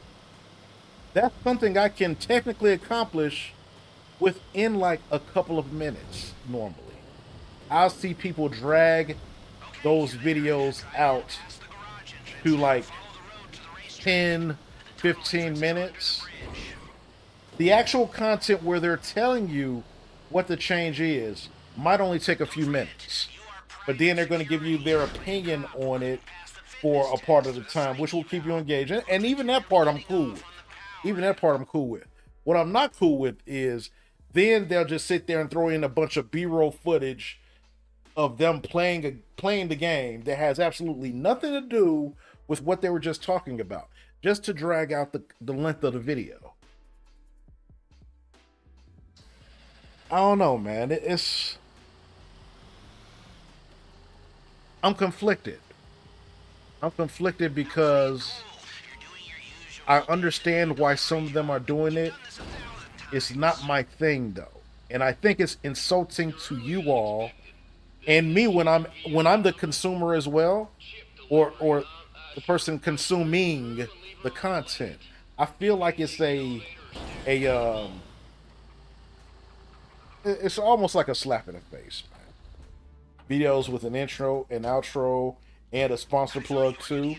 Speaker 1: That's something I can technically accomplish within like a couple of minutes normally. I'll see people drag those videos out to like 10, 15 minutes. The actual content where they're telling you what the change is might only take a few minutes. But then they're going to give you their opinion on it for a part of the time, which will keep you engaged. And even that part I'm cool with. What I'm not cool with is then they'll just sit there and throw in a bunch of B-roll footage of them playing the game that has absolutely nothing to do with what they were just talking about, just to drag out the length of the video. I don't know, man. I'm conflicted. I'm conflicted because I understand why some of them are doing it. It's not my thing though. And I think it's insulting to you all and me when I'm the consumer as well, or the person consuming the content. I feel like it's it's almost like a slap in the face, man. Videos with an intro, an outro, and a sponsor plug too.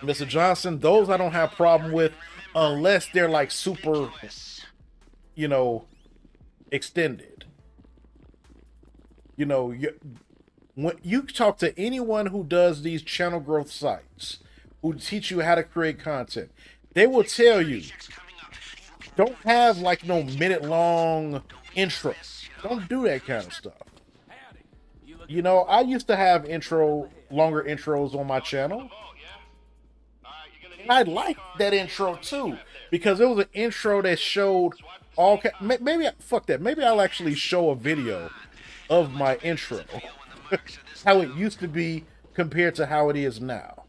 Speaker 1: Mr. Johnson, those I don't have a problem with unless they're like super, you know, extended. You know, when you talk to anyone who does these channel growth sites, who teach you how to create content, they will tell you, don't have like no minute-long intro. Don't do that kind of stuff. You know, I used to have longer intros on my channel. I liked that intro too because it was an intro that showed all. Maybe fuck that. Maybe I'll actually show a video of my intro, how it used to be compared to how it is now.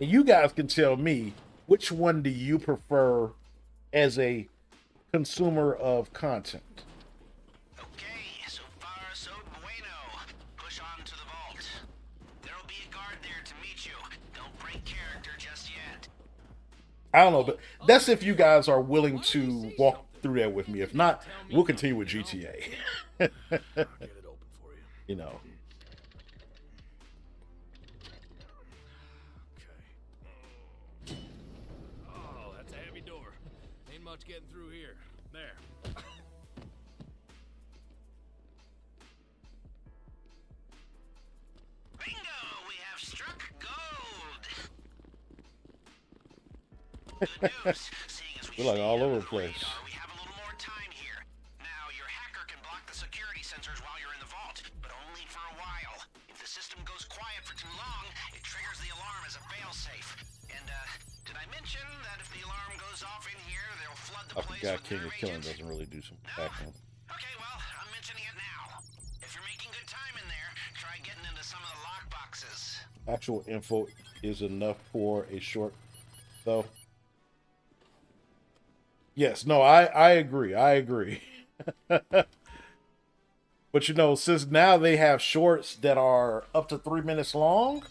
Speaker 1: And you guys can tell me which one do you prefer as a consumer of content.
Speaker 4: Okay, so far so bueno. Push on to the vault. There'll be a guard there to meet you. Don't break character just yet.
Speaker 1: I don't know, but that's if you guys are willing to walk through that with me. If not, we'll continue with GTA. You know.
Speaker 3: Oh, that's a heavy door. Ain't much getting through here. There.
Speaker 4: Bingo! We have struck gold. Good news. Seeing as we
Speaker 1: We're like all over the place.
Speaker 4: we have a little more time here. Now, your hacker can block the security sensors while you're in the vault, but only for a while. If the system goes quiet for too long, it triggers the alarm as a failsafe. And, did I mention that if the alarm goes off in here, they'll flood the
Speaker 1: I
Speaker 4: place
Speaker 1: forgot
Speaker 4: with
Speaker 1: King
Speaker 4: their
Speaker 1: of Killing
Speaker 4: agents?
Speaker 1: doesn't really do some background.
Speaker 4: Okay, well, I'm mentioning it now. If you're making good time in there, try getting into some of the lock boxes.
Speaker 1: Actual info is enough for a short, though. Yes, no, I agree. I agree. But you know, since now they have shorts that are up to 3 minutes long,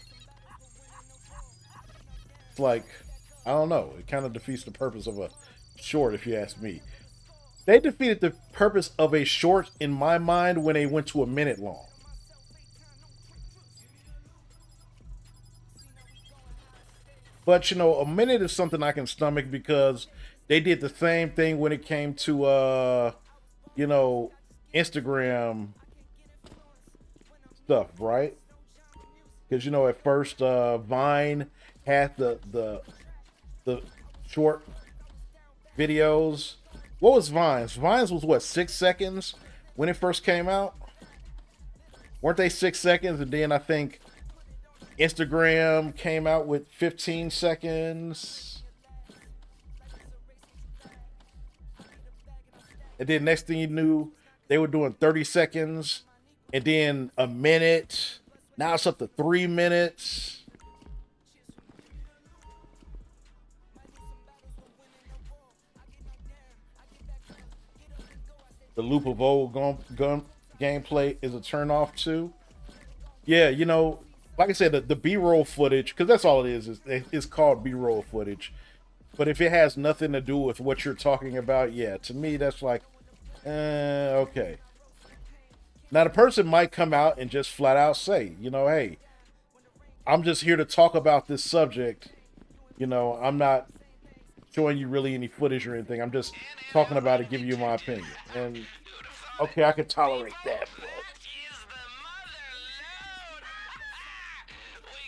Speaker 1: it's like, I don't know. It kind of defeats the purpose of a short, if you ask me. They defeated the purpose of a short in my mind when they went to a minute long. But, you know, a minute is something I can stomach because they did the same thing when it came to, you know, Instagram stuff, right? Because, you know, at first, Vine had the short videos. What was Vine's? Vine's was, what, 6 seconds when it first came out? Weren't they 6 seconds? And then I think Instagram came out with 15 seconds. And then next thing you knew, they were doing 30 seconds. And then a minute. Now it's up to 3 minutes. The loop of old gun gameplay is a turn off too. Yeah, you know, like I said, the B-roll footage, because that's all it is it's called B-roll footage. But if it has nothing to do with what you're talking about, yeah, to me that's like, okay. Now the person might come out and just flat out say, you know, hey, I'm just here to talk about this subject. You know, I'm not showing you really any footage or anything. I'm just talking about it, giving you my opinion. And okay, I can tolerate that,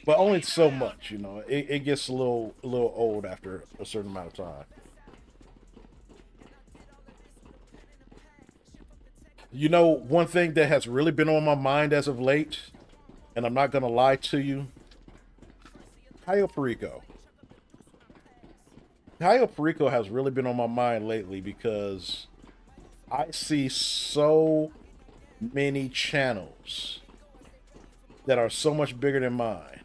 Speaker 1: but only so much, you know. It gets a little old after a certain amount of time. You know, one thing that has really been on my mind as of late, and I'm not gonna lie to you, Cayo Perico. Cayo Perico has really been on my mind lately because I see so many channels that are so much bigger than mine,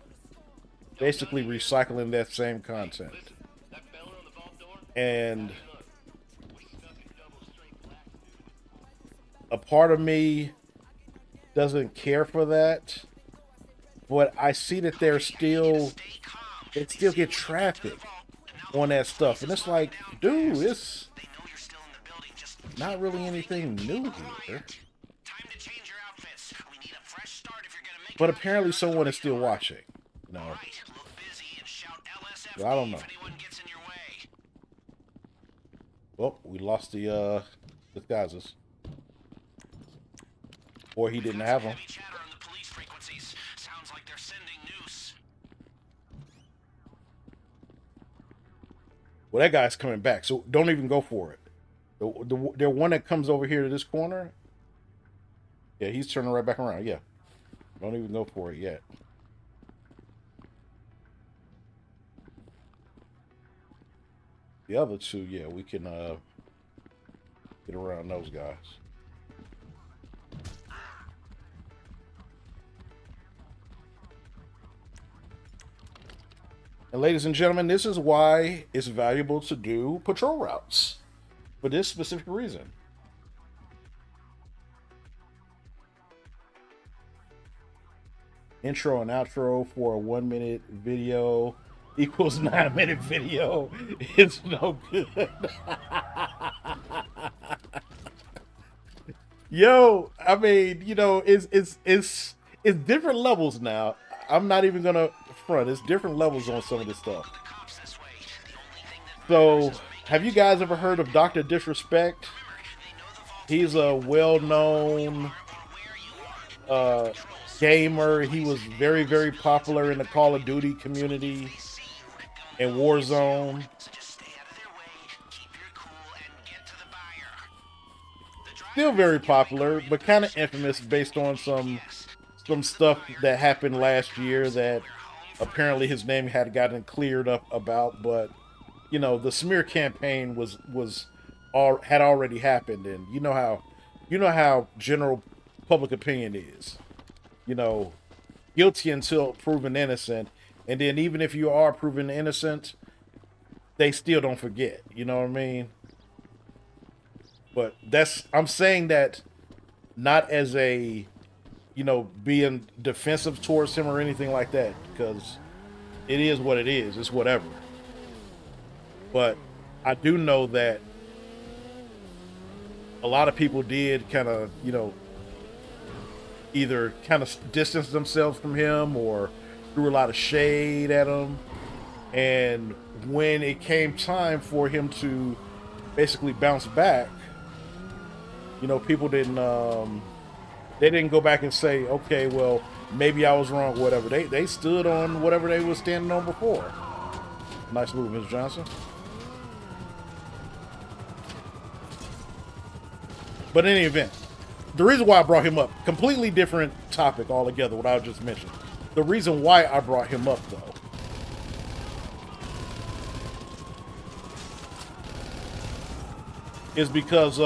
Speaker 1: basically recycling that same content. And a part of me doesn't care for that, but I see that they still get traffic on that stuff, and it's like, dude, it's not really anything new here. But apparently someone is still watching. No. Well, I don't know. Well, we lost the disguises. Or he didn't have them. Well, that guy's coming back, so don't even go for it. The one that comes over here to this corner, yeah, he's turning right back around. Yeah, don't even go for it yet. The other two, yeah, we can get around those guys. And ladies and gentlemen, this is why it's valuable to do patrol routes for this specific reason. Intro and outro for a 1 minute video equals 9 minute video. It's no good. Yo, I mean, you know, it's different levels now. I'm not even gonna front. It's different levels on some of this stuff. So, have you guys ever heard of Dr. Disrespect? He's a well-known gamer. He was very, very popular in the Call of Duty community and Warzone. Still very popular, but kind of infamous based on some stuff that happened last year that apparently his name had gotten cleared up about. But you know, the smear campaign had already happened, and you know how general public opinion is. You know, guilty until proven innocent, and then even if you are proven innocent, they still don't forget. You know what I mean? But I'm saying that not as a, you know, being defensive towards him or anything like that, because it is what it is. It's whatever. But I do know that a lot of people did kind of, you know, either kind of distance themselves from him or threw a lot of shade at him. And when it came time for him to basically bounce back, you know, people didn't they didn't go back and say, okay, well, maybe I was wrong, whatever. They stood on whatever they were standing on before. Nice move, Mr. Johnson. But in any event, the reason why I brought him up, completely different topic altogether, what I just mentioned. The reason why I brought him up, though, is because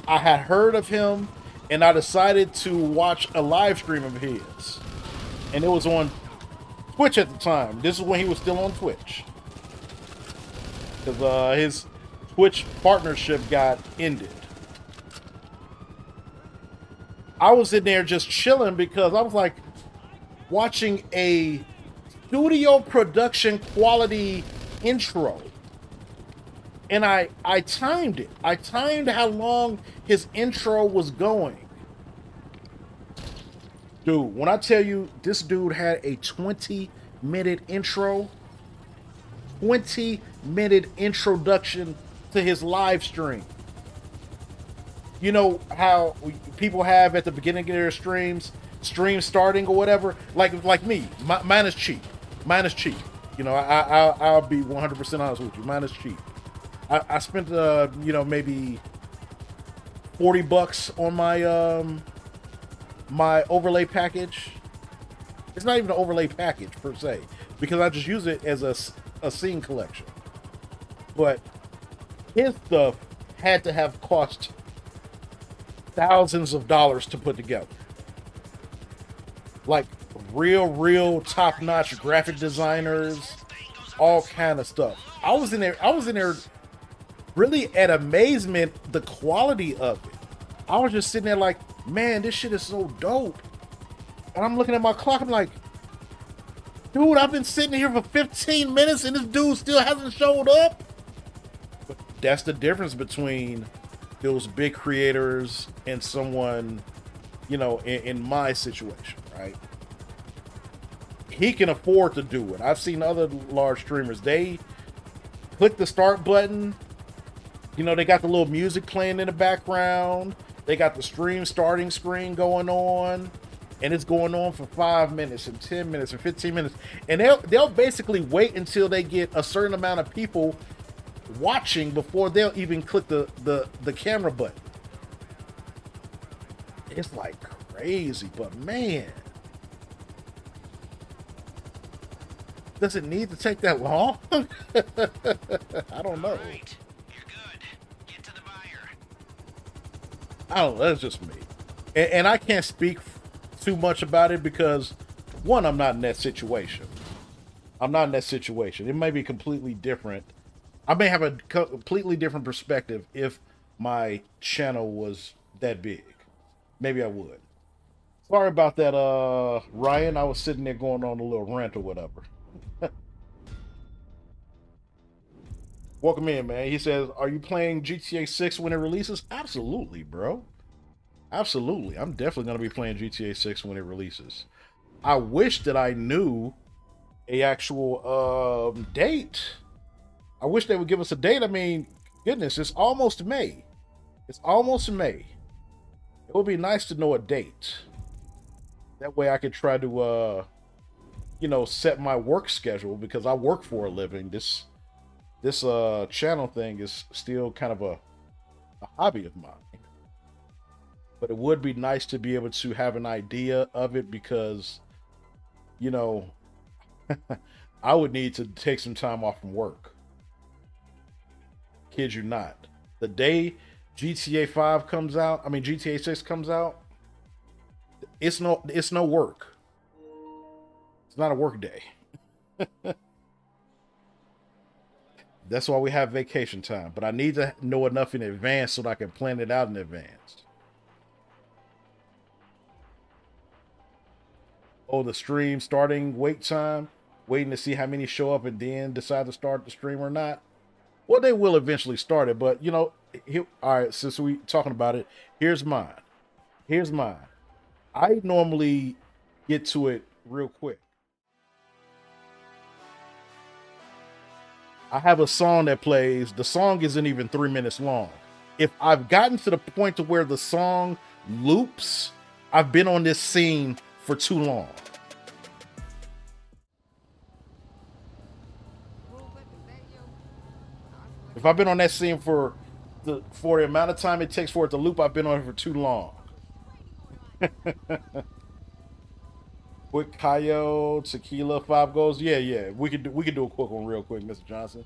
Speaker 1: I had heard of him, and I decided to watch a live stream of his. And it was on Twitch at the time. This is when he was still on Twitch. Because his Twitch partnership got ended. I was in there just chilling because I was like watching a studio production quality intro. And I timed it. I timed how long his intro was going. Dude, when I tell you this dude had a 20-minute intro, 20-minute introduction to his live stream. You know how people have at the beginning of their streams, stream starting or whatever? Like me, mine is cheap. Mine is cheap. You know, I'll be 100% honest with you. Mine is cheap. I spent you know, maybe $40 on my my overlay package. It's not even an overlay package per se, because I just use it as a scene collection. But his stuff had to have cost thousands of dollars to put together. Like real top-notch graphic designers, all kind of stuff. I was in there really at amazement, the quality of it. I was just sitting there like, man, this shit is so dope. And I'm looking at my clock, I'm like, dude, I've been sitting here for 15 minutes and this dude still hasn't showed up. But that's the difference between those big creators and someone, you know, in my situation, right? He can afford to do it. I've seen other large streamers, they click the start button. You know, they got the little music playing in the background. They got the stream starting screen going on. And it's going on for 5 minutes and 10 minutes and 15 minutes. And they'll basically wait until they get a certain amount of people watching before they'll even click the camera button. It's like crazy, but man. Does it need to take that long? I don't know.
Speaker 4: Right. You're good. Get to the buyer.
Speaker 1: I don't know. That's just me. And I can't speak too much about it because, one, I'm not in that situation. I'm not in that situation. It may be completely different. I may have a completely different perspective if my channel was that big. Maybe I would. Sorry about that, Ryan. I was sitting there going on a little rant or whatever. Welcome in, man. He says, are you playing GTA 6 when it releases? Absolutely, bro. Absolutely. I'm definitely going to be playing GTA 6 when it releases. I wish that I knew a actual date. I wish they would give us a date. I mean, goodness, it's almost May. It's almost May. It would be nice to know a date. That way I could try to, you know, set my work schedule because I work for a living. This channel thing is still kind of a hobby of mine. But it would be nice to be able to have an idea of it because, you know, I would need to take some time off from work. Kid you not. The day GTA 5 comes out, I mean GTA 6 comes out, it's no work. It's not a work day. That's why we have vacation time. But I need to know enough in advance so that I can plan it out in advance. Oh, the stream starting wait time, waiting to see how many show up and then decide to start the stream or not. Well, they will eventually start it, but you know, all right, since we talking about it, here's mine. Here's mine. I normally get to it real quick. I have a song that plays. The song isn't even 3 minutes long. If I've gotten to the point to where the song loops, I've been on this scene for too long. If I've been on that scene for the amount of time it takes for it to loop, I've been on it for too long. Quick Kayo, tequila, 5 goals. Yeah. We could do a quick one real quick, Mr. Johnson.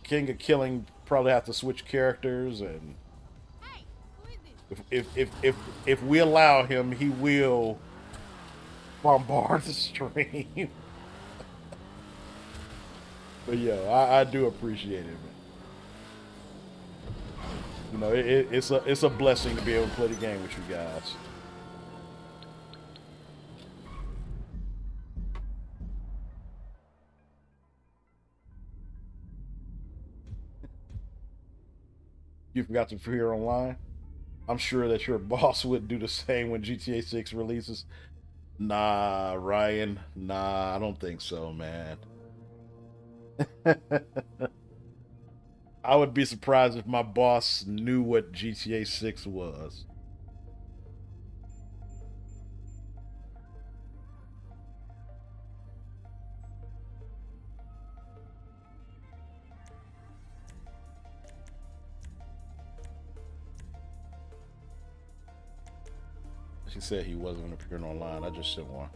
Speaker 1: King of Killing probably have to switch characters, and if we allow him, he will bombard the stream. But yeah, I do appreciate it, man. You know, it's a blessing to be able to play the game with you guys. You forgot to appear online? I'm sure that your boss would do the same when GTA 6 releases. Nah, Ryan. Nah, I don't think so, man. I would be surprised if my boss knew what GTA 6 was. She said he wasn't going to appear online. I just sent one.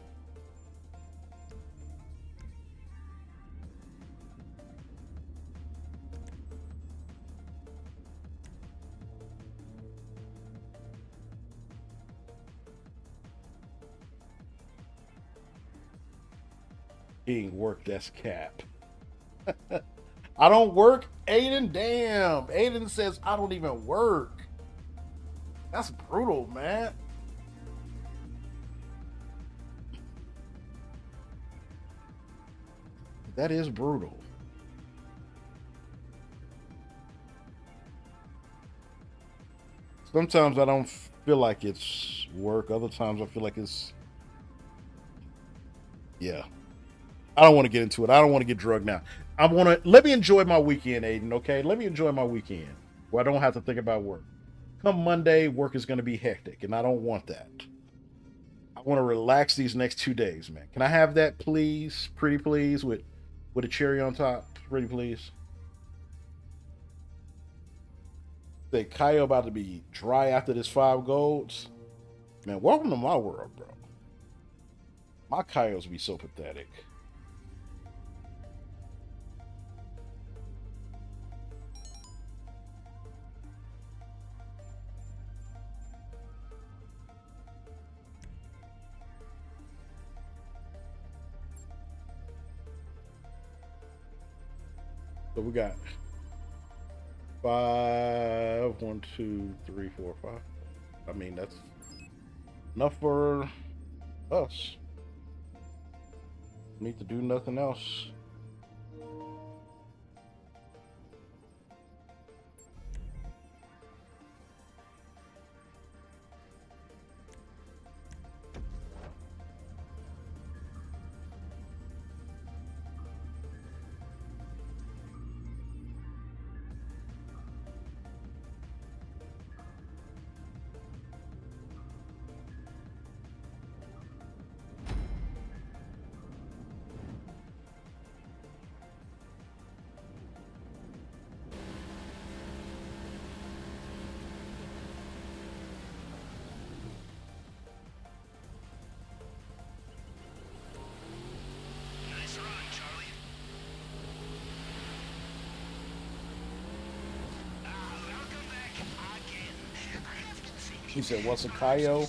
Speaker 1: He ain't work, that's cap. I don't work, Aiden. Damn. Aiden says I don't even work. That's brutal, man. That is brutal. Sometimes I don't feel like it's work. Other times I feel like it's... Yeah. I don't want to get into it. I don't want to get drugged now. Let me enjoy my weekend, Aiden, okay? Let me enjoy my weekend where I don't have to think about work. Come Monday, work is going to be hectic, and I don't want that. I want to relax these next 2 days, man. Can I have that, please? Pretty please, with a cherry on top. Pretty please. Say, Kyle about to be dry after this 5 golds. Man, welcome to my world, bro. My Kyles be so pathetic. So we got 5, 1, 2, 3, 4, 5. I mean, that's enough for us. Need to do nothing else. He said, what's a Kaio?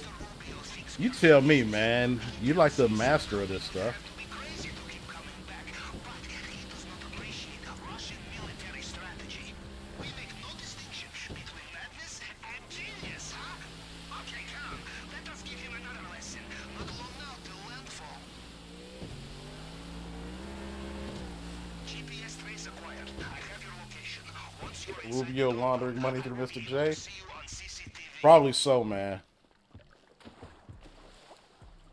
Speaker 1: You tell me, man. You like the master of this stuff. Rubio laundering money through Mr. J? Probably so, man.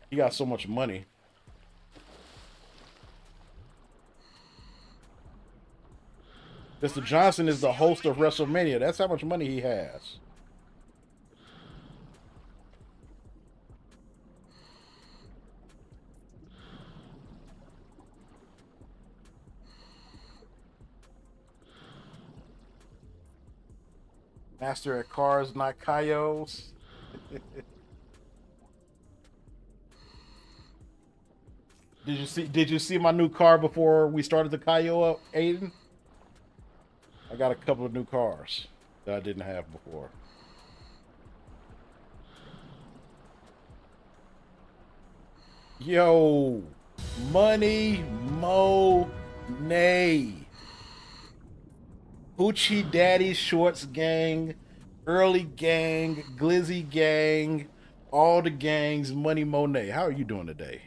Speaker 1: He got so much money. Mr. Johnson is the host of Wrestlemania. That's how much money he has. Master at cars, not Kaios. Did you see my new car before we started the Kaio up, Aiden? I got a couple of new cars that I didn't have before. Yo, Money Mo Nay. Hoochie Daddy Shorts Gang, Early Gang, Glizzy Gang, all the gangs, Money Monet. How are you doing today?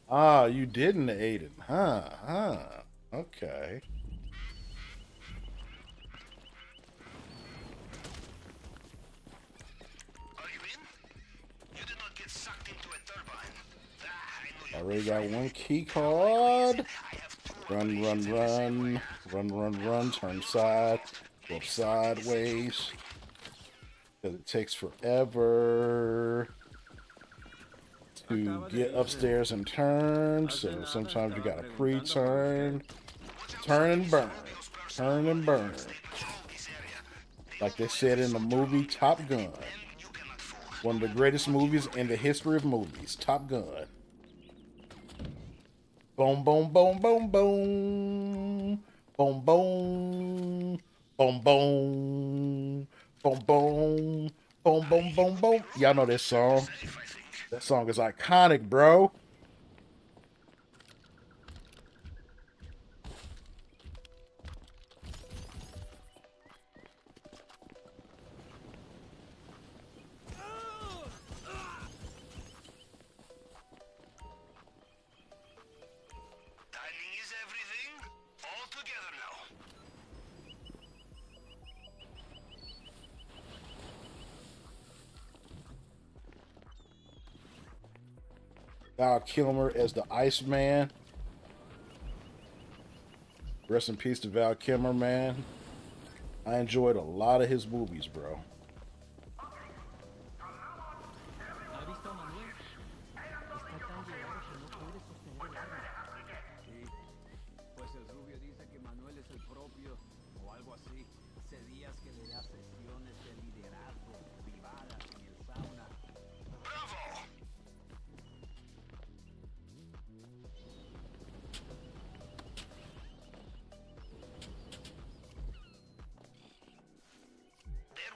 Speaker 1: Ah, you didn't, Aiden. Huh. Okay. I already got one key card. Run, turn side, go sideways. Because it takes forever to get upstairs and turn. So sometimes you gotta pre-turn. Turn and burn. Turn and burn. Like they said in the movie Top Gun. One of the greatest movies in the history of movies. Top Gun. Boom, boom, boom, boom, boom. Boom, boom. Boom, boom. Boom, boom. Boom, boom, boom, boom. Y'all know this song. That song is iconic, bro. Val Kilmer as the Iceman. Rest in peace to Val Kilmer, man. I enjoyed a lot of his movies, bro.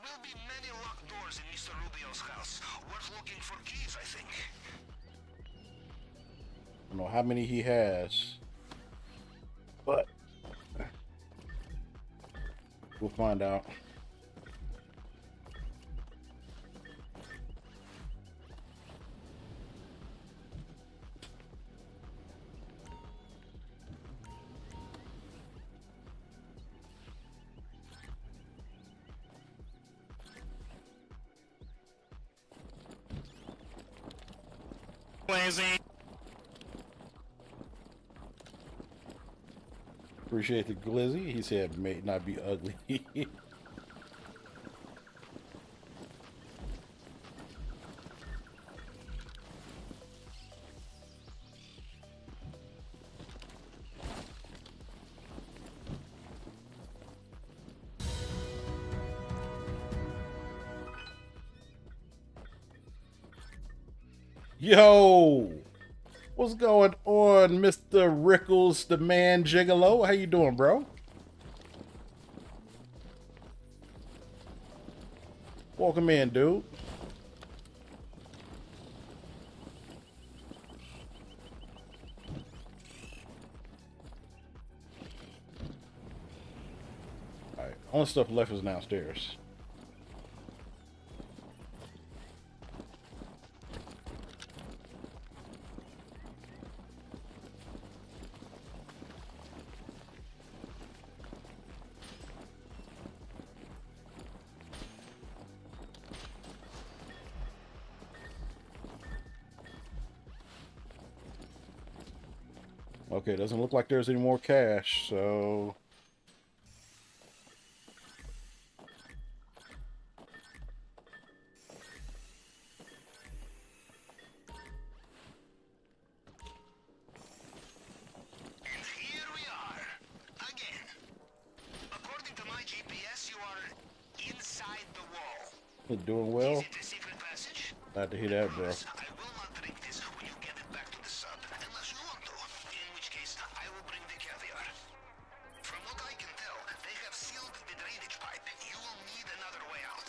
Speaker 4: will be many locked doors in Mr. Rubio's house. Worth looking for keys, I think.
Speaker 1: I don't know how many he has, but we'll find out.
Speaker 4: Lazy.
Speaker 1: Appreciate the glizzy. He said may not be ugly. Yo, what's going on, Mr. Rickles, the man gigolo? How you doing, bro? Welcome in, dude. All right, only stuff left is downstairs. Okay, doesn't look like there's any more cash, so...
Speaker 4: And here we are, again. According to my GPS, you are inside the wall.
Speaker 1: You're doing well.
Speaker 4: Is it a secret passage?
Speaker 1: Glad to hear that, bro.
Speaker 4: I will not drink this when you get it back to the sub, unless you want to, in which case I will bring the caviar. From what I can tell, they have sealed the drainage pipe. You will need another way out.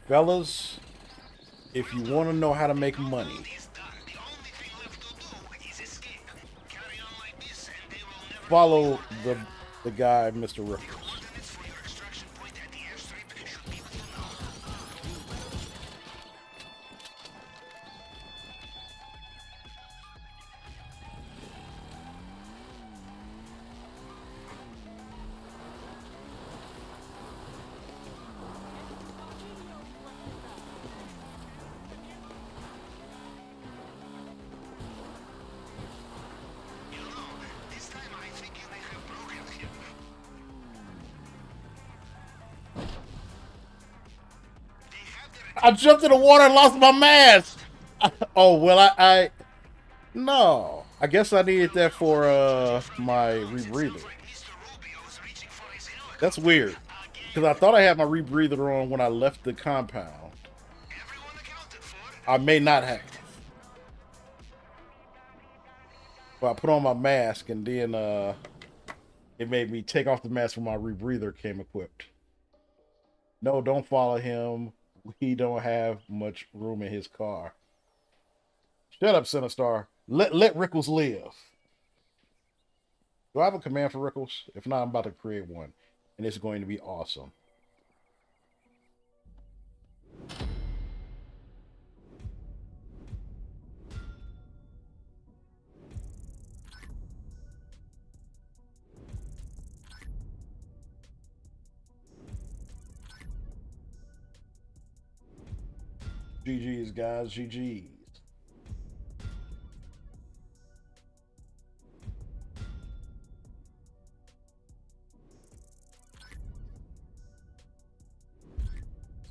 Speaker 1: Fellas, if you want to know how to make money, follow the guy, Mr. Rickles. I jumped in the water and lost my mask. Oh, well, no. I guess I needed that for my rebreather. That's weird. Because I thought I had my rebreather on when I left the compound. I may not have. But I put on my mask and then it made me take off the mask when my rebreather came equipped. No, don't follow him. He don't have much room in his car. Shut up, Sinistar. Let Rickles live. Do I have a command for Rickles? If not, I'm about to create one. And it's going to be awesome. GG's, guys. GG's.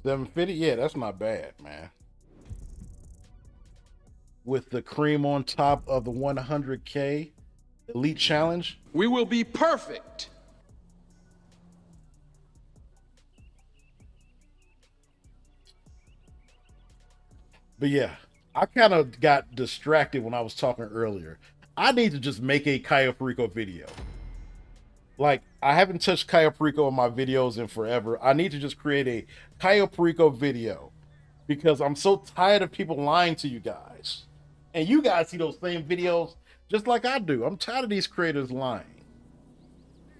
Speaker 1: $750. Yeah, that's not bad, man. With the cream on top of the 100K Elite Challenge.
Speaker 7: We will be perfect.
Speaker 1: But yeah, I kind of got distracted when I was talking earlier. I need to just make a Cayo Perico video. Like, I haven't touched Cayo Perico in my videos in forever. I need to just create a Cayo Perico video because I'm so tired of people lying to you guys. And you guys see those same videos just like I do. I'm tired of these creators lying.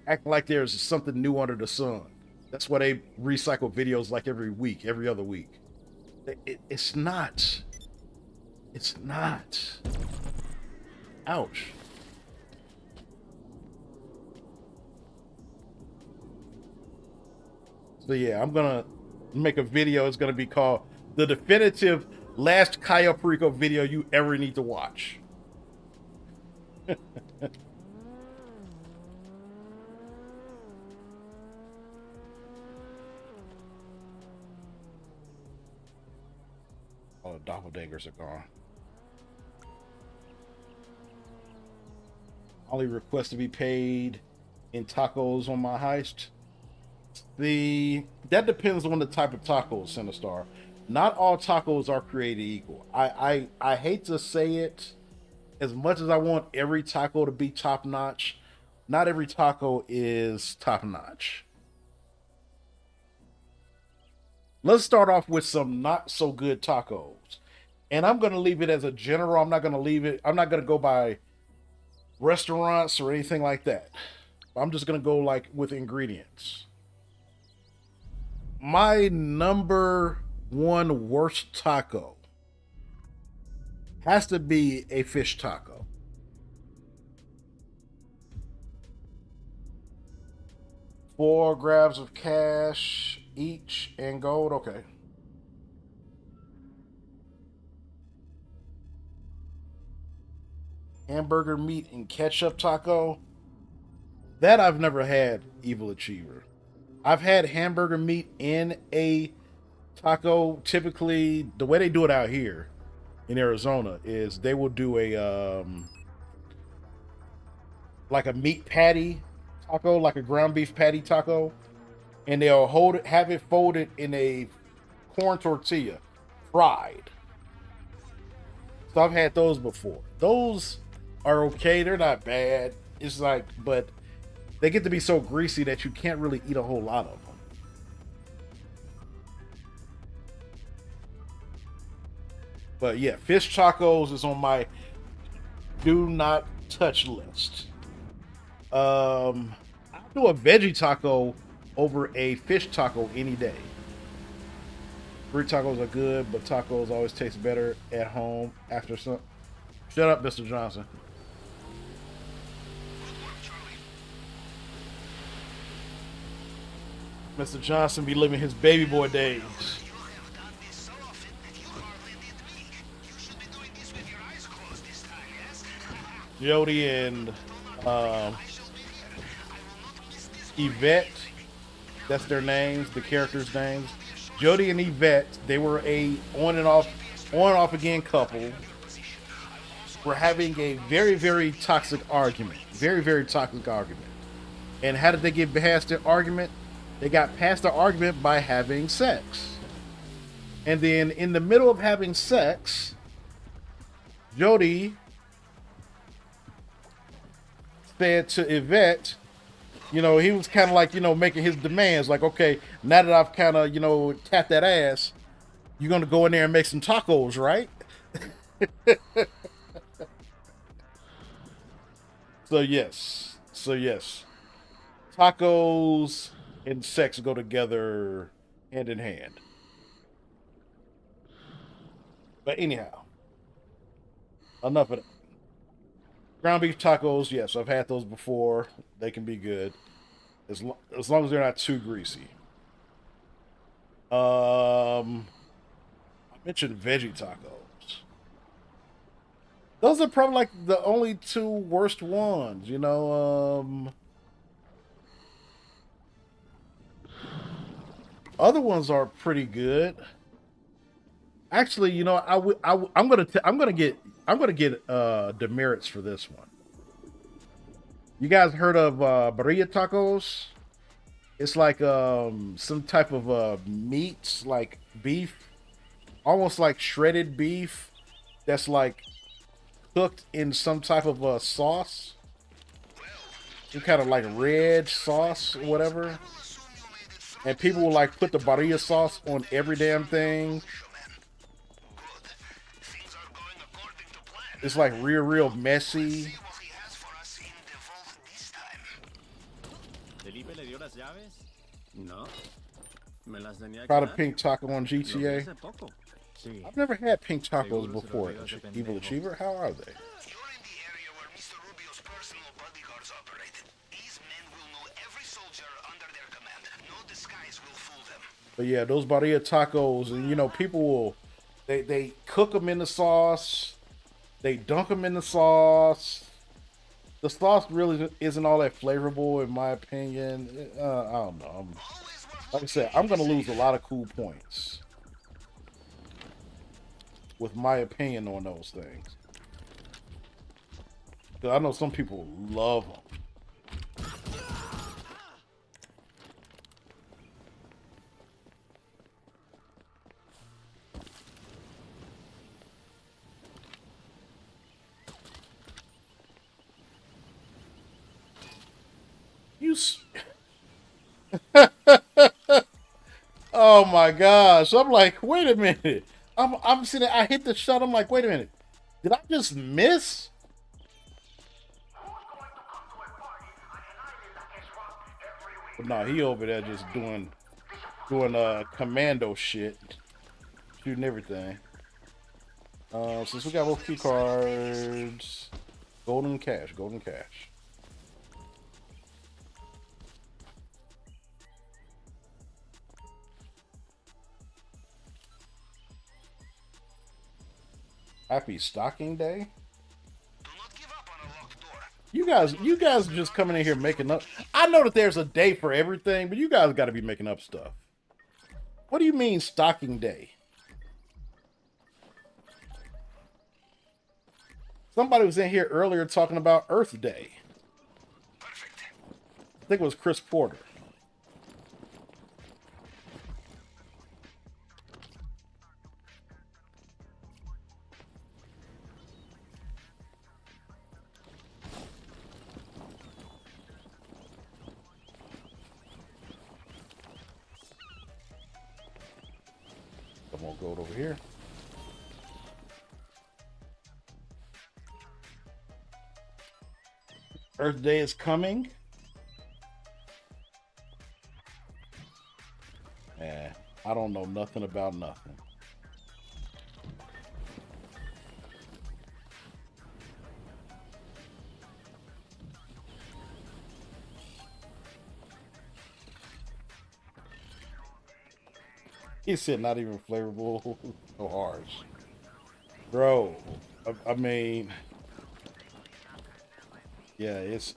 Speaker 1: Acting like there's something new under the sun. That's why they recycle videos like every week, every other week. It's not. It's not. Ouch. So yeah, I'm gonna make a video. It's gonna be called the definitive last Cayo Perico video you ever need to watch. All the doppelgangers are gone. Only request to be paid in tacos on my heist. That depends on the type of tacos, Sinistar. Not all tacos are created equal. I hate to say it, as much as I want every taco to be top notch, not every taco is top notch. Let's start off with some not so good tacos. And I'm going to leave it as a general. I'm not going to go by restaurants or anything like that. I'm just going to go like with ingredients. My number one worst taco has to be a fish taco. Four grabs of cash each and gold. Okay. Hamburger meat and ketchup taco. That I've never had, Evil Achiever. I've had hamburger meat in a taco. Typically, the way they do it out here in Arizona is they will do a like a meat patty taco, like a ground beef patty taco, and they'll have it folded in a corn tortilla, fried. So I've had those before. Those are okay. They're not bad. It's like, but they get to be so greasy that you can't really eat a whole lot of them. But yeah, fish tacos is on my do not touch list. I'll do a veggie taco over a fish taco any day. Fruit tacos are good, but tacos always taste better at home after some. Shut up, Mr. Johnson. Mr. Johnson be living his baby boy days. Jody and Yvette, that's their names, the characters' names. Jody and Yvette, they were a on and off again couple. Were having a very, very toxic argument. Very, very toxic argument. And how did they get past their argument? They got past the argument by having sex. And then in the middle of having sex, Jody said to Yvette, you know, he was kind of like, you know, making his demands. Like, okay, now that I've kind of, you know, tapped that ass, you're going to go in there and make some tacos, right? So yes. Tacos and sex go together hand in hand. But anyhow, enough of that. Ground beef tacos, yes, I've had those before. They can be good. As long as they're not too greasy. I mentioned veggie tacos. Those are probably like the only two worst ones, you know. other ones are pretty good. Actually, you know, I'm gonna get demerits for this one. You guys heard of burrito tacos? It's like some type of meats, like beef, almost like shredded beef that's like cooked in some type of sauce. Some kind of like red sauce or whatever. And people will like put the barilla sauce on every damn thing. It's like real messy.
Speaker 14: ¿Felipe le dio las llaves? No. Me las tenía que
Speaker 1: Try the
Speaker 14: dar.
Speaker 1: pink taco on
Speaker 14: Lo vi
Speaker 1: GTA.
Speaker 14: hace poco. Sí.
Speaker 1: I've never had pink tacos
Speaker 14: Seguro se lo
Speaker 1: before.
Speaker 14: dio a ese
Speaker 1: Evil
Speaker 14: pendejo.
Speaker 1: Achiever, how are they?
Speaker 4: You're in the area where Mr. Rubio's personal bodyguards operate. These men will know every soldier under their command. No disguise will fool them.
Speaker 1: But yeah, those barilla tacos, and you know, people will they cook them in the sauce, they dunk them in the sauce. The sauce really isn't all that flavorful, in my opinion. I don't know. Like I said, I'm gonna lose a lot of cool points with my opinion on those things. 'Cause I know some people love them. Oh my gosh. I'm like, wait a minute. I'm sitting, I hit the shot. I'm like, wait a minute. Did I just miss? But no, he over there just doing commando shit. Shooting everything. Since we got both key cards. Golden cash. Happy stocking day. You guys just coming in here making up. I know that there's a day for everything, but you guys got to be making up stuff. What do you mean stocking day? Somebody was in here earlier talking about Earth Day. I think it was Chris Porter. Some more gold over here. Earth Day is coming. I don't know nothing about nothing. He said not even flavorful. So harsh. Bro, I mean, yeah, it's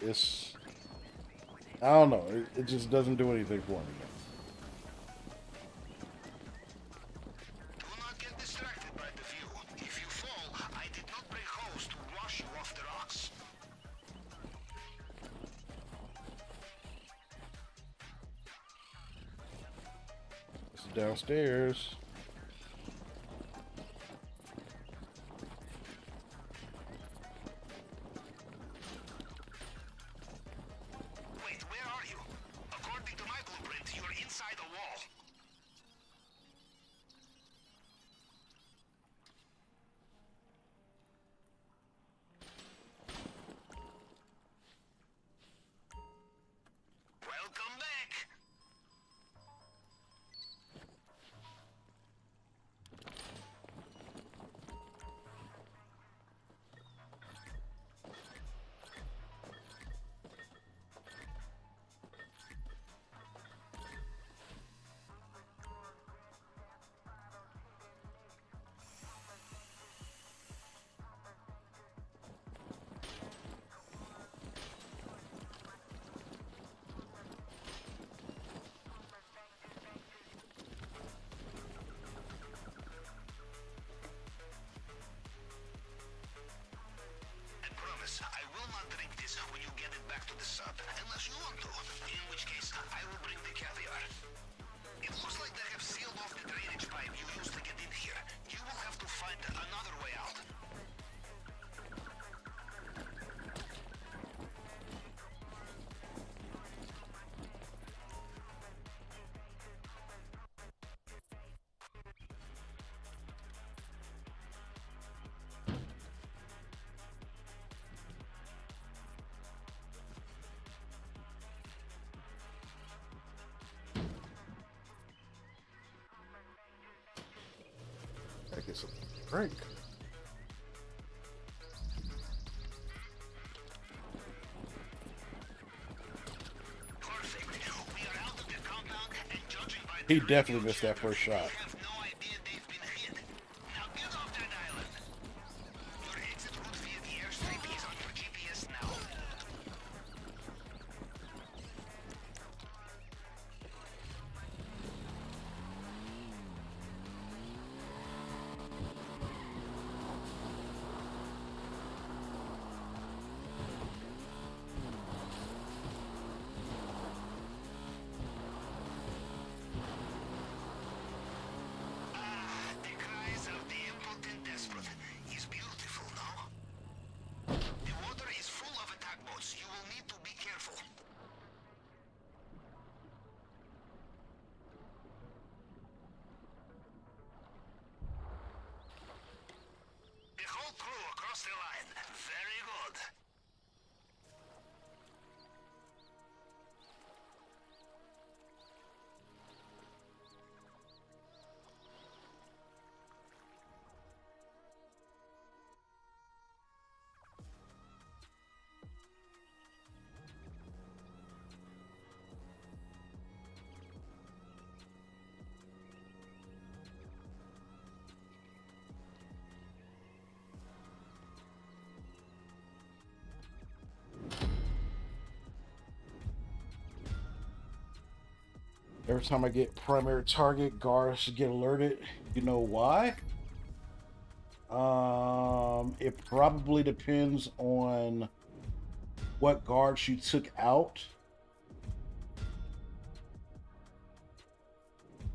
Speaker 1: I don't know. It just doesn't do anything for me.
Speaker 4: Do not get distracted by the view. If you fall, I did not bring hose to wash you off the rocks.
Speaker 1: This is downstairs.
Speaker 4: Wait, where are you? According to my blueprint, you're inside a wall. Welcome back.
Speaker 1: Drink. He definitely missed that first shot. Every time I get primary target, guards should get alerted. You know why? It probably depends on what guards you took out.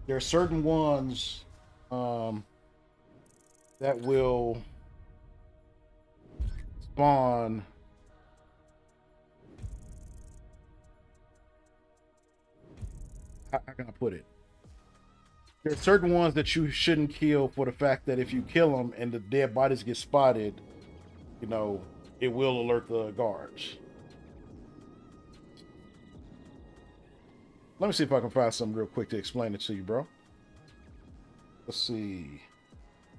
Speaker 1: There are certain ones that will spawn how can I put it? There are certain ones that you shouldn't kill for the fact that if you kill them and the dead bodies get spotted, you know, it will alert the guards. Let me see if I can find something real quick to explain it to you, bro. Let's see.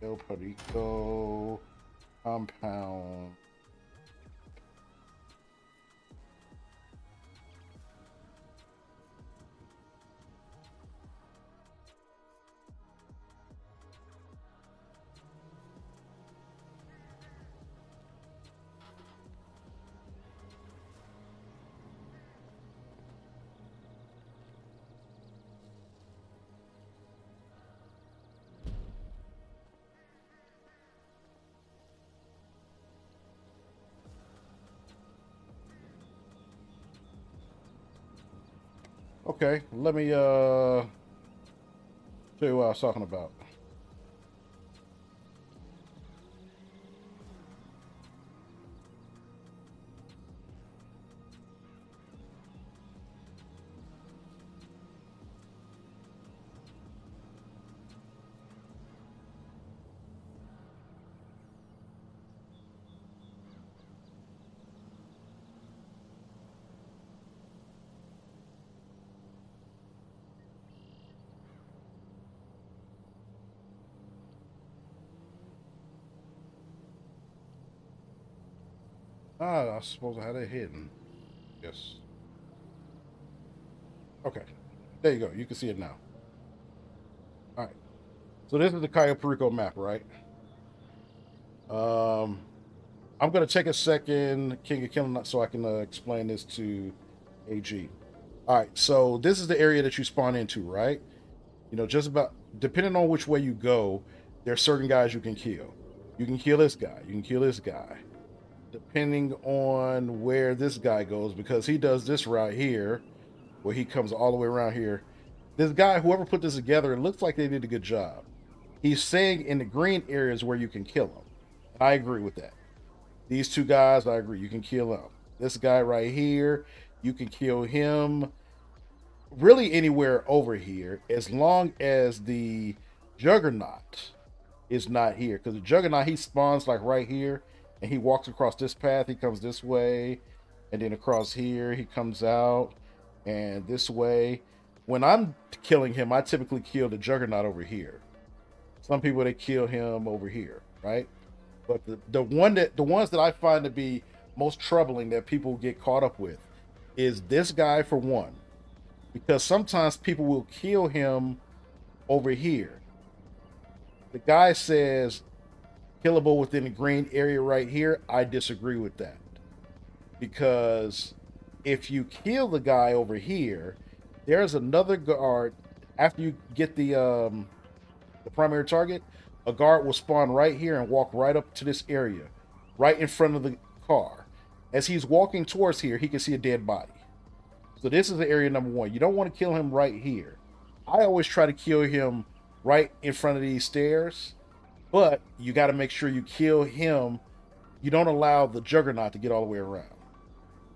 Speaker 1: El Perico compound. Okay, let me show you what I was talking about. Ah, I suppose I had it hidden. Yes. Okay. There you go. You can see it now. All right. So this is the Cayo Perico map, right? I'm going to take a second, King of Killing, so I can explain this to AG. All right. So this is the area that you spawn into, right? You know, just about, depending on which way you go, there are certain guys you can kill. You can kill this guy. You can kill this guy. Depending on where this guy goes, because he does this right here, where he comes all the way around here. This guy, whoever put this together, it looks like they did a good job. He's saying in the green areas where you can kill him. And I agree with that. These two guys, I agree, you can kill them. This guy right here, you can kill him really anywhere over here, as long as the Juggernaut is not here. Because the Juggernaut, he spawns like right here, and he walks across this path. He comes this way, and then across here, he comes out, and this way. When I'm killing him, I typically kill the Juggernaut over here. Some people, they kill him over here. right? But the ones that I find to be most troubling that people get caught up with is this guy, for one, because sometimes people will kill him over here. The guy says killable within the green area right here. I disagree with that, because if you kill the guy over here, there's another guard after you get the primary target. A guard will spawn right here and walk right up to this area, right in front of the car. As he's walking towards here, he can see a dead body. So this is the area number one. You don't want to kill him right here. I always try to kill him right in front of these stairs, but you got to make sure you kill him. You don't allow the Juggernaut to get all the way around.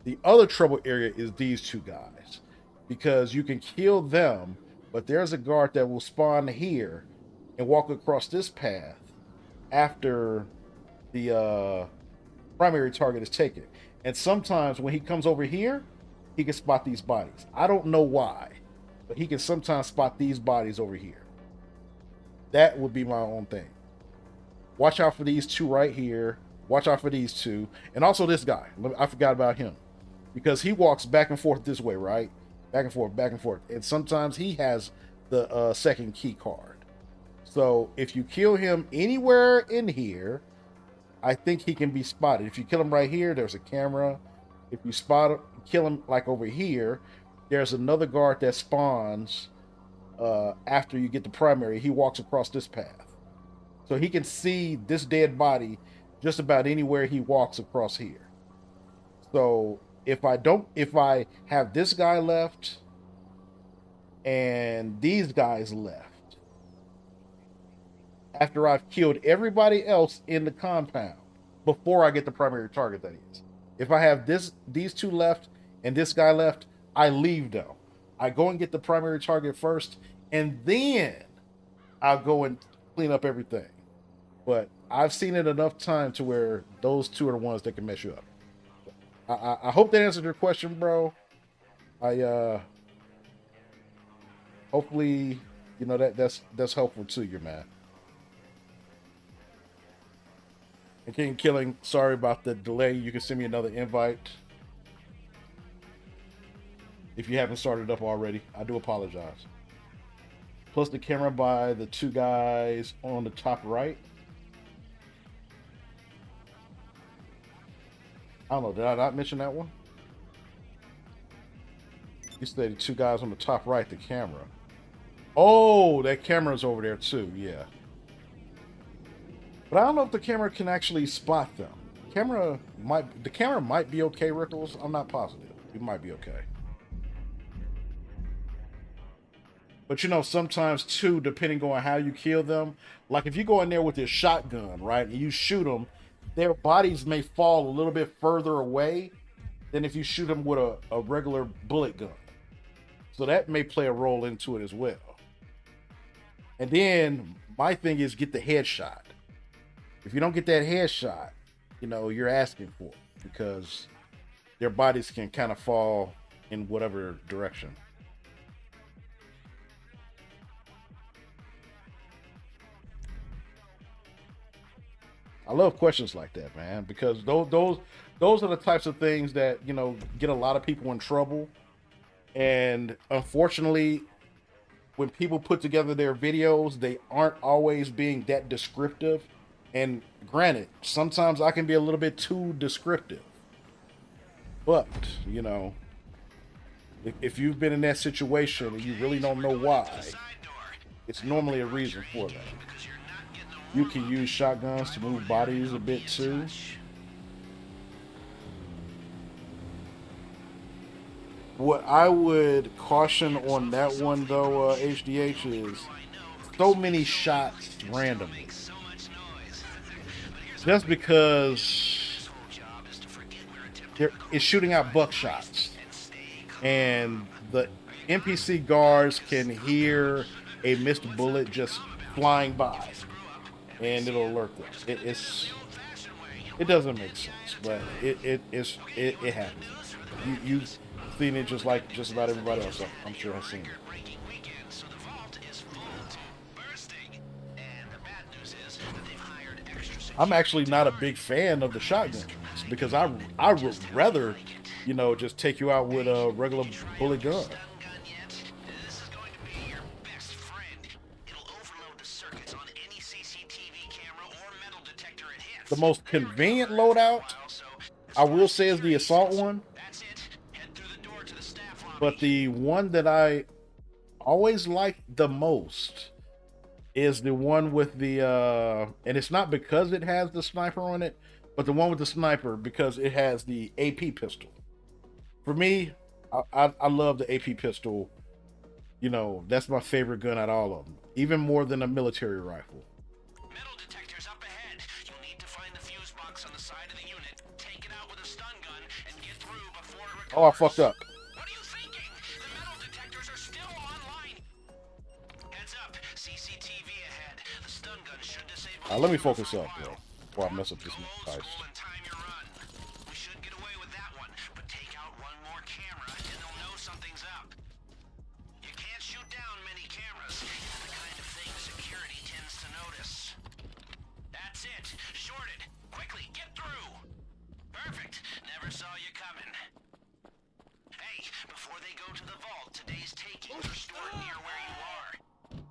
Speaker 1: The other trouble area is these two guys, because you can kill them, but there's a guard that will spawn here and walk across this path after the primary target is taken. And sometimes when he comes over here, he can spot these bodies. I don't know why, but he can sometimes spot these bodies over here. That would be my own thing. Watch out for these two right here. Watch out for these two. And also this guy. I forgot about him, because he walks back and forth this way, right? Back and forth, back and forth. And sometimes he has the second key card. So if you kill him anywhere in here, I think he can be spotted. If you kill him right here, there's a camera. If you kill him like over here, there's another guard that spawns after you get the primary. He walks across this path. So he can see this dead body just about anywhere he walks across here. So if I have this guy left and these guys left, after I've killed everybody else in the compound, before I get the primary target, that is. If I have these two left and this guy left, I leave them. I go and get the primary target first, and then I'll go and clean up everything. But I've seen it enough time to where those two are the ones that can mess you up. I hope that answered your question, bro. Hopefully, you know, that's helpful to you, man. And King Killing, sorry about the delay. You can send me another invite if you haven't started up already. I do apologize. Plus the camera by the two guys on the top right. I don't know, did I not mention that one? You said the two guys on the top right, the camera. Oh, that camera's over there too, yeah. But I don't know if the camera can actually spot them. The camera might be okay, Rickles. I'm not positive. It might be okay. But you know, sometimes too, depending on how you kill them, like if you go in there with your shotgun, right, and you shoot them, their bodies may fall a little bit further away than if you shoot them with a regular bullet gun. So that may play a role into it as well. And then my thing is get the headshot. If you don't get that headshot, you know, you're asking for it, because their bodies can kind of fall in whatever direction. I love questions like that, man, because those are the types of things that, you know, get a lot of people in trouble. And unfortunately, when people put together their videos, they aren't always being that descriptive. And granted, sometimes I can be a little bit too descriptive. But, you know, if you've been in that situation and you really don't know why, it's normally a reason for that. You can use shotguns to move bodies a bit too. What I would caution on that one though, HDH, is so many shots randomly. Just because it's shooting out buckshots, and the NPC guards can hear a missed bullet just flying by, and it'll alert them. It doesn't make sense, but it happens. You've seen it just like just about everybody else. I'm sure has seen it. I'm actually not a big fan of the shotguns because I would rather, you know, just take you out with a regular bullet gun. The most convenient loadout, I will say, is the assault one. But the one that I always like the most is the one with the and it's not because it has the sniper on it, but the one with the sniper because it has the AP pistol. For me, I love the AP pistol. You know, that's my favorite gun out of all of them, even more than a military rifle.
Speaker 4: Metal detectors up ahead. You'll need to find the fuse box on the side of the unit, take it out with a stun gun, and get through before it recovers.
Speaker 1: Oh, I fucked up.
Speaker 4: What are you thinking? The metal detectors are still online. Heads up. CCTV ahead. The stun gun should disable.
Speaker 1: Let me focus up, bro, before I mess up this heist.
Speaker 4: We should get away with that one, but take out one more camera and they'll know something's up. You can't shoot down many cameras. It's the kind of thing security tends to notice. That's it. Shorted. Quickly, get through. Perfect. Never saw you coming. Hey, before they go to the vault, today's takings are stored near where you are.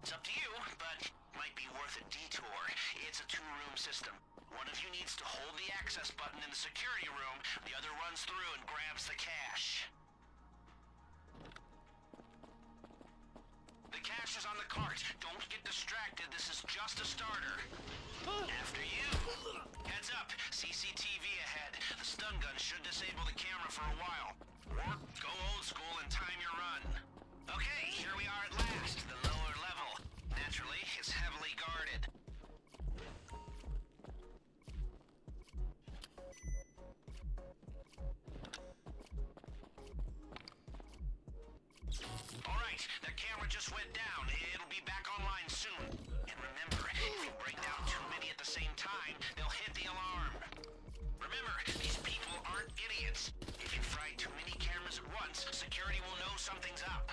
Speaker 4: It's up to you, but might be worth a detour. It's a two-room system. One of you needs to hold the access button in the security room. The other runs through and grabs the cash. The cash is on the cart. Don't get distracted. This is just a starter. After you. Heads up. CCTV ahead. The stun gun should disable the camera for a while. Or go old school and time your run. Okay, here we are at last. The lower level. Naturally, it's heavily guarded. Alright, that camera just went down. It'll be back online soon. And remember, if you bring down too many at the same time, they'll hit the alarm. Remember, these people aren't idiots. If you fry too many cameras at once, security will know something's up.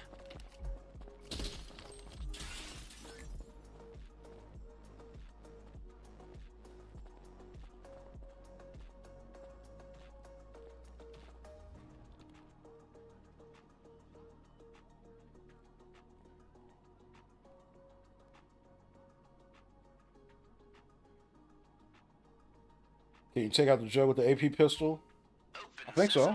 Speaker 1: Can you take out the jug with the AP pistol? I think so.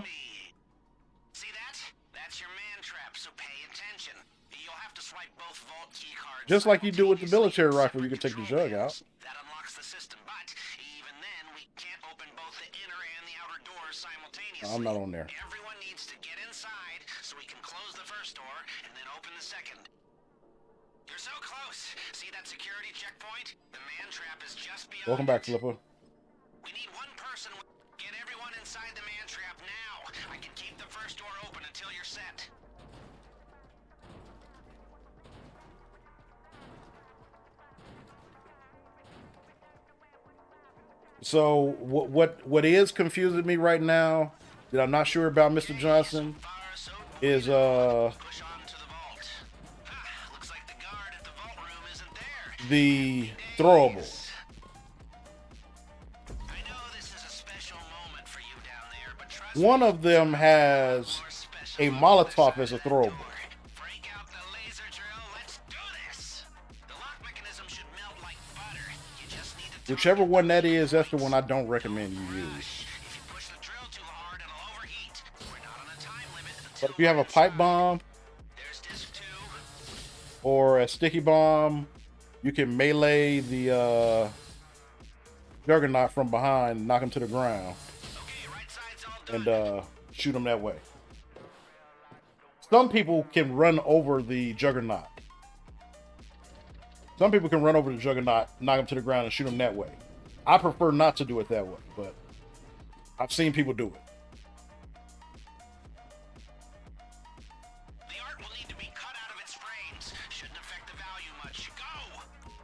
Speaker 4: See that? That's your man trap, so pay attention. You'll have to swipe both vault key cards.
Speaker 1: Just like you do with the military rifle, you can take the jug out.
Speaker 4: That unlocks the system, but even then, we can't open both the inner and the outer doors simultaneously.
Speaker 1: I'm not on there.
Speaker 4: Everyone needs to get inside so we can close the first door and then open the second. You're so close. See that security checkpoint? The man trap is just beyond.
Speaker 1: Welcome back, Flipper.
Speaker 4: We need one person. Get everyone inside the man trap now. I can keep the first door open until you're set.
Speaker 1: So what is confusing me right now that I'm not sure about, Mr. Johnson, is the throwable. One of them has a Molotov as a throwable. Whichever one that is, that's the one I don't recommend you use. But if you have a pipe bomb or a sticky bomb, you can melee the Juggernaut from behind, knock him to the ground, and shoot him that way. Some people can run over the Juggernaut. Some people can run over the Juggernaut, knock him to the ground, and shoot him that way. I prefer not to do it that way, but I've seen people do it.
Speaker 4: The art will need to be cut out of its frames. Shouldn't affect the value much. Go!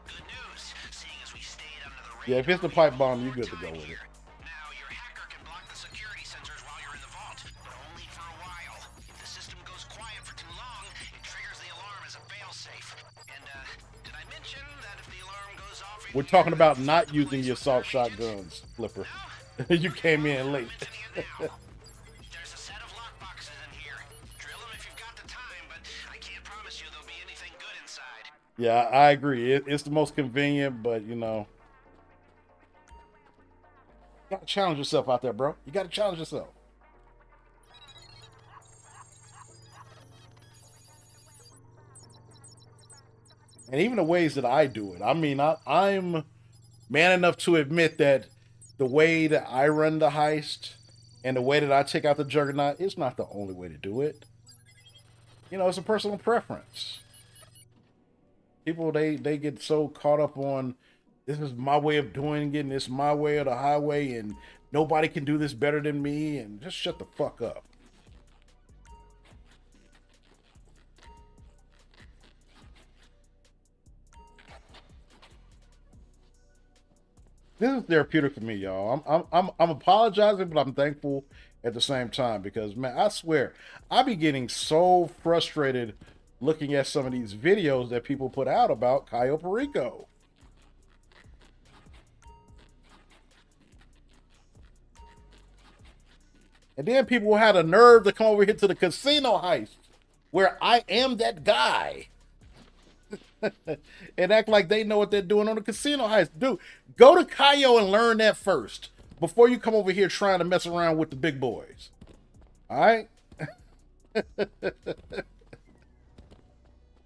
Speaker 4: Good news. Seeing as we stayed under the
Speaker 1: Yeah, if it's the pipe bomb, you're good to go with it.
Speaker 4: Now, your hacker can block the security sensors while you're in the vault, but only for a while. If the system goes quiet for too long, it triggers the alarm as a failsafe. And, did I mention that if the alarm goes off
Speaker 1: We're talking about not using your assault shotguns, Flipper. You came in late.
Speaker 4: There's a set of lockboxes in here. Drill them if you've got the time, but I can't promise you there'll be anything good inside.
Speaker 1: Yeah, I agree. It's the most convenient, but you know, you gotta challenge yourself out there, bro. You gotta challenge yourself. And even the ways that I do it. I mean, I'm man enough to admit that the way that I run the heist and the way that I take out the Juggernaut is not the only way to do it. You know, it's a personal preference. People, they get so caught up on, this is my way of doing it, and it's my way or the highway, and nobody can do this better than me, and just shut the fuck up. This is therapeutic for me, y'all. I'm apologizing, but I'm thankful at the same time because, man, I swear, I be getting so frustrated looking at some of these videos that people put out about Cayo Perico. And then people had a nerve to come over here to the casino heist where I am that guy. And act like they know what they're doing on the casino heist. Dude, go to Cayo and learn that first before you come over here trying to mess around with the big boys. All right?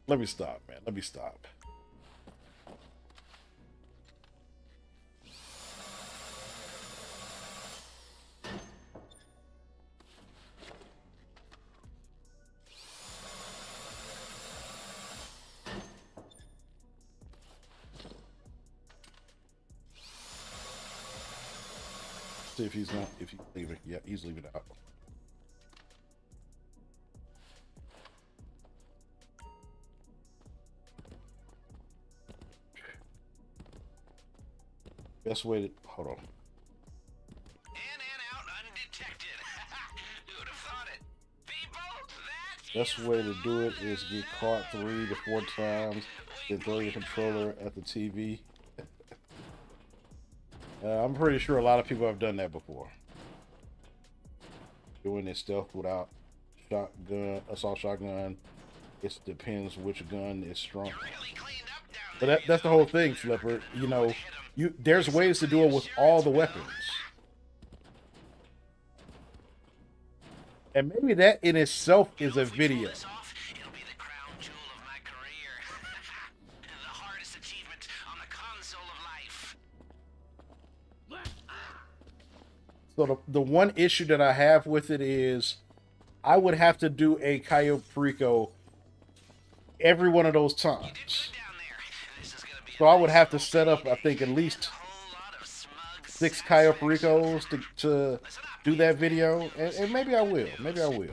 Speaker 1: Let me stop, man. Let me stop. See if he's not, if he's leaving. Yeah, he's leaving out. Best way to, hold on.
Speaker 4: In and out undetected. Who would have thought it? People,
Speaker 1: Best way to do it is get caught 3 to 4 times, then throw your controller at the TV. I'm pretty sure a lot of people have done that before. Doing it stealth without shotgun, assault shotgun. It depends which gun is strong. But that's the whole thing, Flipper. You know, there's ways to do it with all the weapons. And maybe that in itself is a video. So the one issue that I have with it is I would have to do a Cayo Perico every one of those times. So I would have to set up, I think, at least 6 Cayo Pericos to do that video. And maybe I will. Maybe I will.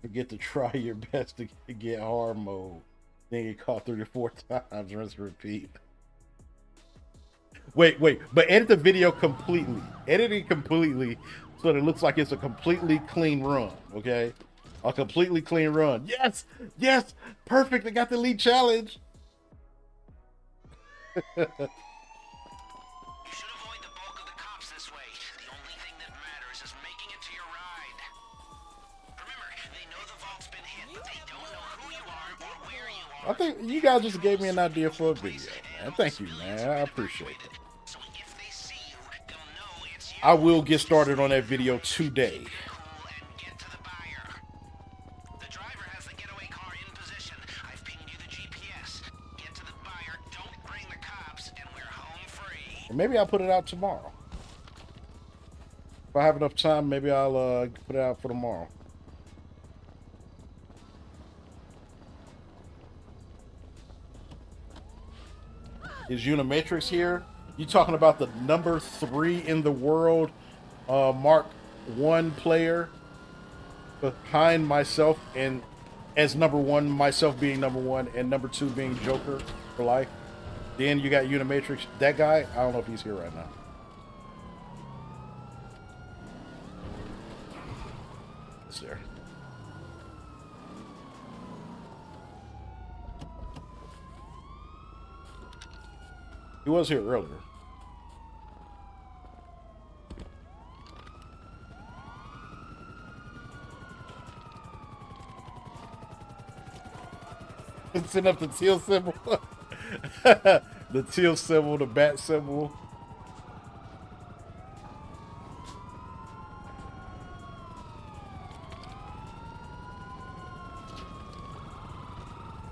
Speaker 1: Forget to try your best to get hard mode. Then get caught 3 to 4 times, rinse and repeat. Wait, but edit the video completely. Edit it completely so that it looks like it's a completely clean run, okay? A completely clean run. Yes! Yes! Perfect! I got the lead challenge! I think you guys just gave me an idea for a video, man. Thank you, man. I appreciate it. I will get started on that video today. And maybe I'll put it out tomorrow. If I have enough time, maybe I'll put it out for tomorrow. Is Unimatrix here? You talking about the number 3 in the world Mark 1 player behind myself and as number one, myself being number one, and number two being Joker for life. Then you got Unimatrix. That guy, I don't know if he's here right now. It's there. He was here earlier. Send up the teal symbol. The teal symbol, the bat symbol.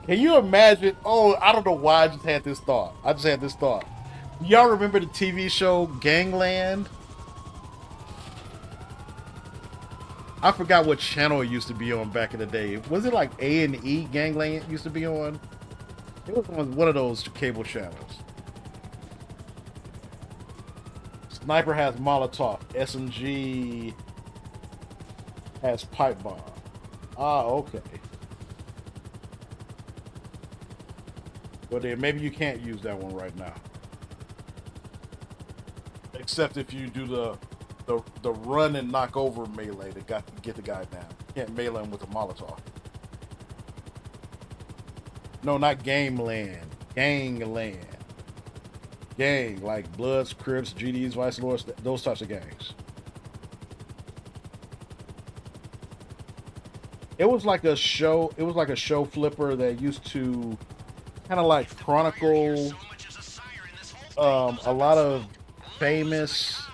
Speaker 1: Can you imagine? Oh, I don't know why I just had this thought. I just had this thought. Y'all remember the TV show Gangland? I forgot what channel it used to be on back in the day. Was it like A&E Gangland used to be on? It was on one of those cable channels. Sniper has Molotov. SMG has pipe bomb. Ah, okay. Well then, maybe you can't use that one right now. Except if you do the run and knock over melee to get the guy down. You can't melee him with a Molotov. No, not Gameland. Gangland. Gang, like Bloods, Crips, GDs, Vice Lords, those types of gangs. It was like a show flipper that used to kind of like chronicle a lot of famous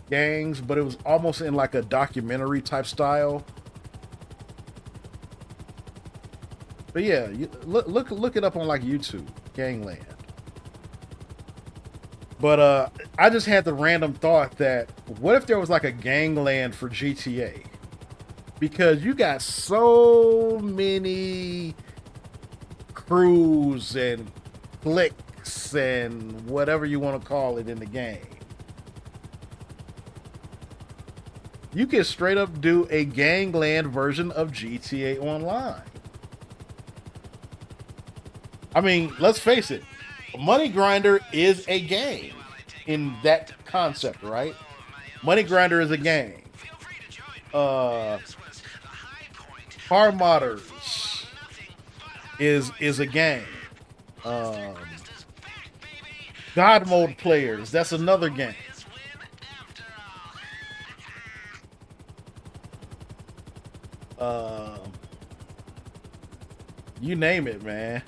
Speaker 1: gangs, but it was almost in like a documentary type style. But yeah, look it up on like YouTube, Gangland. But I just had the random thought that what if there was like a Gangland for GTA? Because you got so many crews and cliques and whatever you want to call it in the game. You can straight up do a Gangland version of GTA Online. I mean, let's face it. Money Grinder is a gang in that concept, right? Money Grinder is a gang. Car Modders is a gang. God Mode Players, that's another gang. You name it, man.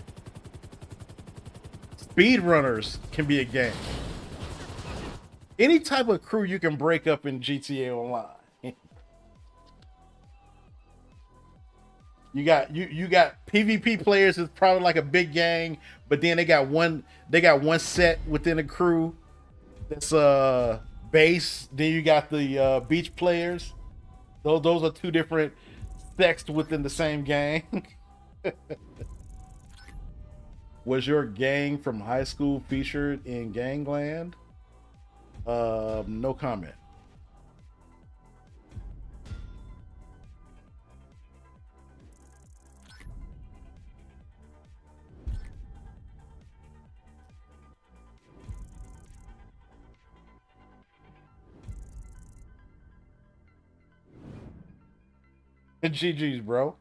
Speaker 1: Speedrunners can be a gang. Any type of crew you can break up in GTA Online. You got PvP players is probably like a big gang, but then they got one set within a crew that's base. Then you got the beach players. Those are two different sects within the same gang. Was your gang from high school featured in Gangland? No comment. GG's, bro.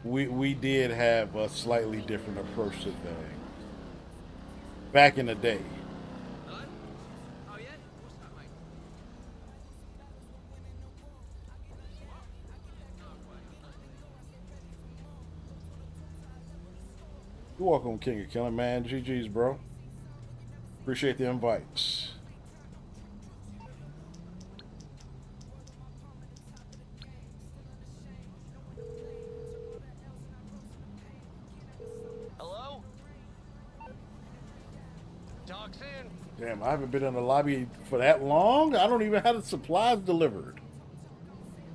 Speaker 1: we did have a slightly different approach to things back in the day. You're welcome, King of Killing, man. GG's, bro. Appreciate the invites.
Speaker 5: Hello? Talk soon.
Speaker 1: Damn, I haven't been in the lobby for that long. I don't even have the supplies delivered.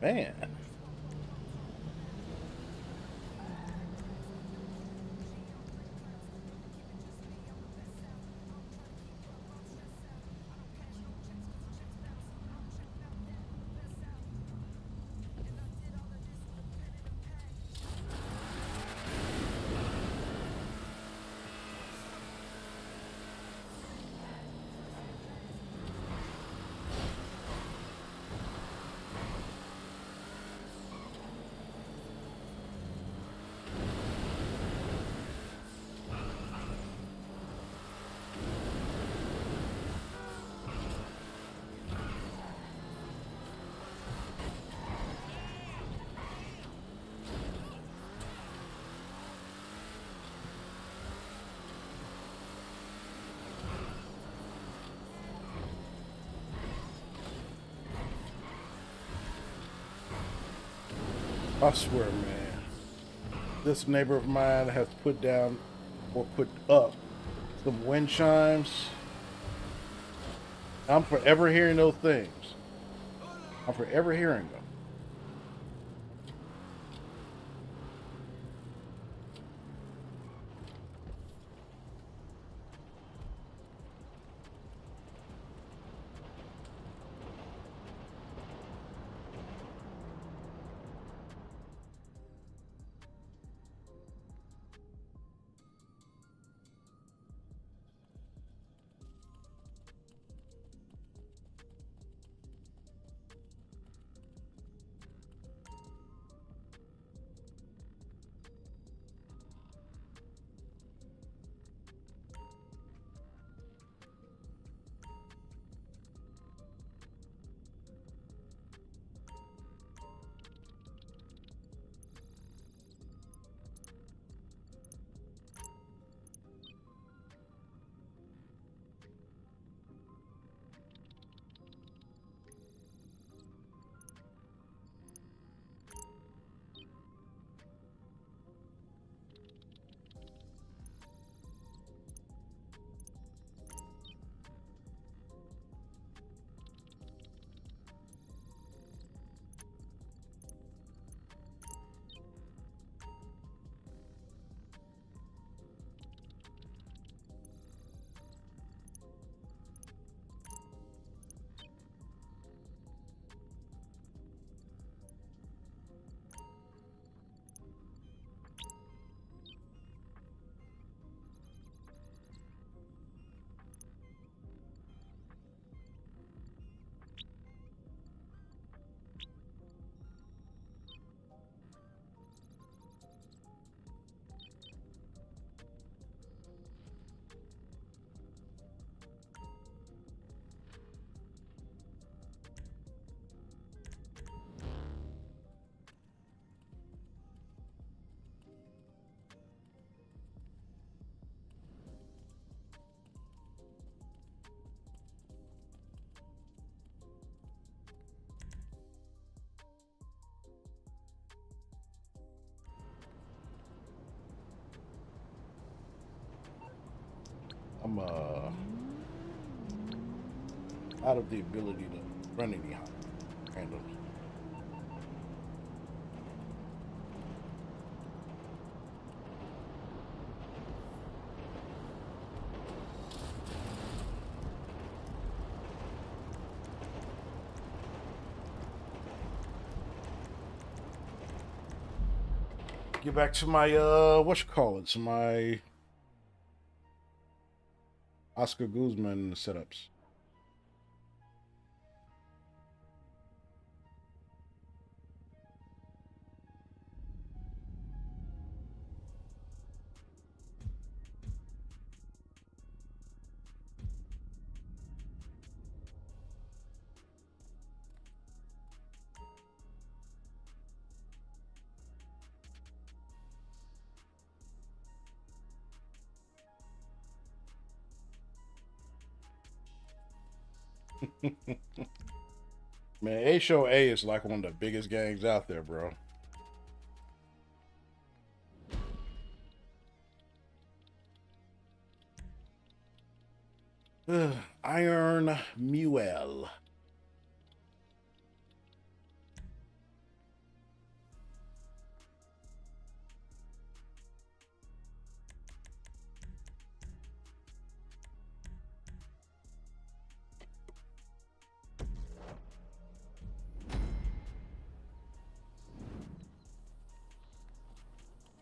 Speaker 1: Man. I swear, man, this neighbor of mine has put down or put up some wind chimes. I'm forever hearing those things. I'm forever hearing them. I'm out of the ability to run any randoms. Get back to my whatchamacallits, my Oscar Guzman setups. Man, HOA is like one of the biggest gangs out there, bro. Iron Mule.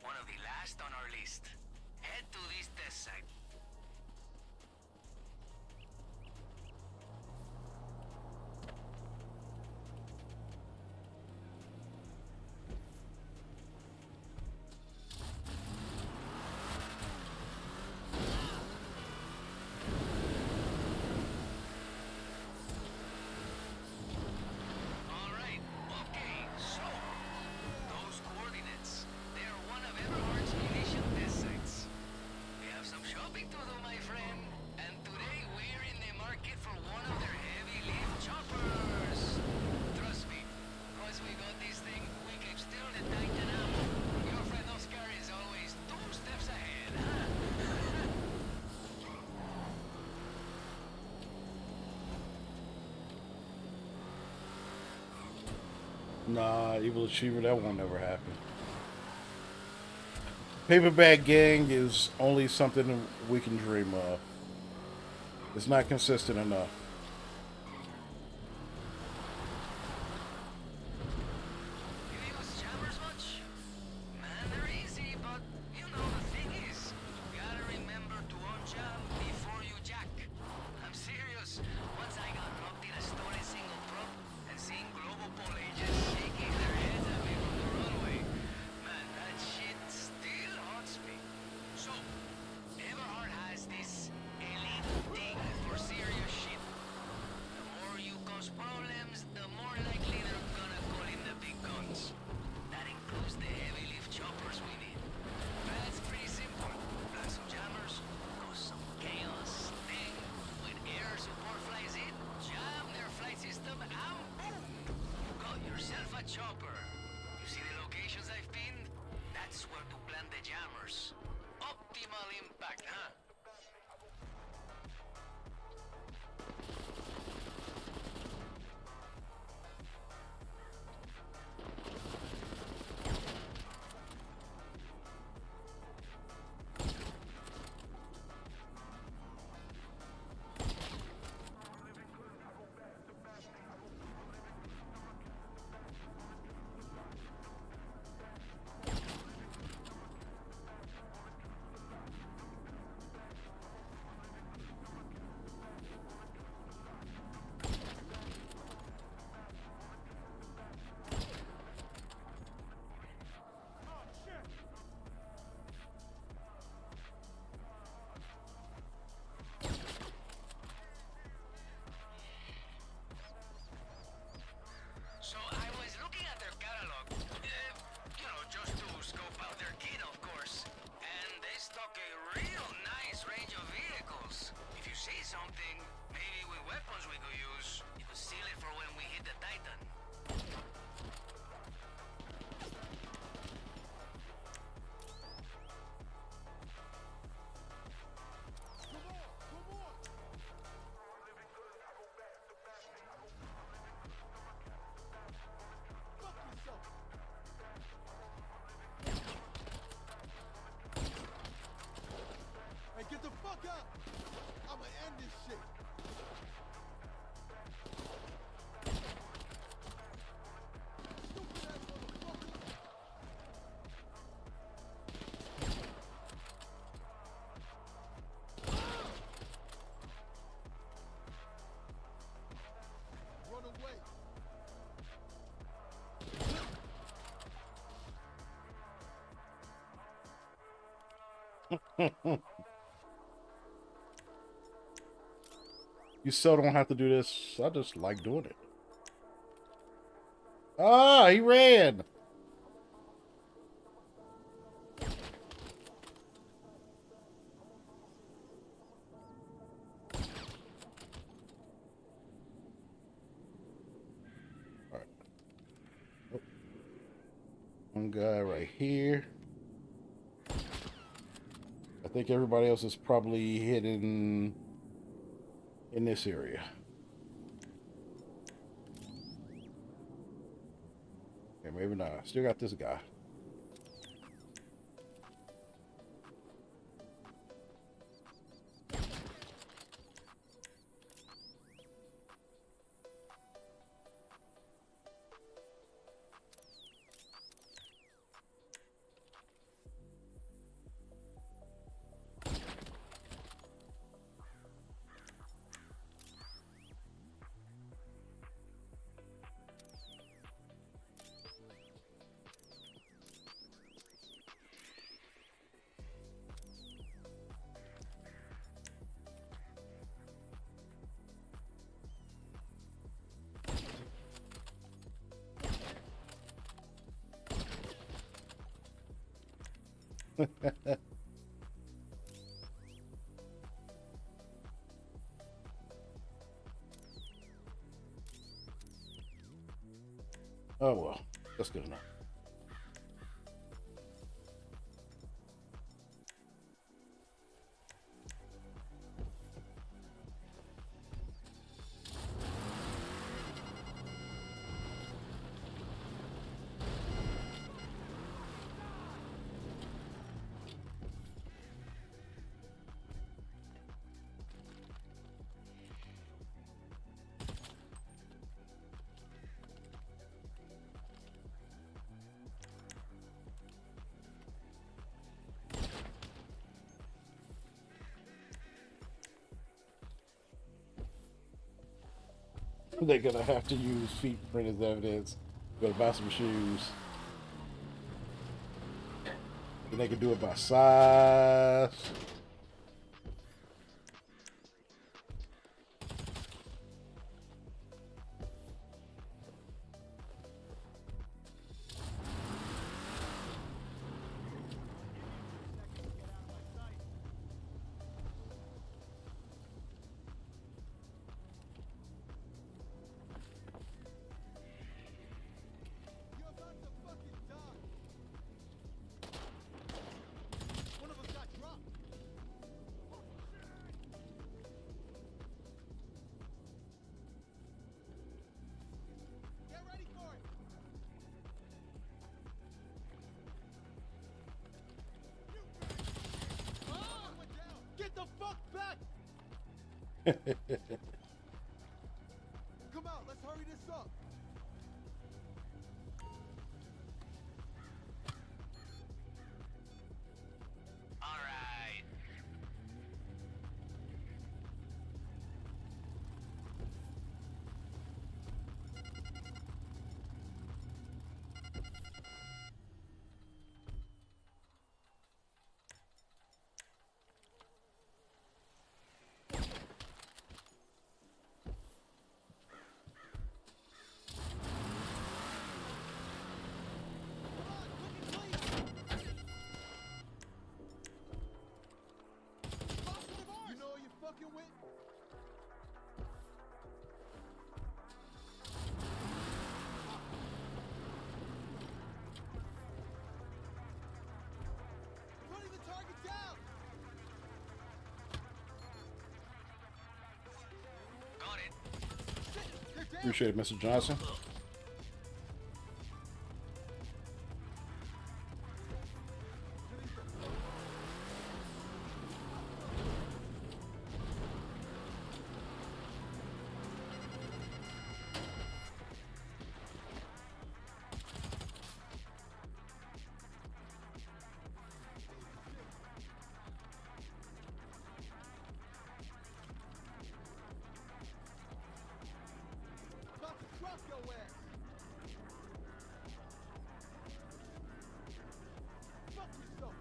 Speaker 5: One of the last on our list. Head to this test site. Alright, okay, so those coordinates, they're one of Everhart's munition test sites. We have some shopping to do, my friend, and today we're in the market for one of their heavy lift choppers. Trust me, once we got this thing, we can steal the Titan ammo. Your friend Oscar is always 2 steps ahead, huh?
Speaker 1: Nah, Evil Achiever, that won't never happen. Paperback Gang is only something we can dream of. It's not consistent enough.
Speaker 5: You use jammers much? Man, they're easy, but you know the thing is, you gotta remember to unjam before you jack. I'm serious. Once I got robbed in a stolen single prop and seeing global pole agents shaking their heads at me from the runway, man, that shit still haunts me. So, Everhart has this elite thing for serious shit. The more you cause problems, the more likely they're gonna call in the big guns. That includes the heavy lift choppers we need. That's pretty simple. Plant some jammers, cause some chaos. Then, when air support flies in, jam their flight system, and boom! You got yourself a chopper. You see the locations I've pinned? That's where to plant the jammers. Optimal impact, huh? So I was looking at their catalog, you know, just to scope out their kit, of course. And they stock a real nice range of vehicles. If you see something, maybe with weapons we could use, you could steal it for when we hit the Titan.
Speaker 12: Hey, get the fuck up! I'ma end this shit. Stupid ass motherfucker! Run away!
Speaker 1: You still don't have to do this. I just like doing it. Ah, he ran. One guy right here. I think everybody else is probably hidden in this area. Okay, maybe not. Still got this guy. Oh well, that's good enough. They're gonna have to use feet print as evidence. Gotta buy some shoes. And they can do it by size.
Speaker 12: Come out, let's hurry this up.
Speaker 5: All right.
Speaker 12: You know you fucking with? Running the target down.
Speaker 5: Got it.
Speaker 12: They're down.
Speaker 1: Appreciate it, Mr. Johnson.
Speaker 12: About to drop your ass. Fuck yourself.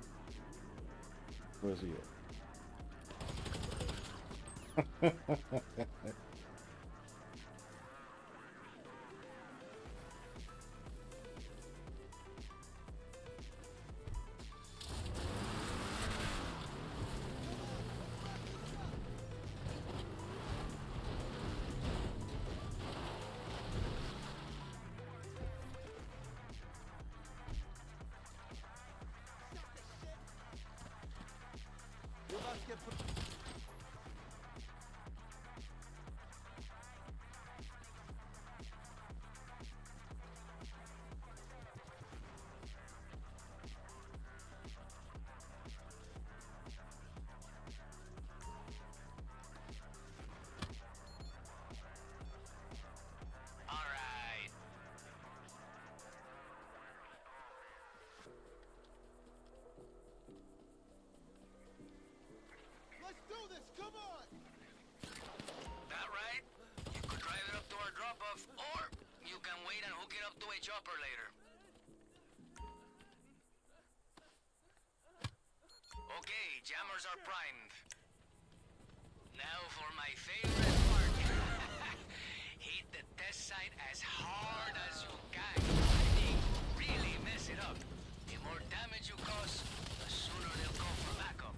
Speaker 1: Where's he at?
Speaker 5: chopper later. Okay, jammers are primed. Now for my favorite part. Hit the test site as hard as you can. Really mess it up. The more damage you cause, the sooner they'll call for backup.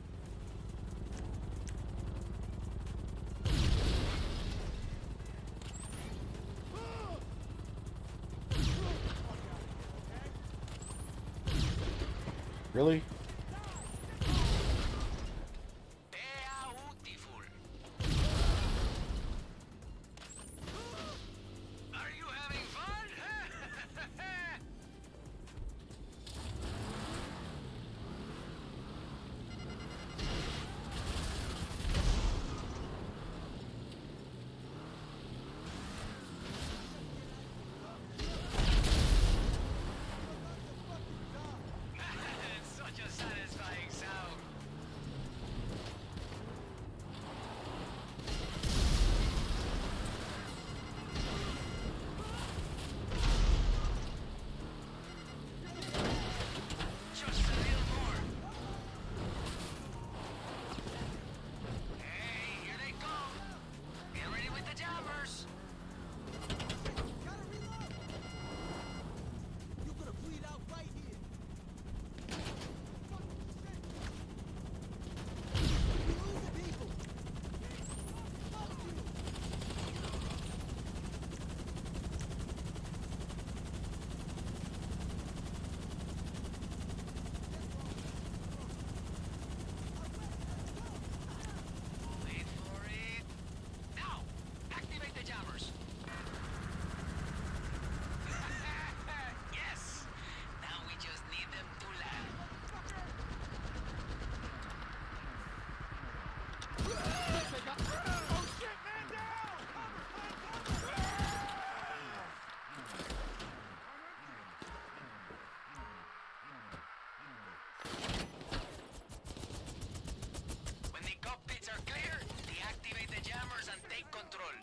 Speaker 1: Really?
Speaker 5: Are you having fun? Such a satisfying sound. Just a little more. Hey, here they come. Get ready with the jammers.
Speaker 9: You're gonna bleed out right here. You're losing people.
Speaker 5: Wait for it. Now, activate the jammers. Yes. Now we just need them to land.
Speaker 7: Oh shit, man down!
Speaker 5: When the cockpits are clear, deactivate the jammers and take control.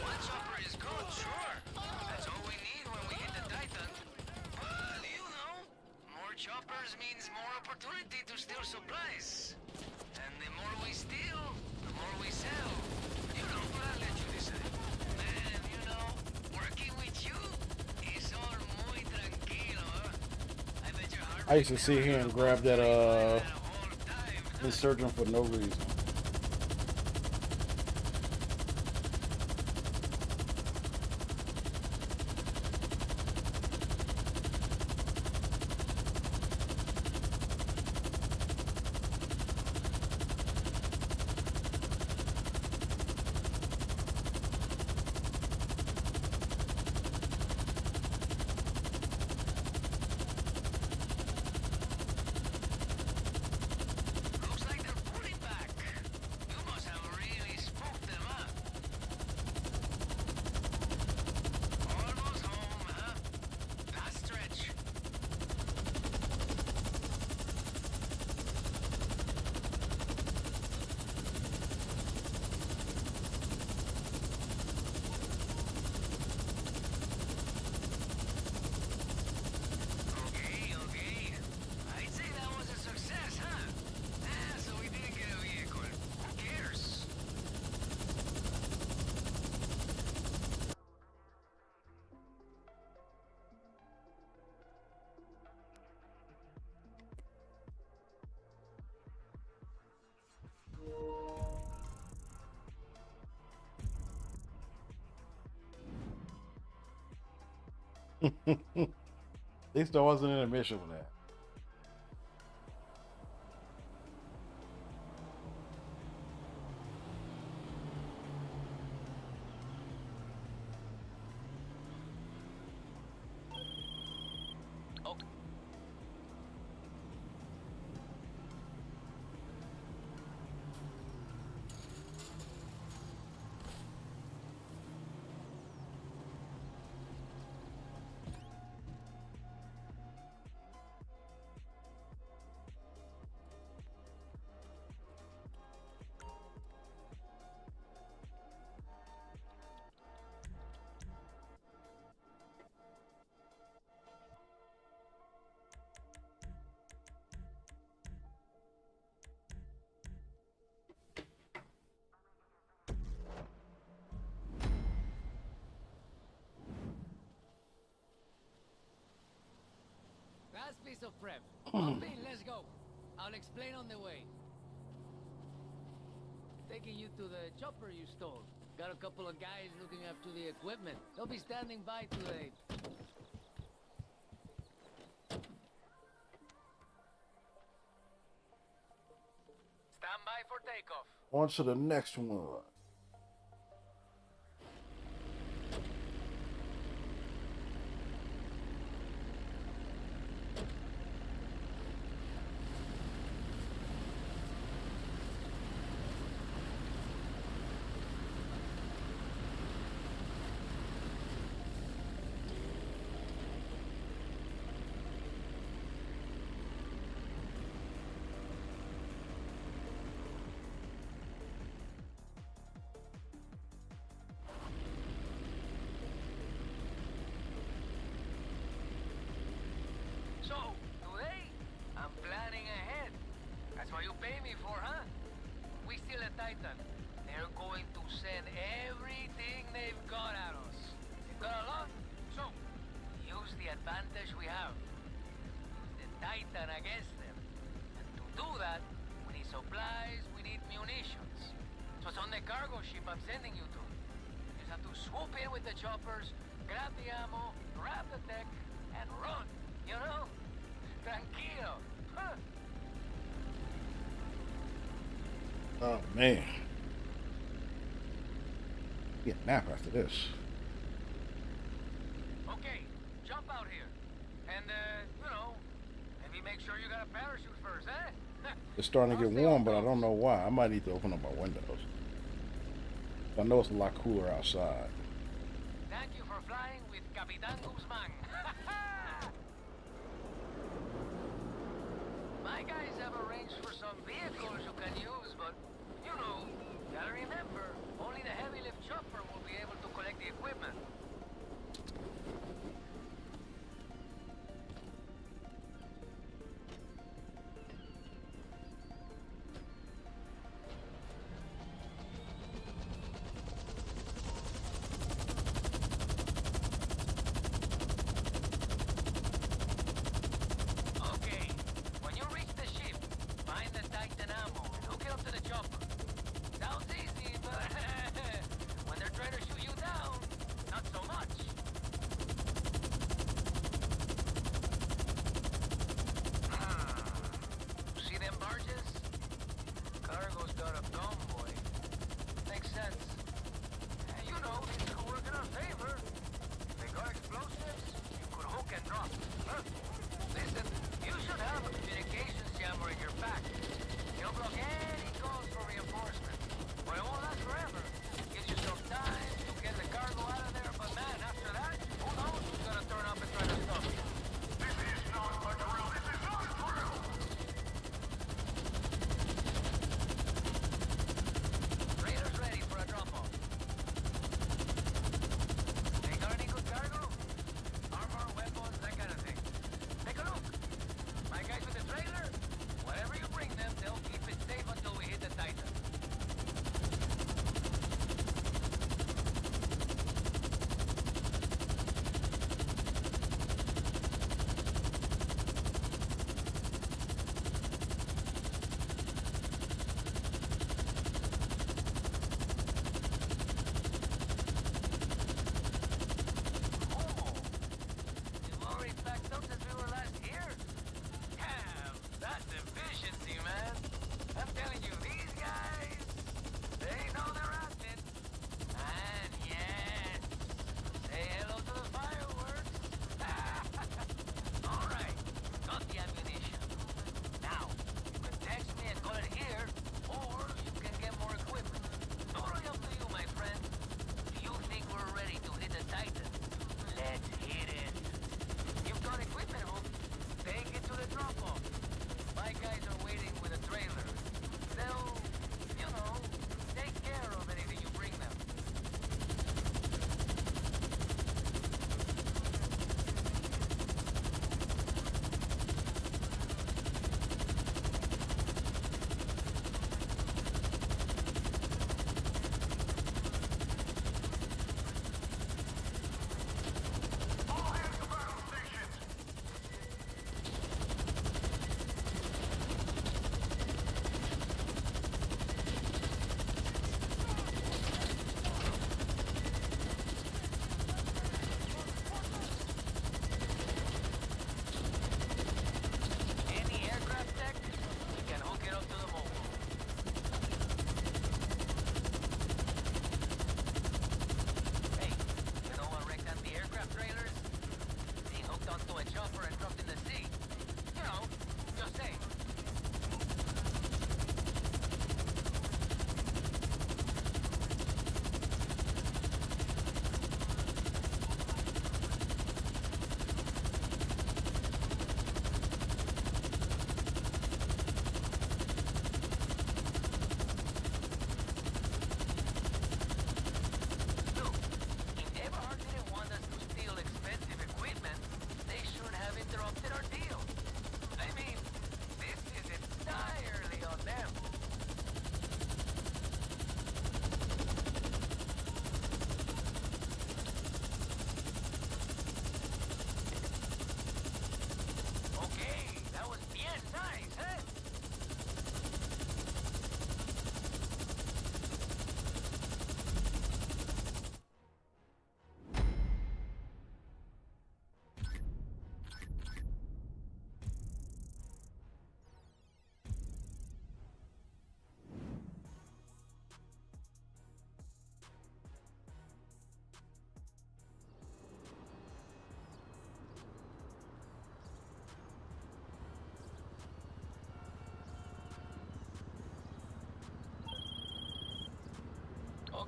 Speaker 5: One chopper is good, sure. That's all we need when we hit the Titan. But, you know, more choppers means more opportunity to steal supplies. And the more we steal, the more we sell. You know, but I'll let you decide. Man, you know, working with you is all muy tranquilo, huh? I bet your heart
Speaker 1: I used to sit here and grab that insurgent for no reason.
Speaker 5: Looks like they're pulling back. You must have really spooked them up. Almost home, huh? Last stretch. Okay, okay. I'd say that was a success, huh? So we didn't get a vehicle. Who cares?
Speaker 1: At least there wasn't an admission for that.
Speaker 5: Okay.
Speaker 3: of prep. Hop in, let's go. I'll explain on the way. Taking you to the chopper you stole. Got a couple of guys looking after the equipment. They'll be standing by today.
Speaker 5: Stand by for takeoff.
Speaker 1: On to the next one.
Speaker 5: So, today, I'm planning ahead. That's what you pay me for, huh? We steal a Titan. They're going to send everything they've got at us. They've got a lot, so use the advantage we have. Use the Titan against them. And to do that, we need supplies, we need munitions. So it's on the cargo ship I'm sending you to. You just have to swoop in with the choppers, grab the ammo, grab the tech, and run. You know? Tranquilo. Huh?
Speaker 1: Oh man. Get a nap after this.
Speaker 5: Okay, jump out here. And, you know, maybe make sure you got a parachute first, eh?
Speaker 1: It's starting to get warm, but I don't know why. I might need to open up my windows. I know it's a lot cooler outside.
Speaker 5: Thank you for flying with Capitan Guzman. My guys have arranged for some vehicles you can use, but, you know, gotta remember, only the heavy lift chopper will be able to collect the equipment. Okay, when you reach the ship, find the Titan ammo.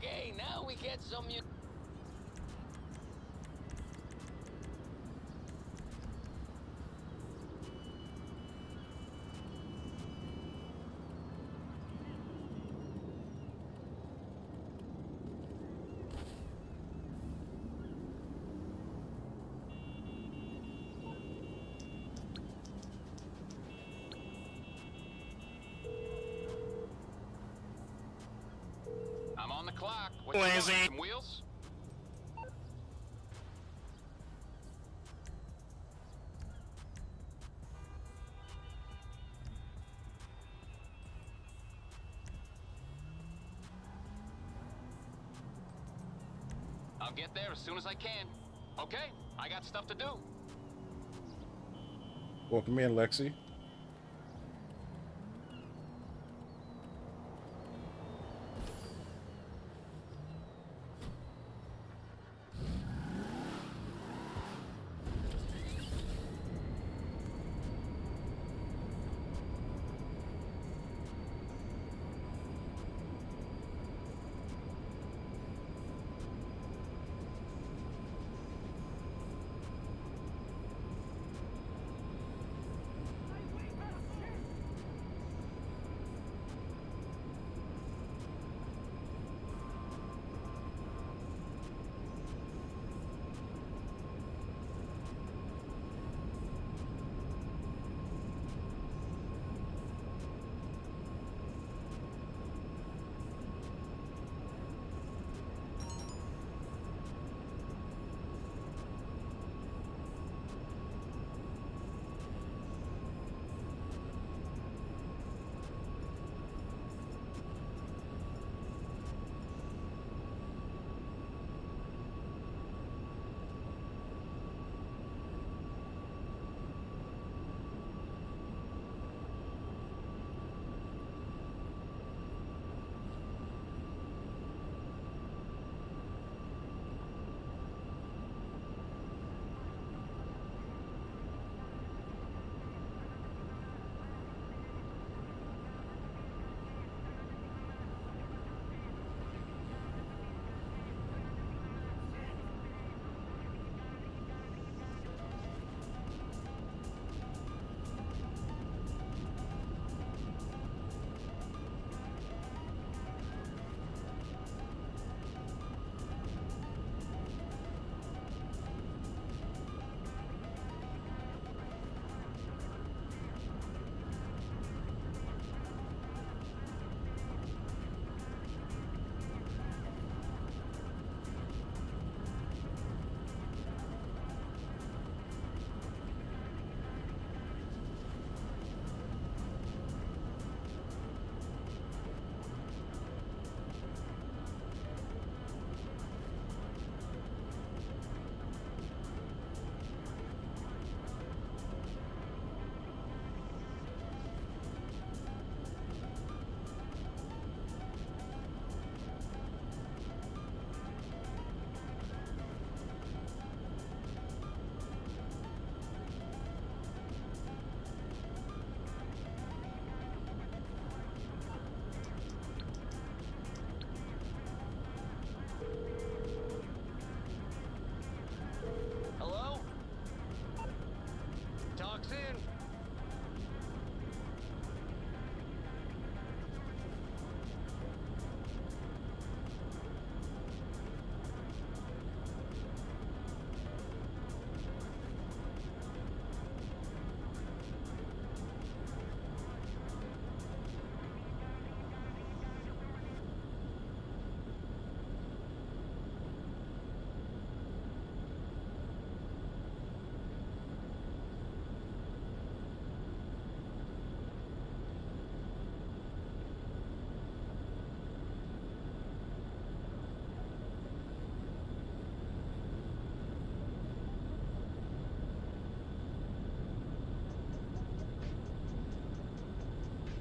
Speaker 5: Okay, now we get some. I'm on the clock. What you want, some wheels? I'll get there as soon as I can. Okay, I got stuff to do.
Speaker 1: Welcome in, Lexi.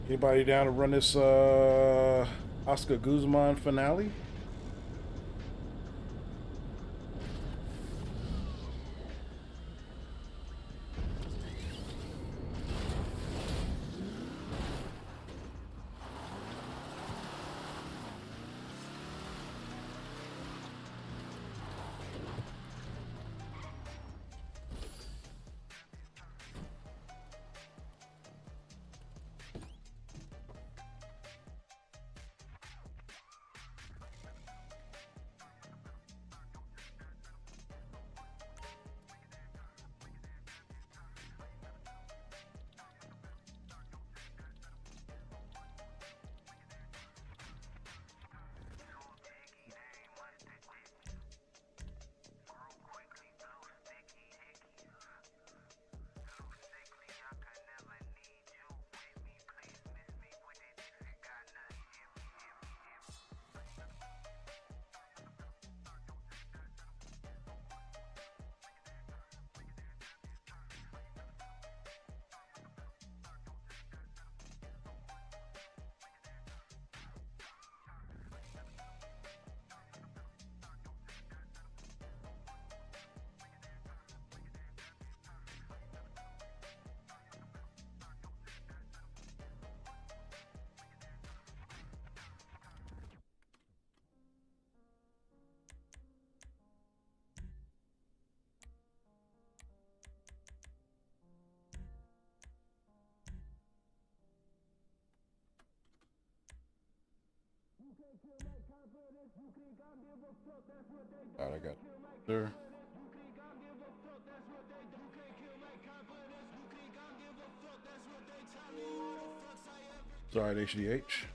Speaker 1: Anybody down to run this Oscar Guzman finale? All right, I got there. Sorry, HDH.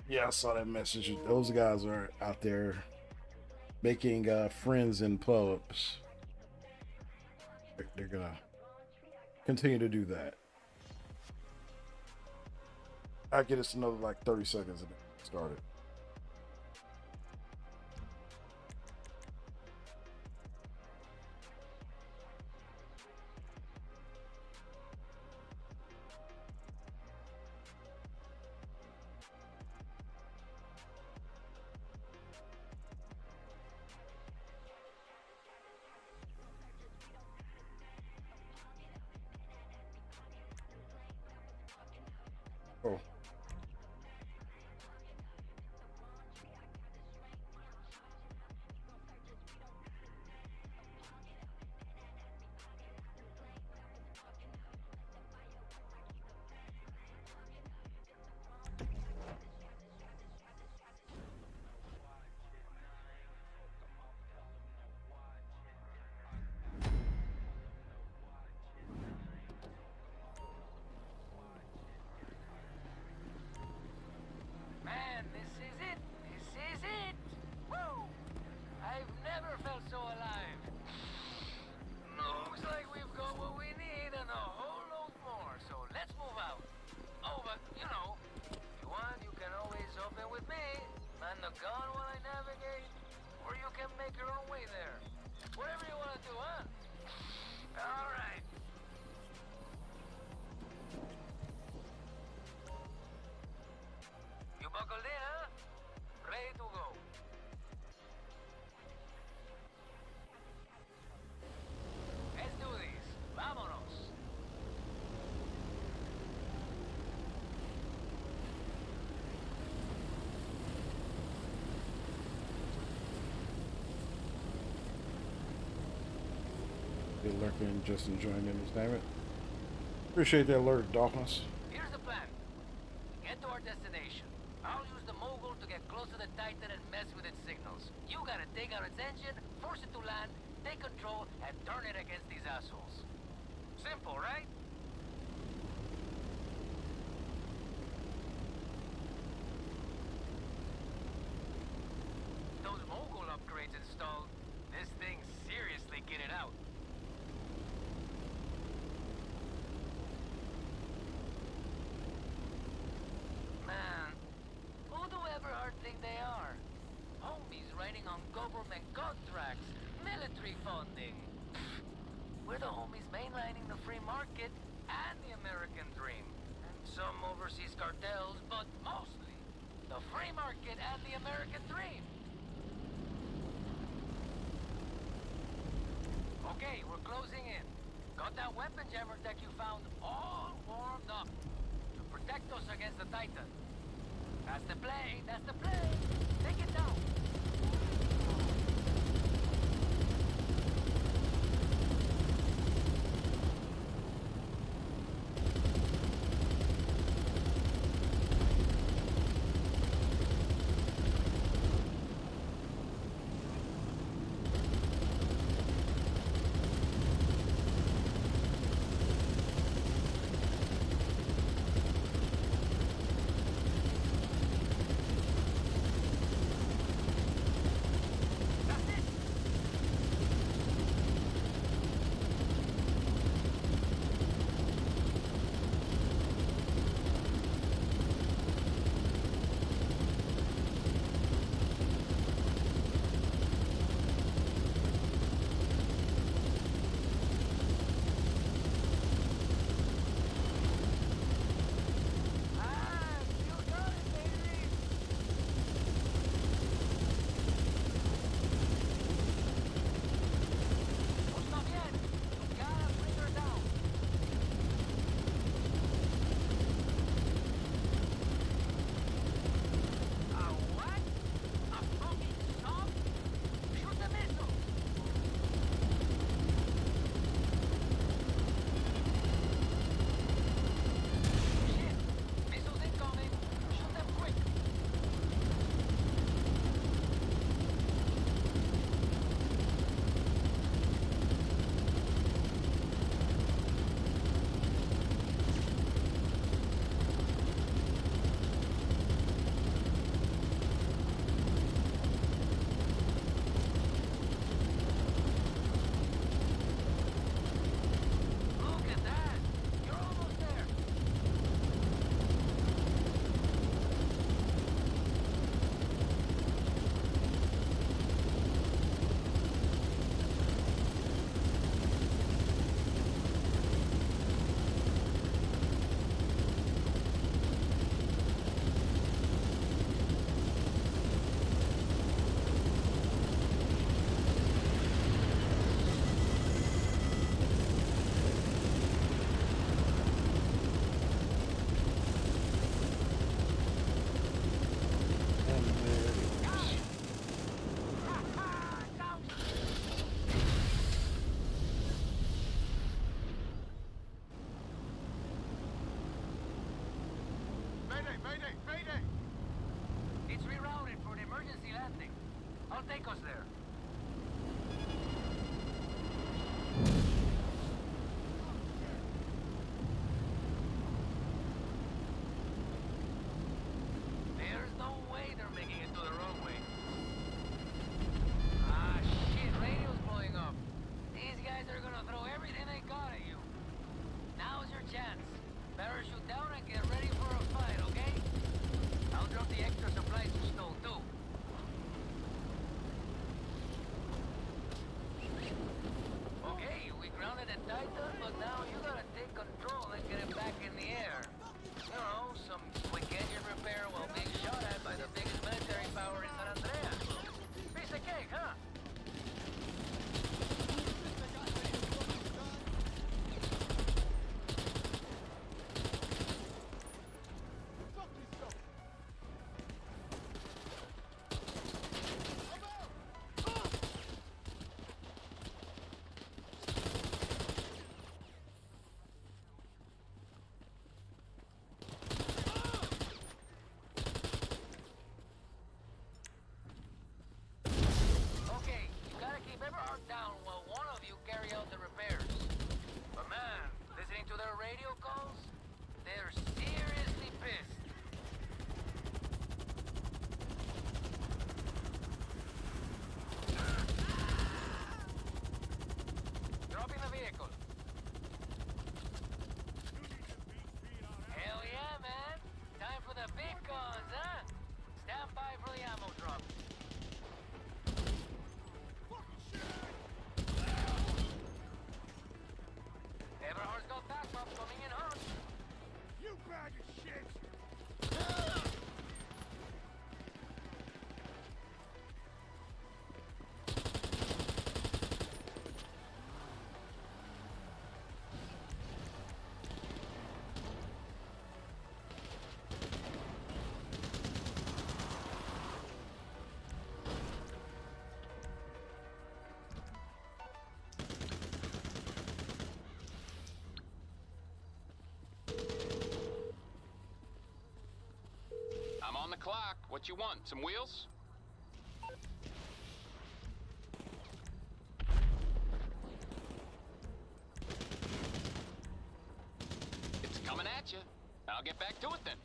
Speaker 1: Yeah, I saw that message. Those guys are out there making friends in pubs. They're gonna continue to do that. I get us another like 30 seconds and it started. Oh.
Speaker 5: Man, this is it. This is it. Woo! I've never felt so alive. Looks like we've got what we need and a whole load more, so let's move out. Oh, but, you know, if you want, you can always open with me. Man the gun while I navigate. Or you can make your own way there. Whatever you want to do, huh? All right. You buckled in, huh? Ready to go. Let's do this. Vámonos.
Speaker 1: They're lurking, just enjoying the entertainment. Appreciate that alert, Dolphins.
Speaker 5: Here's the plan. Get to our destination. I'll use the mogul to get close to the Titan and mess with its signals. You gotta take out its engine, force it to land, take control, and turn it against these assholes. Simple, right? Those mogul upgrades installed, this thing's seriously get it out. Man, who do ever hard think they are? Homies writing on government contracts, refunding. We're the homies mainlining the free market and the American dream. And some overseas cartels, but mostly the free market and the American dream. Okay, we're closing in. Got that weapon jammer tech you found all warmed up to protect us against the Titan. That's the play, that's the play. Take it down.
Speaker 7: Mayday! Mayday!
Speaker 5: It's rerouted for an emergency landing. I'll take us there. There's no way they're making it to the runway. Ah, shit, radio's blowing up. These guys are gonna throw everything they got at you. Now's your chance. Parachute down and get ready for a fight, okay? I'll drop the extra supplies you stole, too. Okay, we grounded at Titan, but now you gotta take control and get it back in the air. You know, some quick engine repair while being shot at by the biggest military power in San Andreas. Piece of cake, huh? Down while one of you carry out the repairs. But man, listening to their radio calls, they're seriously pissed. Dropping the vehicle. Hell yeah, man. Time for the big guns, huh? Stand by for the ammo drop.
Speaker 15: o'clock. What you want? Some wheels? It's coming at you. I'll get back to it then.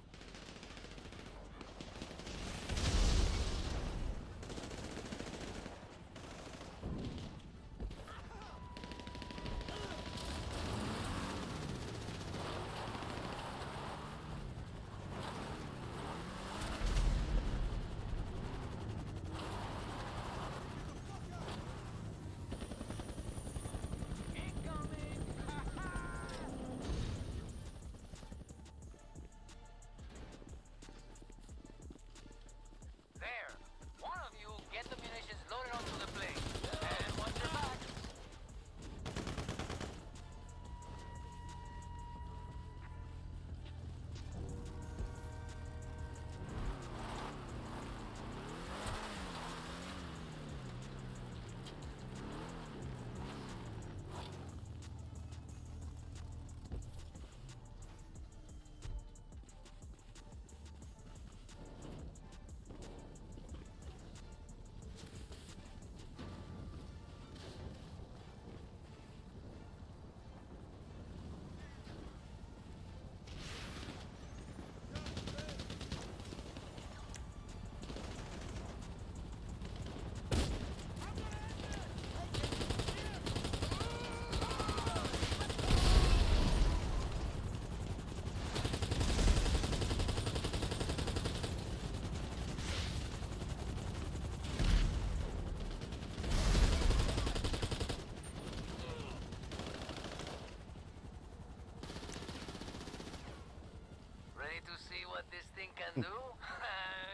Speaker 5: can do?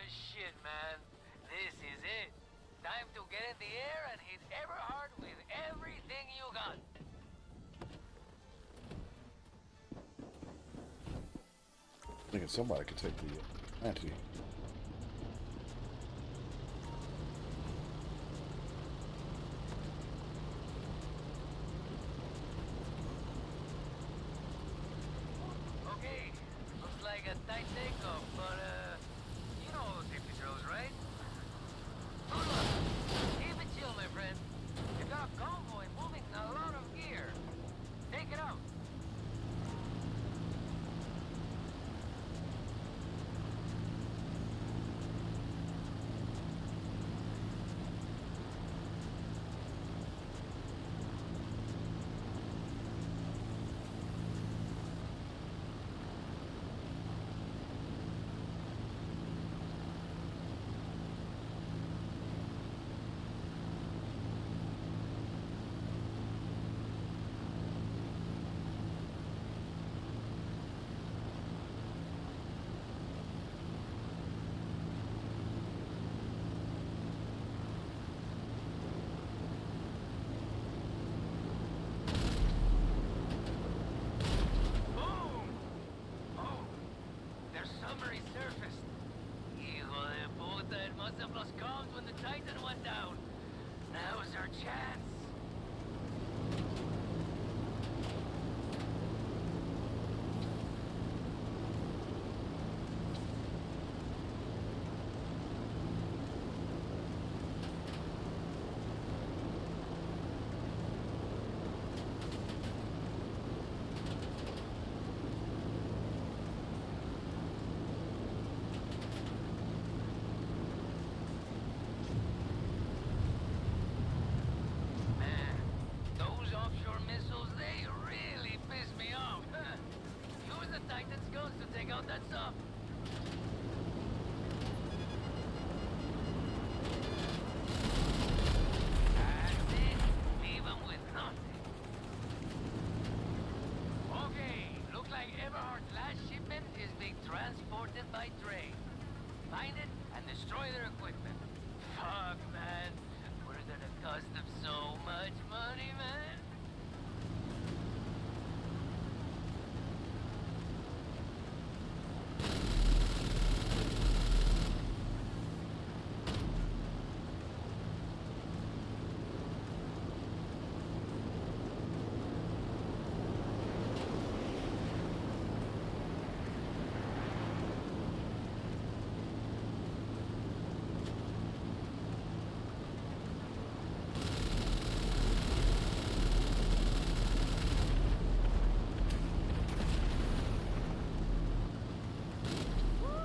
Speaker 5: Shit, man. This is it. Time to get in the air and hit Everhard with everything you got.
Speaker 1: Thinking somebody could take the anti.
Speaker 5: Okay, looks like a tight takeoff, but you know safety drills, right? Hold up. Keep it chill, my friend. You got a convoy moving a lot of gear. Take it out.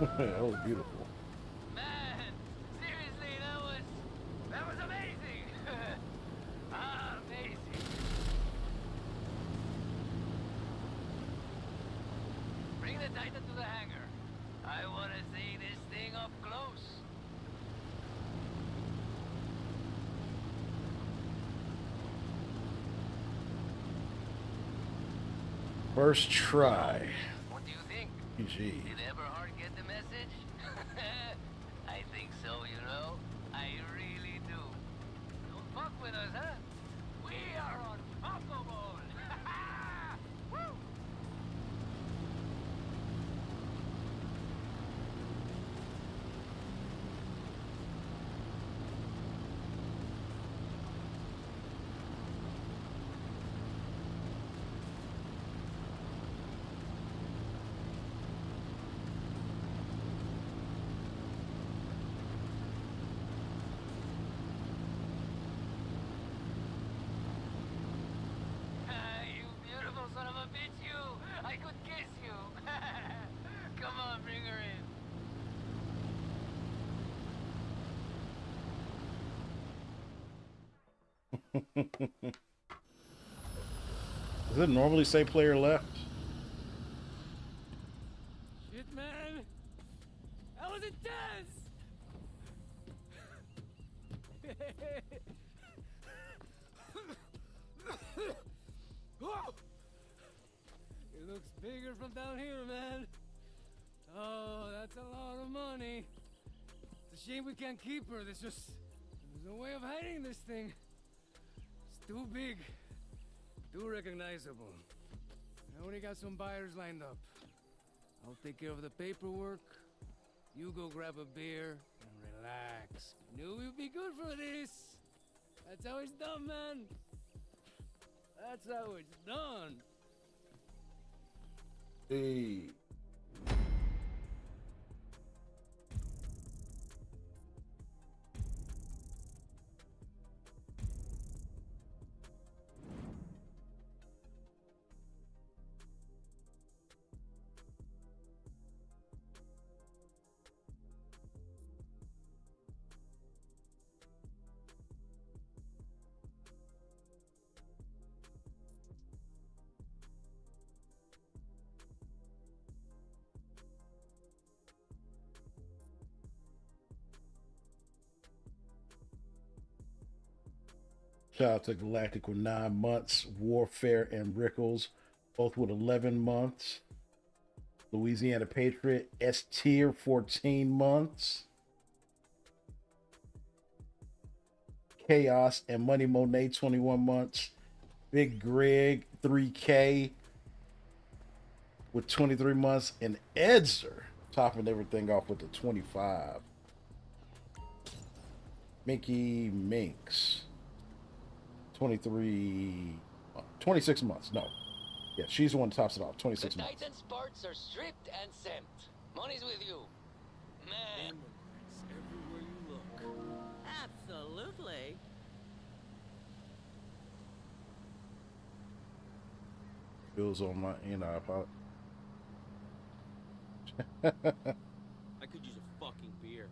Speaker 1: That was beautiful.
Speaker 5: Man, seriously, that was amazing. Amazing. Bring the Titan to the hangar. I want to see this thing up close.
Speaker 1: First try.
Speaker 5: What do you think?
Speaker 1: GG.
Speaker 5: Did Everhard get the message? I think so, you know. I really do. Don't fuck with us, huh? We are unfuckable. Woo! You beautiful son of a bitch, you! I could kiss you! Come on, bring her in.
Speaker 1: Does it normally say player left?
Speaker 3: Shit, man. That was intense. It looks bigger from down here, man. Oh, that's a lot of money. It's a shame we can't keep her. There's no way of hiding this thing. It's too big, too recognizable. I already got some buyers lined up. I'll take care of the paperwork. You go grab a beer and relax. Knew we'd be good for this. That's how it's done, man. That's how it's done.
Speaker 1: Hey. Shout out to Galactic with 9 months. Warfare and Rickles, both with 11 months. Louisiana Patriot, S tier, 14 months. Chaos and Money Monet, 21 months. Big Greg, 3K, with 23 months. And Edzer, topping everything off with the 25. Mickey Minx, 26 months. No. Yeah, she's the one that tops it off. 26
Speaker 5: The
Speaker 1: months.
Speaker 5: Titan's parts are stripped and sent. Money's with you. Man.
Speaker 3: Everywhere you look.
Speaker 16: Absolutely.
Speaker 1: Bills on my, I
Speaker 8: could use a fucking beer.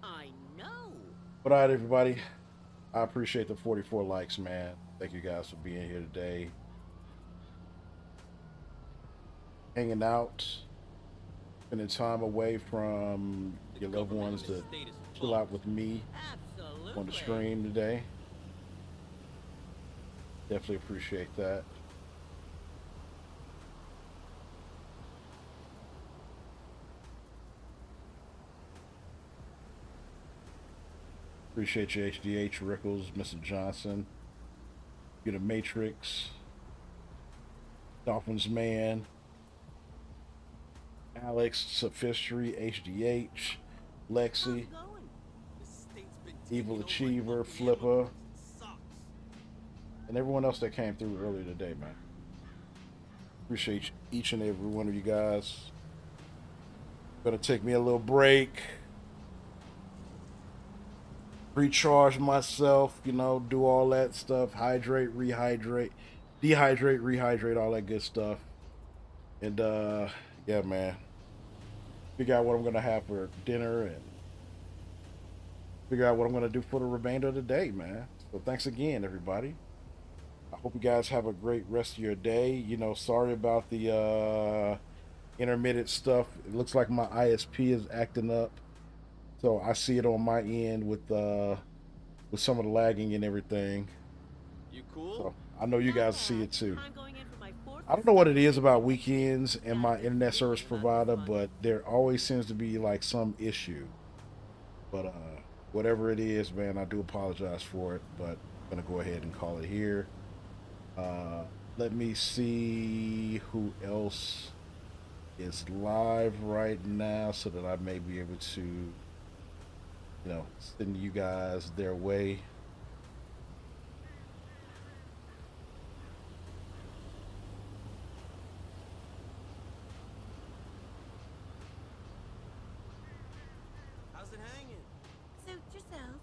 Speaker 16: I know.
Speaker 1: But all right, everybody. I appreciate the 44 likes, man. Thank you guys for being here today. Hanging out. Spending time away from your loved ones to chill out with me on the stream today. Definitely appreciate that. Appreciate you, HDH, Rickles, Mr. Johnson. You're the Matrix. Dolphins Man. Alex, Sophistry, HDH, Lexi, Evil Achiever, Flipper, and everyone else that came through earlier today, man. Appreciate each and every one of you guys. Gonna take me a little break. Recharge myself, do all that stuff. Hydrate, rehydrate, dehydrate, rehydrate, all that good stuff. And yeah, man. figure out what I'm gonna have for dinner and figure out what I'm gonna do for the remainder of the day, man. So thanks again, everybody. I hope you guys have a great rest of your day. You know, sorry about the intermittent stuff. It looks like my ISP is acting up. So I see it on my end with some of the lagging and everything.
Speaker 15: You cool?
Speaker 1: So I know you guys see it too. I don't know what it is about weekends and my internet service provider, but there always seems to be like some issue. But whatever it is, man, I do apologize for it, but I'm gonna go ahead and call it here. Let me see who else is live right now so that I may be able to, you know, send you guys their way.
Speaker 9: How's it hanging?
Speaker 16: Suit yourself.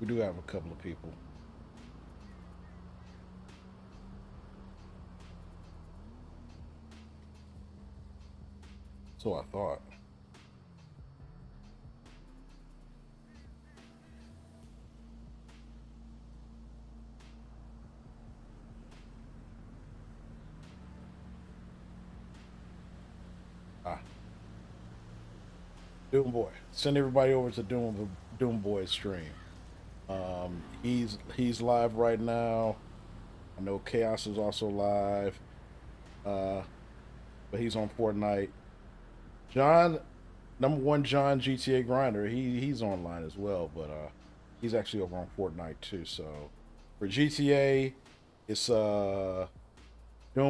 Speaker 1: We do have a couple of people. So I thought. Doom Boy. Send everybody over to Doom Boy's stream. He's live right now. I know Chaos is also live. But he's on Fortnite. John, #1 John GTA Grinder, he's online as well, but he's actually over on Fortnite too. So for GTA, it's Doom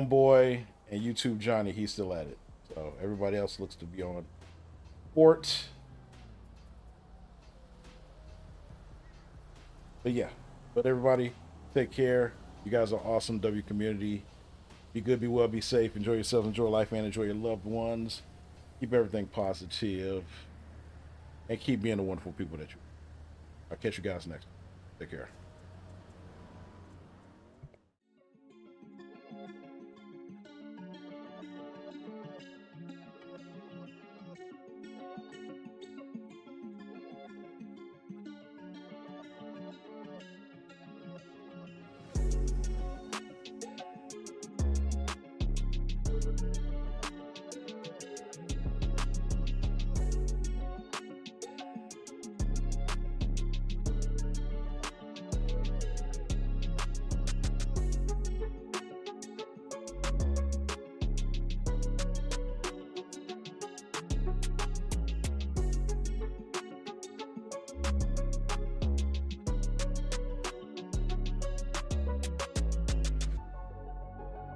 Speaker 1: Boy and YouTube Johnny, he's still at it. So everybody else looks to be on Fort. But yeah, but everybody take care. You guys are awesome, W community. Be good, be well, be safe. Enjoy yourselves, enjoy life, and enjoy your loved ones. Keep everything positive. And keep being the wonderful people that you are. I'll catch you guys next. Take care.